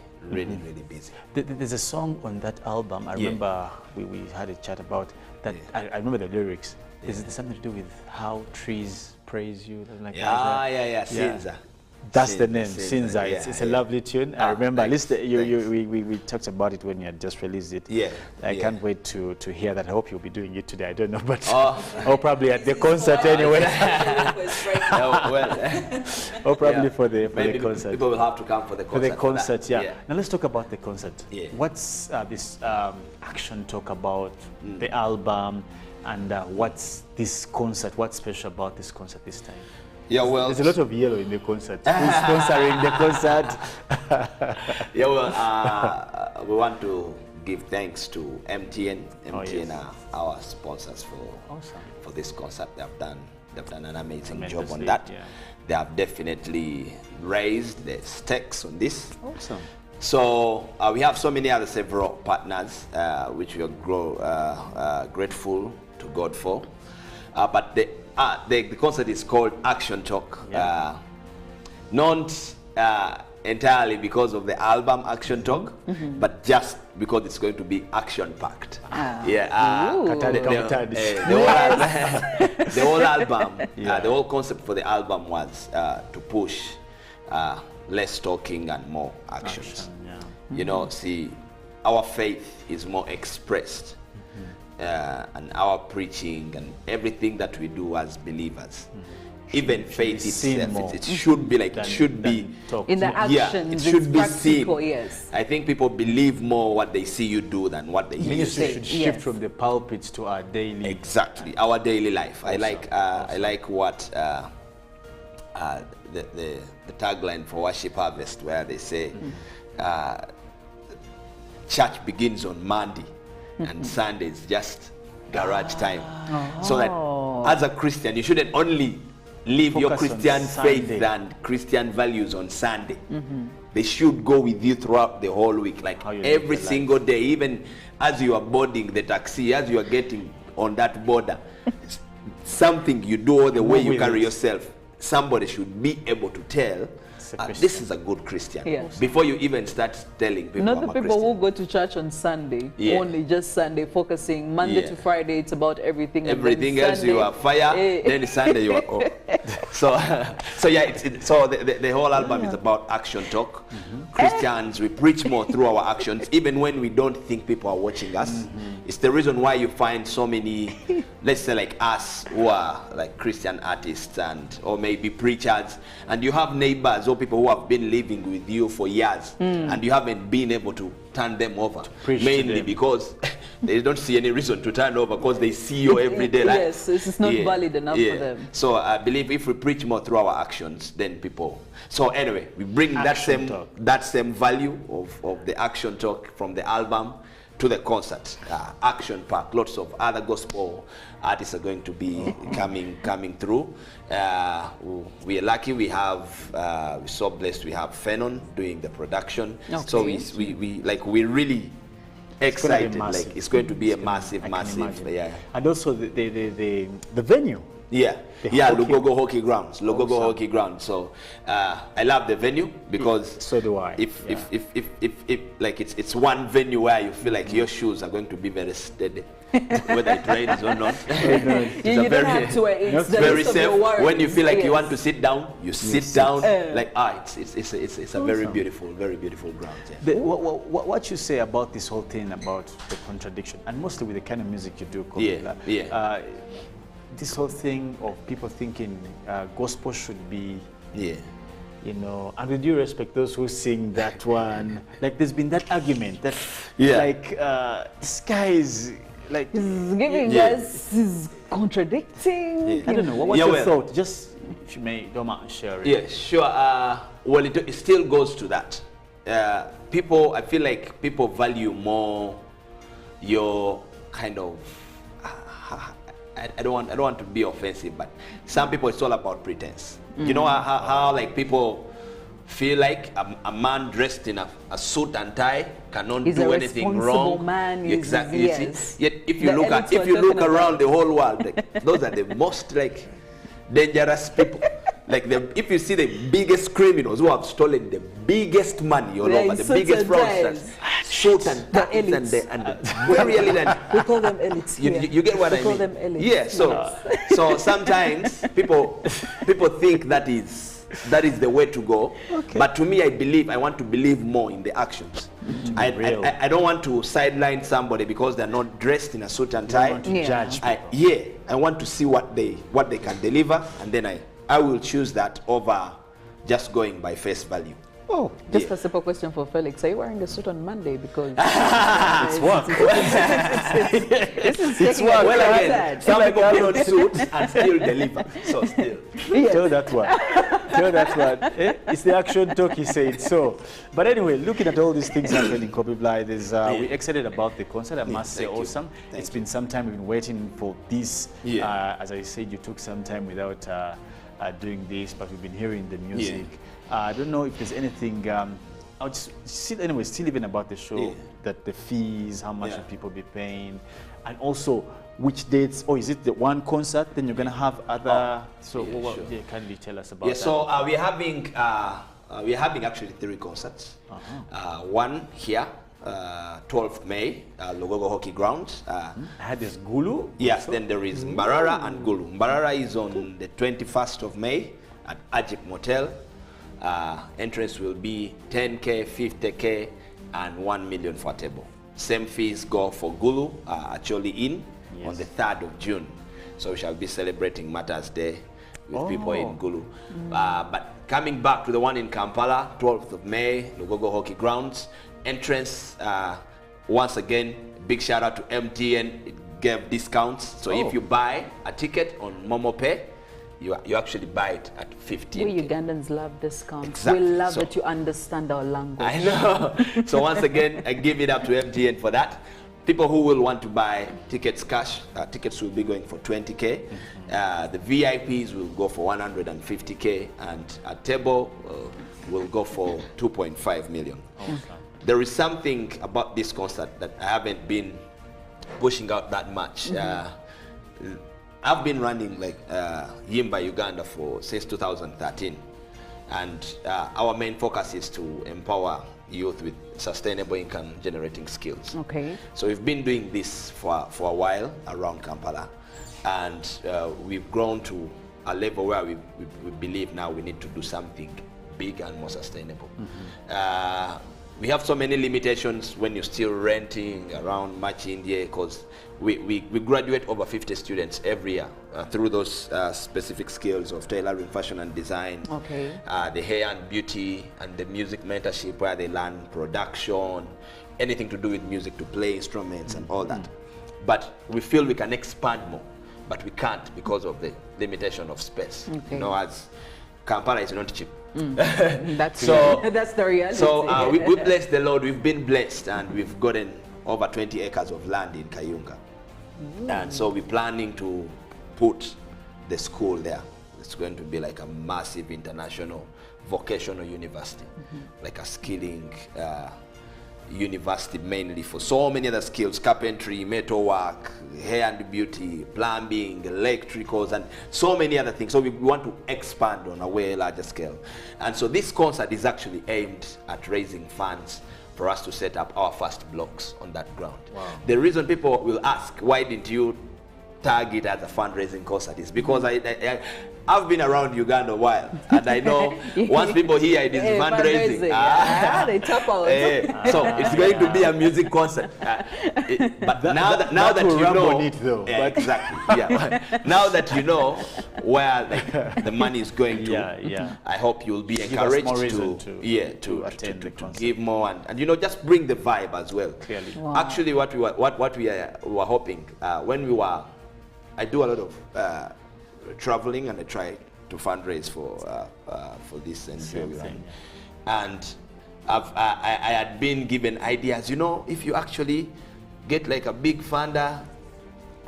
busy. There's a song on that album. I remember we had a chat about that. I remember the lyrics. Is it something to do with how trees praise you? Like Sinza. That's the name, Sinza. It's a lovely tune. I remember, at least we talked about it when you had just released it. I can't wait to hear that. I hope you'll be doing it today. I don't know, but or probably at the concert anyway. Or probably for the concert. People will have to come for the concert. For the concert, Now let's talk about the concert. What's this Action Talk about, the album, and what's this concert? What's special about this concert this time? Yeah, well, there's a lot of yellow in the concert. Who's sponsoring the concert? Yeah, well, we want to give thanks to MTN. MTN are our sponsors for this concert. They've done an amazing job on that. They have definitely raised the stakes on this. Awesome. So we have so many other several partners which we are grateful to God for. But the concert is called Action Talk. Not entirely because of the album Action Talk, but just because it's going to be action-packed. The whole album, the whole concept for the album was to push less talking and more actions. You know, see, our faith is more expressed. And our preaching and everything that we do as believers, even faith itself, it should be like, it should be in the actions, it should be seen. Yes. I think people believe more what they see you do than what they hear you say. Should shift from the pulpits to our daily. Exactly, our daily life. Awesome. I like what the tagline for Worship Harvest, where they say, church begins on Monday. And Sunday is just garage time. So that as a Christian, you shouldn't only live your Christian faith and Christian values on Sunday. They should go with you throughout the whole week, like every single day, even as you are boarding the taxi, as you are getting on that border. Something you do, or the way you carry yourself, somebody should be able to tell this is a good Christian. Before you even start telling people. Not the people who go to church on Sunday, only just Sunday, focusing Monday to Friday, it's about everything. Everything else you are fire, then Sunday you are off. So the whole album is about action talk. Christians, we preach more through our actions, even when we don't think people are watching us. It's the reason why you find so many, let's say like us, who are like Christian artists or maybe preachers, and you have neighbors or people who have been living with you for years, and you haven't been able to turn them over, mainly because they don't see any reason to turn over, because they see you every day. Like, yes, it's not valid enough for them. So I believe if we preach more through our actions, then people. So anyway, we bring that same value of the action talk from the album to the concert. Action pack, lots of other gospel artists are going to be coming through. We are lucky, we have we're so blessed, we have Fenon doing the production. So we're really excited. Like it's going to be a massive. And also the venue. Yeah, Lugogo Hockey Grounds. Lugogo Hockey Grounds. So I love the venue because so do I. If like it's one venue where you feel like your shoes are going to be very steady, whether it rains or not. You don't have to. It's very safe. When you feel like you want to sit down, you sit down. Like it's a very beautiful ground. Yeah. What you say about this whole thing about the contradiction, and mostly with the kind of music you do, this whole thing of people thinking gospel should be, you know, and with due respect, those who sing that one, like there's been that argument that, like, this guy is like giving us, is contradicting. I don't know. What's your thought? Just if you may, don't mind sharing. Yeah, sure. Well, it still goes to that. I feel like people value more your kind of. I don't want to be offensive, but some people it's all about pretense. You know how like people feel like a man dressed in a suit and tie cannot do anything wrong. Man, exactly. Yes. Yet if you look around the whole world, like, those are the most like dangerous people. Like if you see the biggest criminals who have stolen the biggest money all over, the biggest fraudsters, suits and ties and very elite. We call them elites. You get what I mean? We call them elites. Yeah. So sometimes people think that is the way to go. Okay. But to me, I want to believe more in the actions. I don't want to sideline somebody because they're not dressed in a suit and tie. Judge. I want to see what they can deliver, and then I will choose that over just going by face value. Oh, just a simple question for Felix. Are you wearing a suit on Monday? Because it's work. It's work. Well, again, some people put on suits and still deliver. So still. Tell that one. It's the action talk, he said. So, but anyway, looking at all these things happening in Kobe Blythe, we're excited about the concert. I must say, awesome. It's been some time we've been waiting for this. As I said, you took some time without doing this, but we've been hearing the music. I don't know if there's anything. I'll just still even about the show, that the fees, how much will people be paying, and also which dates. Or is it the one concert? Then you're gonna have other. Can you tell us about that? So we're having actually 3 concerts. One here. 12th May, Lugogo Hockey Grounds. There's Gulu? Yes, then there is Mbarara and Gulu. Mbarara is on the 21st of May at Ajip Motel. Entrance will be 10K, 50K, and 1 million for a table. Same fees go for Gulu, actually on the 3rd of June. So we shall be celebrating Mother's Day with people in Gulu. But coming back to the one in Kampala, 12th of May, Lugogo Hockey Grounds. Entrance, once again, big shout out to MTN. It gave discounts. So if you buy a ticket on MomoPay, you actually buy it at 15. We Ugandans love discounts. Exactly. We love that you understand our language. I know. So once again, I give it up to MTN for that. People who will want to buy tickets cash, tickets will be going for 20K. The VIPs will go for 150K, and a table will go for 2.5 million. There is something about this concert that I haven't been pushing out that much. I've been running like Yimba Uganda since 2013, and our main focus is to empower youth with sustainable income generating skills. Okay. So we've been doing this for a while around Kampala, and we've grown to a level where we believe now we need to do something big and more sustainable. We have so many limitations when you're still renting around March India, because we graduate over 50 students every year through those specific skills of tailoring, fashion and design, the hair and beauty, and the music mentorship where they learn production, anything to do with music, to play instruments and all that. But we feel we can expand more, but we can't because of the limitation of space. You know, as Kampala is not cheap. That's the reality. So we bless the Lord. We've been blessed, and we've gotten over 20 acres of land in Kayunga. And so we're planning to put the school there. It's going to be like a massive international vocational university, like a skilling university mainly for so many other skills: carpentry, metalwork, hair and beauty, plumbing, electricals, and so many other things. So we want to expand on a way larger scale. And so this concert is actually aimed at raising funds for us to set up our first blocks on that ground. Wow. The reason people will ask, why didn't you tag it as a fundraising concert, is because I've been around Uganda a while, and I know once people hear it is fundraising, they top out. So it's going to be a music concert. But now that you know, it though. Exactly, yeah. Now that you know where the money is going to, I hope you'll be encouraged to attend the concert. give more and you know, just bring the vibe as well. Clearly. Wow. Actually, what we were hoping when we were, I do a lot of traveling, and I try to fundraise for this NGO, and I had been given ideas. You know, if you actually get like a big funder,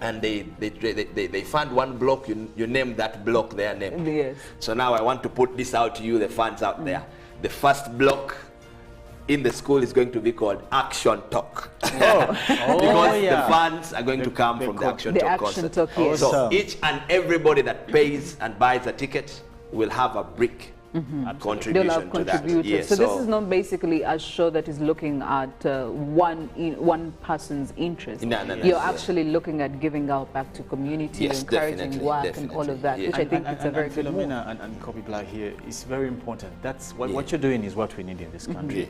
and they fund one block, you name that block their name. Yes. So now I want to put this out to you, the funds out there. The first block in the school is going to be called Action Talk. Because the funds are going to come from the Action Talk concert. Yes. So each and everybody that pays and buys a ticket will have a brick contribution to that. Yes, so this is not basically a show that is looking at one person's interest. You're actually looking at giving out back to community, encouraging work and all of that, which I think it's a very good move. And Kobe Bly here is very important. That's what you're doing is what we need in this country.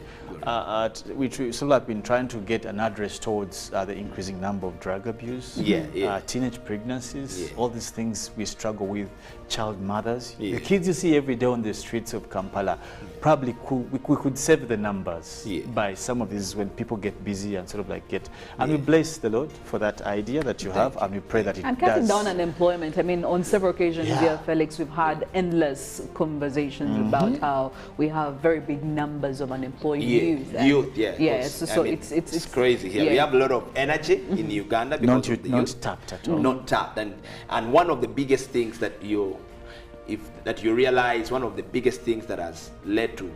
We still have been trying to get an address towards the increasing number of drug abuse, teenage pregnancies, all these things we struggle with, child mothers. The kids you see every day on the streets of Kampala, probably we could save the numbers by some of these when people get busy and sort of like get. And we bless the Lord for that idea that you have, and we pray that it does. And cutting down unemployment. I mean, on several occasions, dear Felix, we've had endless conversations about how we have very big numbers of unemployed youth. So it's crazy here. We have a lot of energy in Uganda because of the not youth. tapped at all. Not tapped, and one of the biggest things that you realize, one of the biggest things that has led to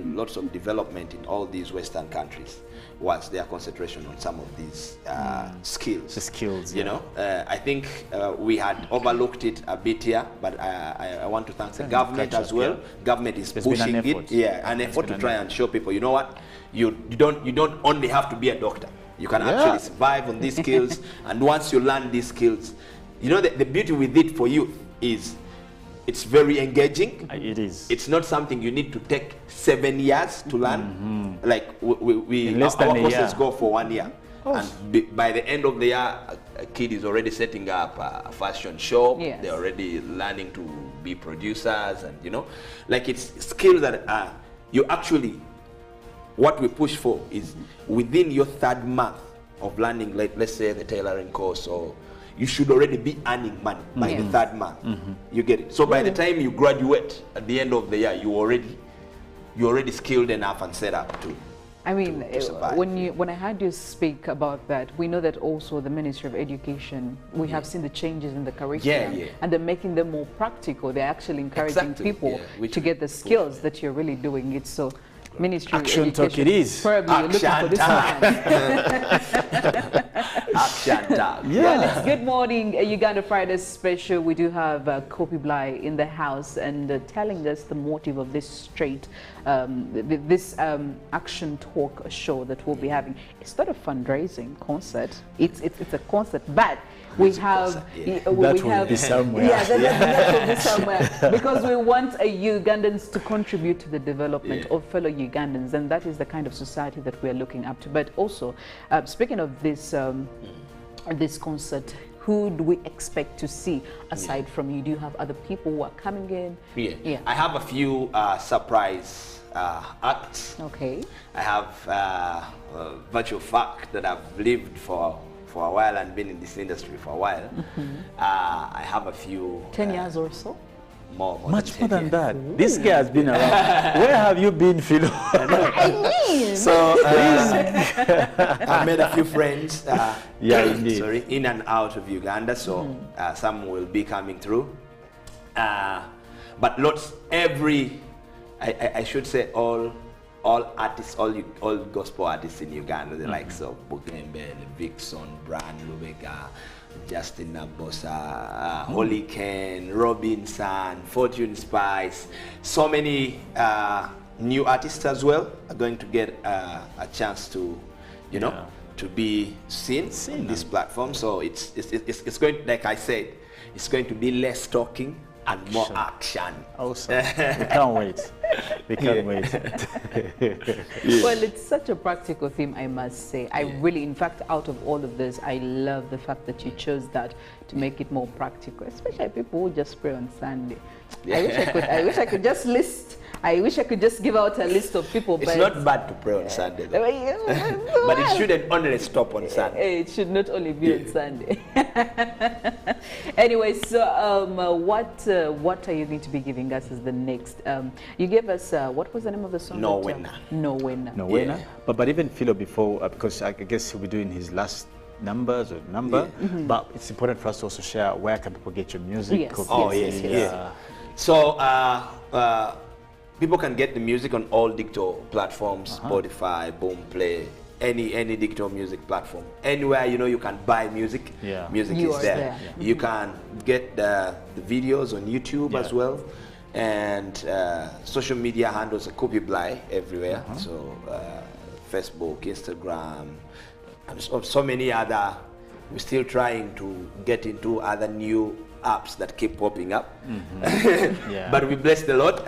lots of development in all these Western countries was their concentration on some of these skills. The skills, you know. I think we had overlooked it a bit here, but I want to thank the government as well. Government is pushing it, an effort to try and show people, you know what, you don't only have to be a doctor. You can actually survive on these skills, and once you learn these skills, you know, the beauty with it for youth is it's very engaging. It is. It's not something you need to take 7 years to learn. Like our courses go for 1 year. And by the end of the year, a kid is already setting up a fashion show. They're already learning to be producers, and you know, like it's skills that you actually, what we push for is within your 3rd month of learning, like let's say the tailoring course, or you should already be earning money by the 3rd month. You get it. So by the time you graduate at the end of the year, you're already skilled enough and set up to. I mean, when I heard you speak about that, we know that also the Ministry of Education, we have seen the changes in the curriculum, and they're making them more practical. They're actually encouraging people to get the skills that you're really doing it. So, Ministry Action of Talk it is. Probably you're looking for this one. Action Talk. Well, it's Good Morning Uganda Friday special. We do have Kobe Bly in the house and telling us the motive of this this Action Talk show that we'll be having. It's not a fundraising concert. It's a concert, but we have that will be somewhere. That will be somewhere, because we want Ugandans to contribute to the development of fellow Ugandans, and that is the kind of society that we are looking up to. But also, speaking of this this concert, who do we expect to see aside from you? Do you have other people who are coming in? I have a few surprise acts. Okay. I have virtual fact that I've lived for a while and been in this industry for a while. I have a few 10 years or so. Much more than that. This guy has been around. Where have you been, Philo? So I made a few friends. Indeed. Sorry, in and out of Uganda. So some will be coming through. But I should say all all artists, all gospel artists in Uganda, the likes of Bugembe, Vixen, Brand, Lubega, Justin Nabosa, Holy Ken, Robinson, Fortune Spice, so many new artists as well are going to get a chance to, you know, to be seen on this platform. So it's going, like I said, it's going to be less talking and more action. Awesome. We can't wait. We can't wait. Well, it's such a practical theme, I must say. I really, in fact, out of all of this, I love the fact that you chose that to make it more practical, especially people who just pray on Sunday. I wish I could just list. I wish I could just give out a list of people. It's not bad to pray on Sunday, though. But it shouldn't only stop on Sunday. It should not only be on Sunday. Anyway, so what are you going to be giving us as the next? You gave us, what was the name of the song? No Winner. No Winner. But even Philo before, because I guess he'll be doing his last number, but it's important for us to also share where can people get your music. Yes. So people can get the music on all digital platforms, Spotify, Boomplay, any digital music platform. Anywhere you can buy music, music is there. You can get the videos on YouTube as well, and social media handles are Kobe Bly everywhere. So Facebook, Instagram, and so many other. We're still trying to get into other new apps that keep popping up. But we bless the Lord.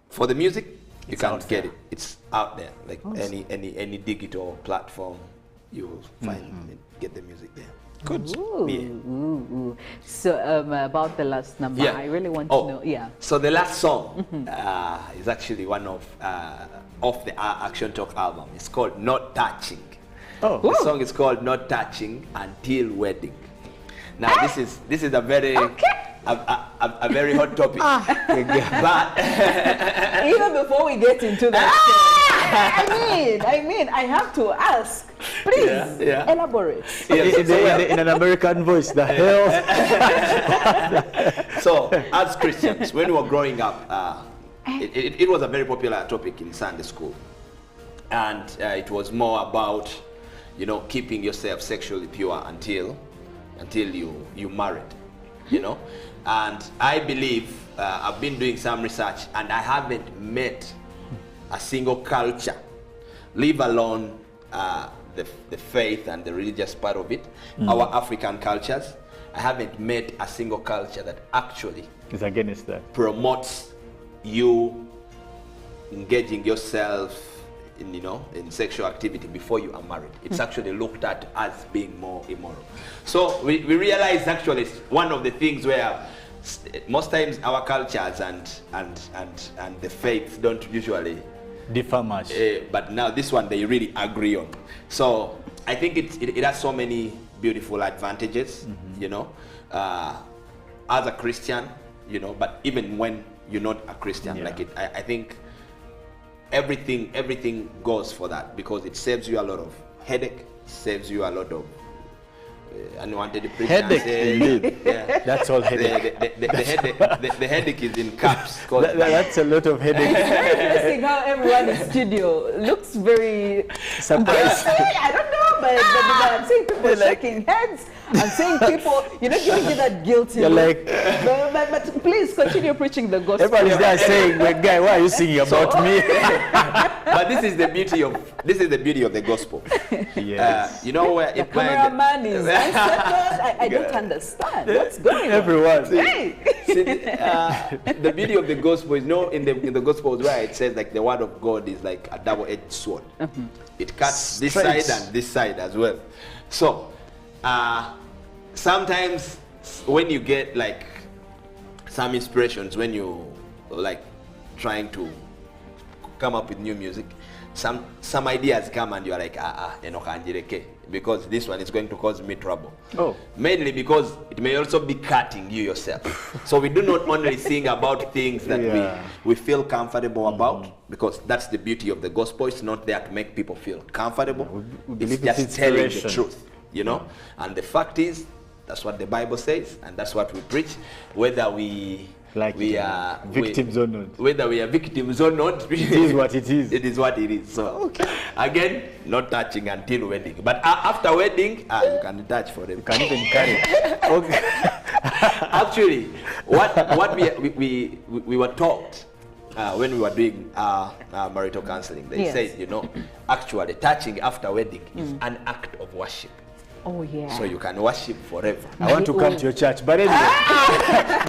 For the music, you can't get it. It's out there, like any digital platform, you will find it, get the music there. Good. So about the last number, I really want to know. So the last song is actually one of the Action Talk album. It's called Not Touching. The song is called Not Touching Until Wedding. Now this is a very a very hot topic. But even before we get into that, I mean, I have to ask. Please elaborate. In an American voice, the hell. So, as Christians, when we were growing up, it was a very popular topic in Sunday school, and it was more about, keeping yourself sexually pure until you married, And I believe I've been doing some research, and I haven't met a single culture, leave alone the faith and the religious part of it, our African cultures. I haven't met a single culture that actually is against that, promotes you engaging yourself in sexual activity before you are married. It's actually looked at as being more immoral. So we realize actually it's one of the things where most times our cultures and the faith don't usually differ much. But now this one they really agree on. So I think it has so many beautiful advantages, as a Christian, but even when you're not a Christian, I think everything goes for that, because it saves you a lot of headache, saves you a lot of unwanted headache. Indeed. That's all headache. The headache is in caps. That's a lot of headache. It's very interesting how everyone in studio looks very surprised. I don't know, but I'm seeing people shaking heads. I'm seeing people, giving you that guilty. You're like, but please continue preaching the gospel. Everybody's there saying, "Guy, why are you singing about me?" But this is the beauty of the gospel. Yes. Where the cameraman is I don't understand what's going on. Everyone. See, the beauty of the gospel is in the gospels where it says like the word of God is like a double-edged sword. It cuts this side and this side as well. So sometimes when you get like some inspirations, when you like trying to come up with new music, some ideas come and you're like, because this one is going to cause me trouble. Mainly because it may also be cutting you yourself. So we do not only sing about things that we feel comfortable about, because that's the beauty of the gospel. It's not there to make people feel comfortable. It's just telling the truth, And the fact is, that's what the Bible says, and that's what we preach, whether we we are victims or not. Whether we are victims or not, it is what it is. It is what it is. So again, not touching until wedding. But after wedding, you can touch for them. You can even carry. Actually, what we were taught when we were doing marital counseling, they said, actually touching after wedding is an act of worship. Oh, yeah. So you can worship forever. I want to come to your church, but anyway,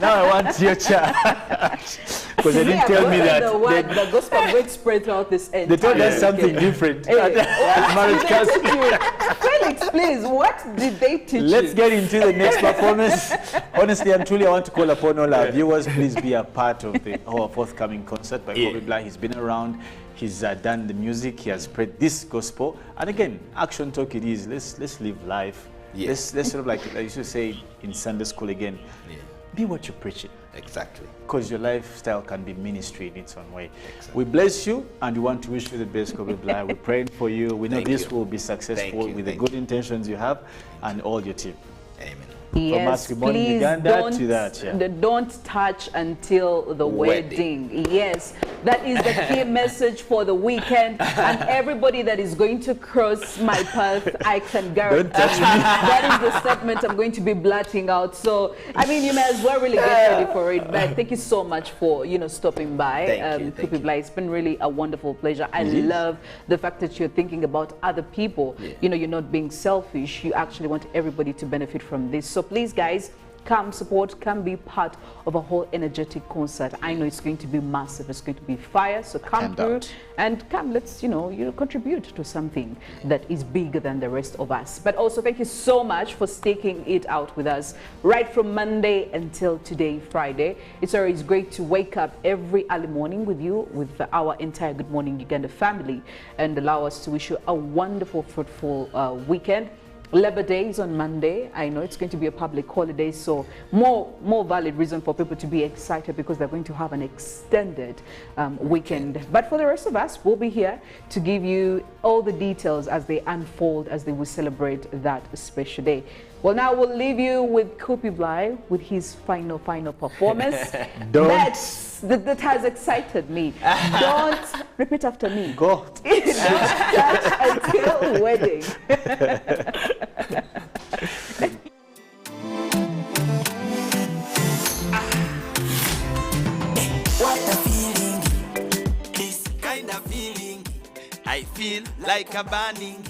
now I want your church. Because they didn't tell me that. The gospel went spread throughout this end. They told us something different. Marriage counseling. Felix, please, what did they teach you? Let's get into the next performance. Honestly and truly, I want to call upon all our viewers, please be a part of our forthcoming concert by Kobe Bly. He's been around. He's done the music. He has spread this gospel. And again, action talk it is. Let's live life. Let's sort of like you should say in Sunday school again. Be what you're preaching. Exactly. Because your lifestyle can be ministry in its own way. Exactly. We bless you and we want to wish you the best, Kobe Bly. We're praying for you. We know this will be successful with the good intentions you have and all your team. Amen. Yes, please don't touch until the wedding. Yes, that is the key message for the weekend. And everybody that is going to cross my path, I can guarantee that is the statement I'm going to be blurting out. So, I mean, you may as well really get ready for it. But thank you so much for, stopping by. Kobe Bly, it's been really a wonderful pleasure. I love the fact that you're thinking about other people. You're not being selfish. You actually want everybody to benefit from this. So please, guys, come support, come be part of a whole energetic concert. I know it's going to be massive. It's going to be fire. So come through and come. Let's, contribute to something that is bigger than the rest of us. But also, thank you so much for sticking it out with us right from Monday until today, Friday. It's always great to wake up every early morning with you, with our entire Good Morning Uganda family, and allow us to wish you a wonderful, fruitful weekend. Labor Day is on Monday. I know it's going to be a public holiday, so more valid reason for people to be excited because they're going to have an extended weekend. But for the rest of us, we'll be here to give you all the details as they unfold, as they will celebrate that special day. Well, now we'll leave you with Kobe Bly with his final performance. That has excited me. Don't repeat after me. Go. Don't touch until wedding. What a feeling, this kind of feeling. I feel like a burning,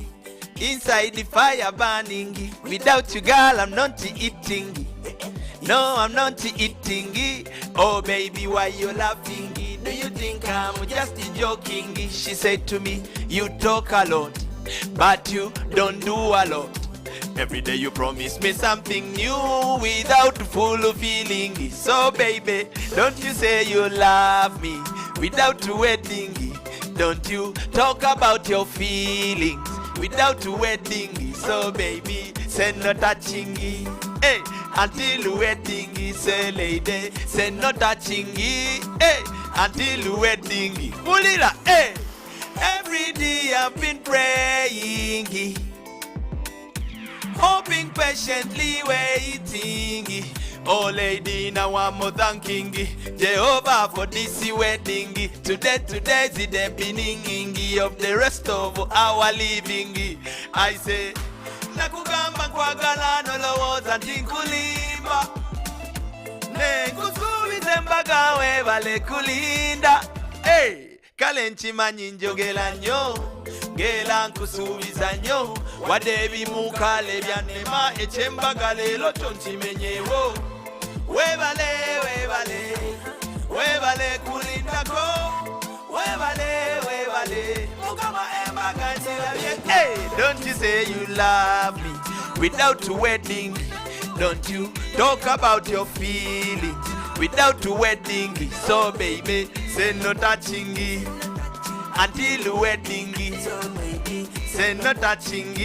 inside the fire burning. Without you, girl, I'm not eating. No, I'm not eating. Oh, baby, why you laughing? Do you think I'm just joking? She said to me, you talk a lot, but you don't do a lot. Every day you promise me something new without full feeling. So, baby, don't you say you love me without wedding. Don't you talk about your feelings without wedding. So, baby, say no touching. Hey, until wedding, say lady, say no touching. Hey, until wedding. Mulira, hey, every day I've been praying, hoping patiently waiting. Oh lady, now I'm more thanking Jehovah for this wedding. Today is the beginning of the rest of our living. I say, nakugamba kwagala nolowoza ntinkulimba nenkusuubiza embaga webale kulinda. Hey, kale nkimanyi njogera nnyo ngera nkusuubiza nnyo wadde ebimukale byannema ekyembaga leero tonkimenyeewo. Webale kulindako, webale mukama embaga nzirabye. Hey, don't you say you love me without wedding. Don't you talk about your feelings without wedding. So baby, say no touching until wedding. Say no touching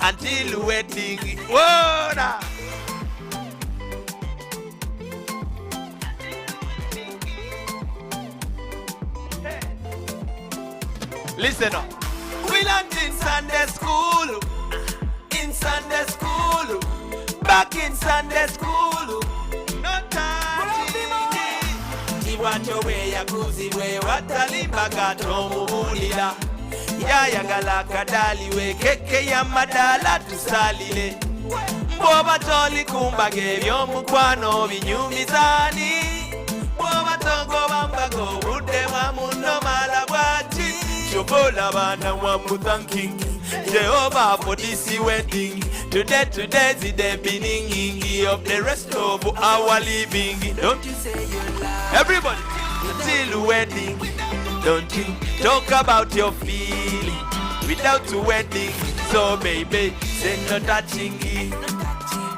until wedding. Whoa! Listen up. We learned in Sunday school. In Sunday school. Back in Sunday school. No touching. bwatyo bwe yakuzibwe watalimbaga tomubulira yayagala akadaali wekeke y'amadaala tusalire bw'oba tolikumbaga ebyomukwano binyumizaani bw'oba togobambaga obudde bwa munno mala bwati shobola baana wamu thanking Jehovah for this wedding. Today's the beginning of the rest of our living. Don't you say you love everybody till wedding. Don't you talk about your feeling without a wedding. So baby, say no touching it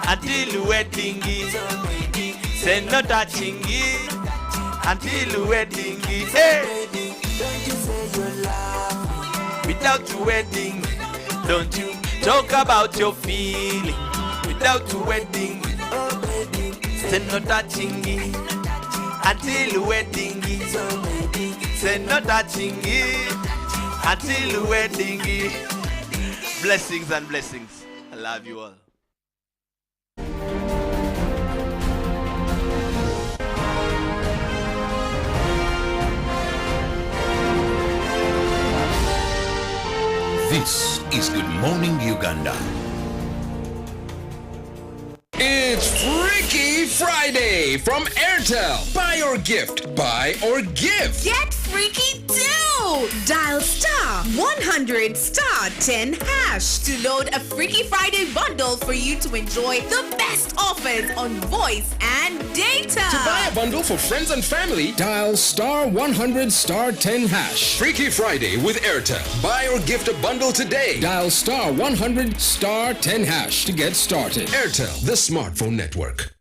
until wedding. Say no touching it until wedding. Hey, don't you say you love without a wedding. Don't you talk about your feeling without a wedding. Oh baby, say no touching it until wedding. So baby, say no touching it until wedding. Blessings and blessings. I love you all. This is Good Morning Uganda. It's Freaky Friday from Airtel. Buy or gift. Buy or give. Get freaky too! Dial star 100 star 10 hash to load a Freaky Friday bundle for you to enjoy the best offers on voice and data. To buy a bundle for friends and family, dial star 100 star 10 hash. Freaky Friday with Airtel. Buy or gift a bundle today. Dial star 100 star 10 hash to get started. Airtel, the smartphone network.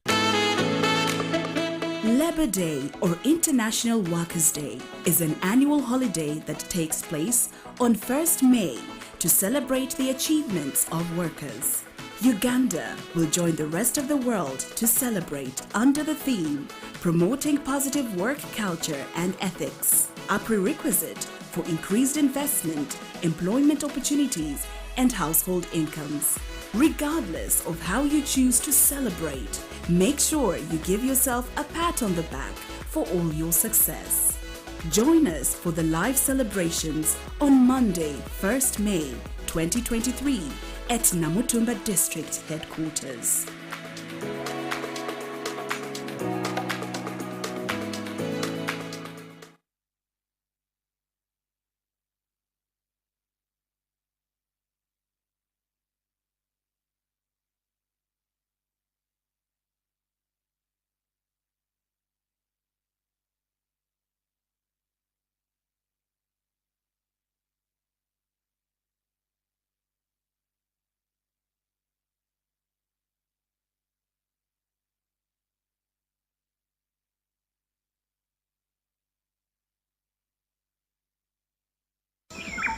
Labor Day, or International Workers' Day, is an annual holiday that takes place on 1st May to celebrate the achievements of workers. Uganda will join the rest of the world to celebrate under the theme Promoting Positive Work Culture and Ethics, a prerequisite for increased investment, employment opportunities, and household incomes. Regardless of how you choose to celebrate, make sure you give yourself a pat on the back for all your success. Join us for the live celebrations on Monday, 1st May 2023 at Namutumba District Headquarters.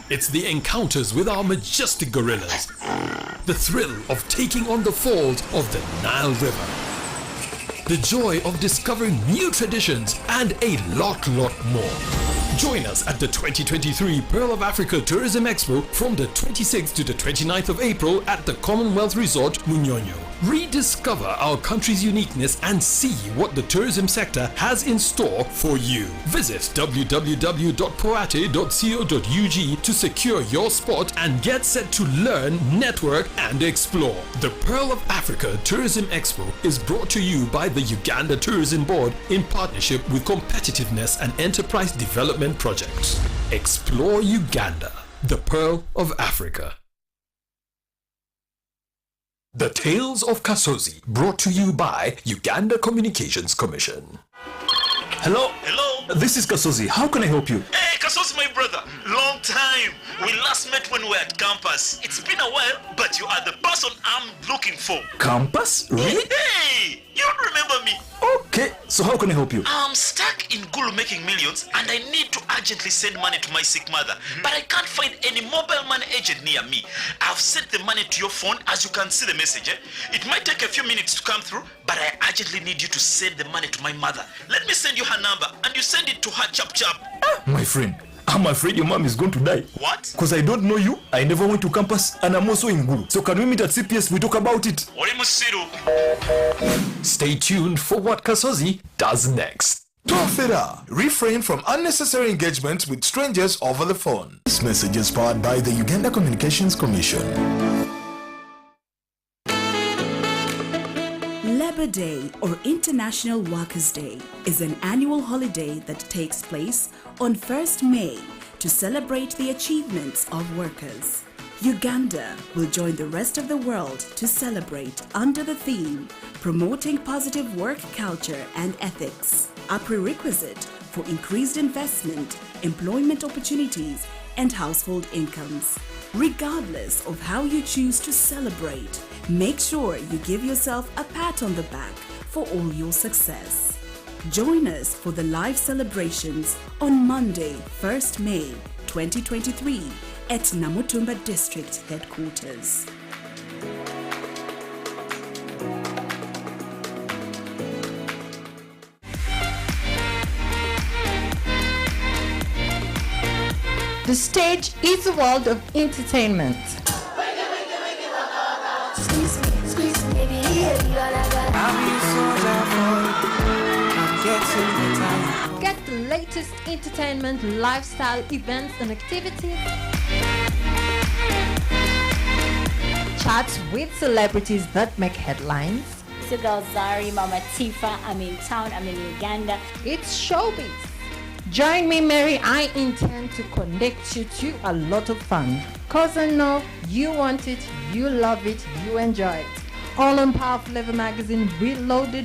It's the encounters with our majestic gorillas, the thrill of taking on the falls of the Nile River, the joy of discovering new traditions, and a lot more. Join us at the 2023 Pearl of Africa Tourism Expo from the 26th to the 29th of April at the Commonwealth Resort, Munyonyo. Rediscover our country's uniqueness and see what the tourism sector has in store for you. Visit www.poate.co.ug to secure your spot and get set to learn, network, and explore. The Pearl of Africa Tourism Expo is brought to you by the Uganda Tourism Board in partnership with Competitiveness and Enterprise Development Projects. Explore Uganda, the Pearl of Africa. The Tales of Kasozi, brought to you by Uganda Communications Commission. Hello? Hello? This is Kasozi. How can I help you? Hey, Kasozi, my brother. Long time. We last met when we were at campus. It's been a while, but you are the person I'm looking for. Campus? Really? Hey, you don't remember me. Okay, so how can I help you? I'm stuck in Gulu making millions and I need to urgently send money to my sick mother. But I can't find any mobile money agent near me. I've sent the money to your phone, as you can see the message. It might take a few minutes to come through, but I urgently need you to send the money to my mother. Let me send you her number and you send it to her chap. My friend, I'm afraid your mom is going to die. What? Because I don't know you, I never went to campus, and I'm also in Gulu. So can we meet at CPS, we talk about it? Stay tuned for what Kasozi does next. Tofira, refrain from unnecessary engagement with strangers over the phone. This message is powered by the Uganda Communications Commission. Labor Day or International Workers' Day is an annual holiday that takes place on 1st May to celebrate the achievements of workers. Uganda will join the rest of the world to celebrate under the theme Promoting Positive Work Culture and Ethics, a prerequisite for increased investment, employment opportunities, and household incomes. Regardless of how you choose to celebrate, make sure you give yourself a pat on the back for all your success. Join us for the live celebrations on Monday, 1st May 2023 at Namutumba District Headquarters. The stage is a world of entertainment. Get the latest entertainment, lifestyle, events and activities. Chats with celebrities that make headlines. It's your girl Zari, Mama Tifa. I'm in town, I'm in Uganda. It's showbiz. Join me, Mary. I intend to connect you to a lot of fun. Cause I know you want it, you love it, you enjoy it. All on Powerful Level Magazine Reloaded.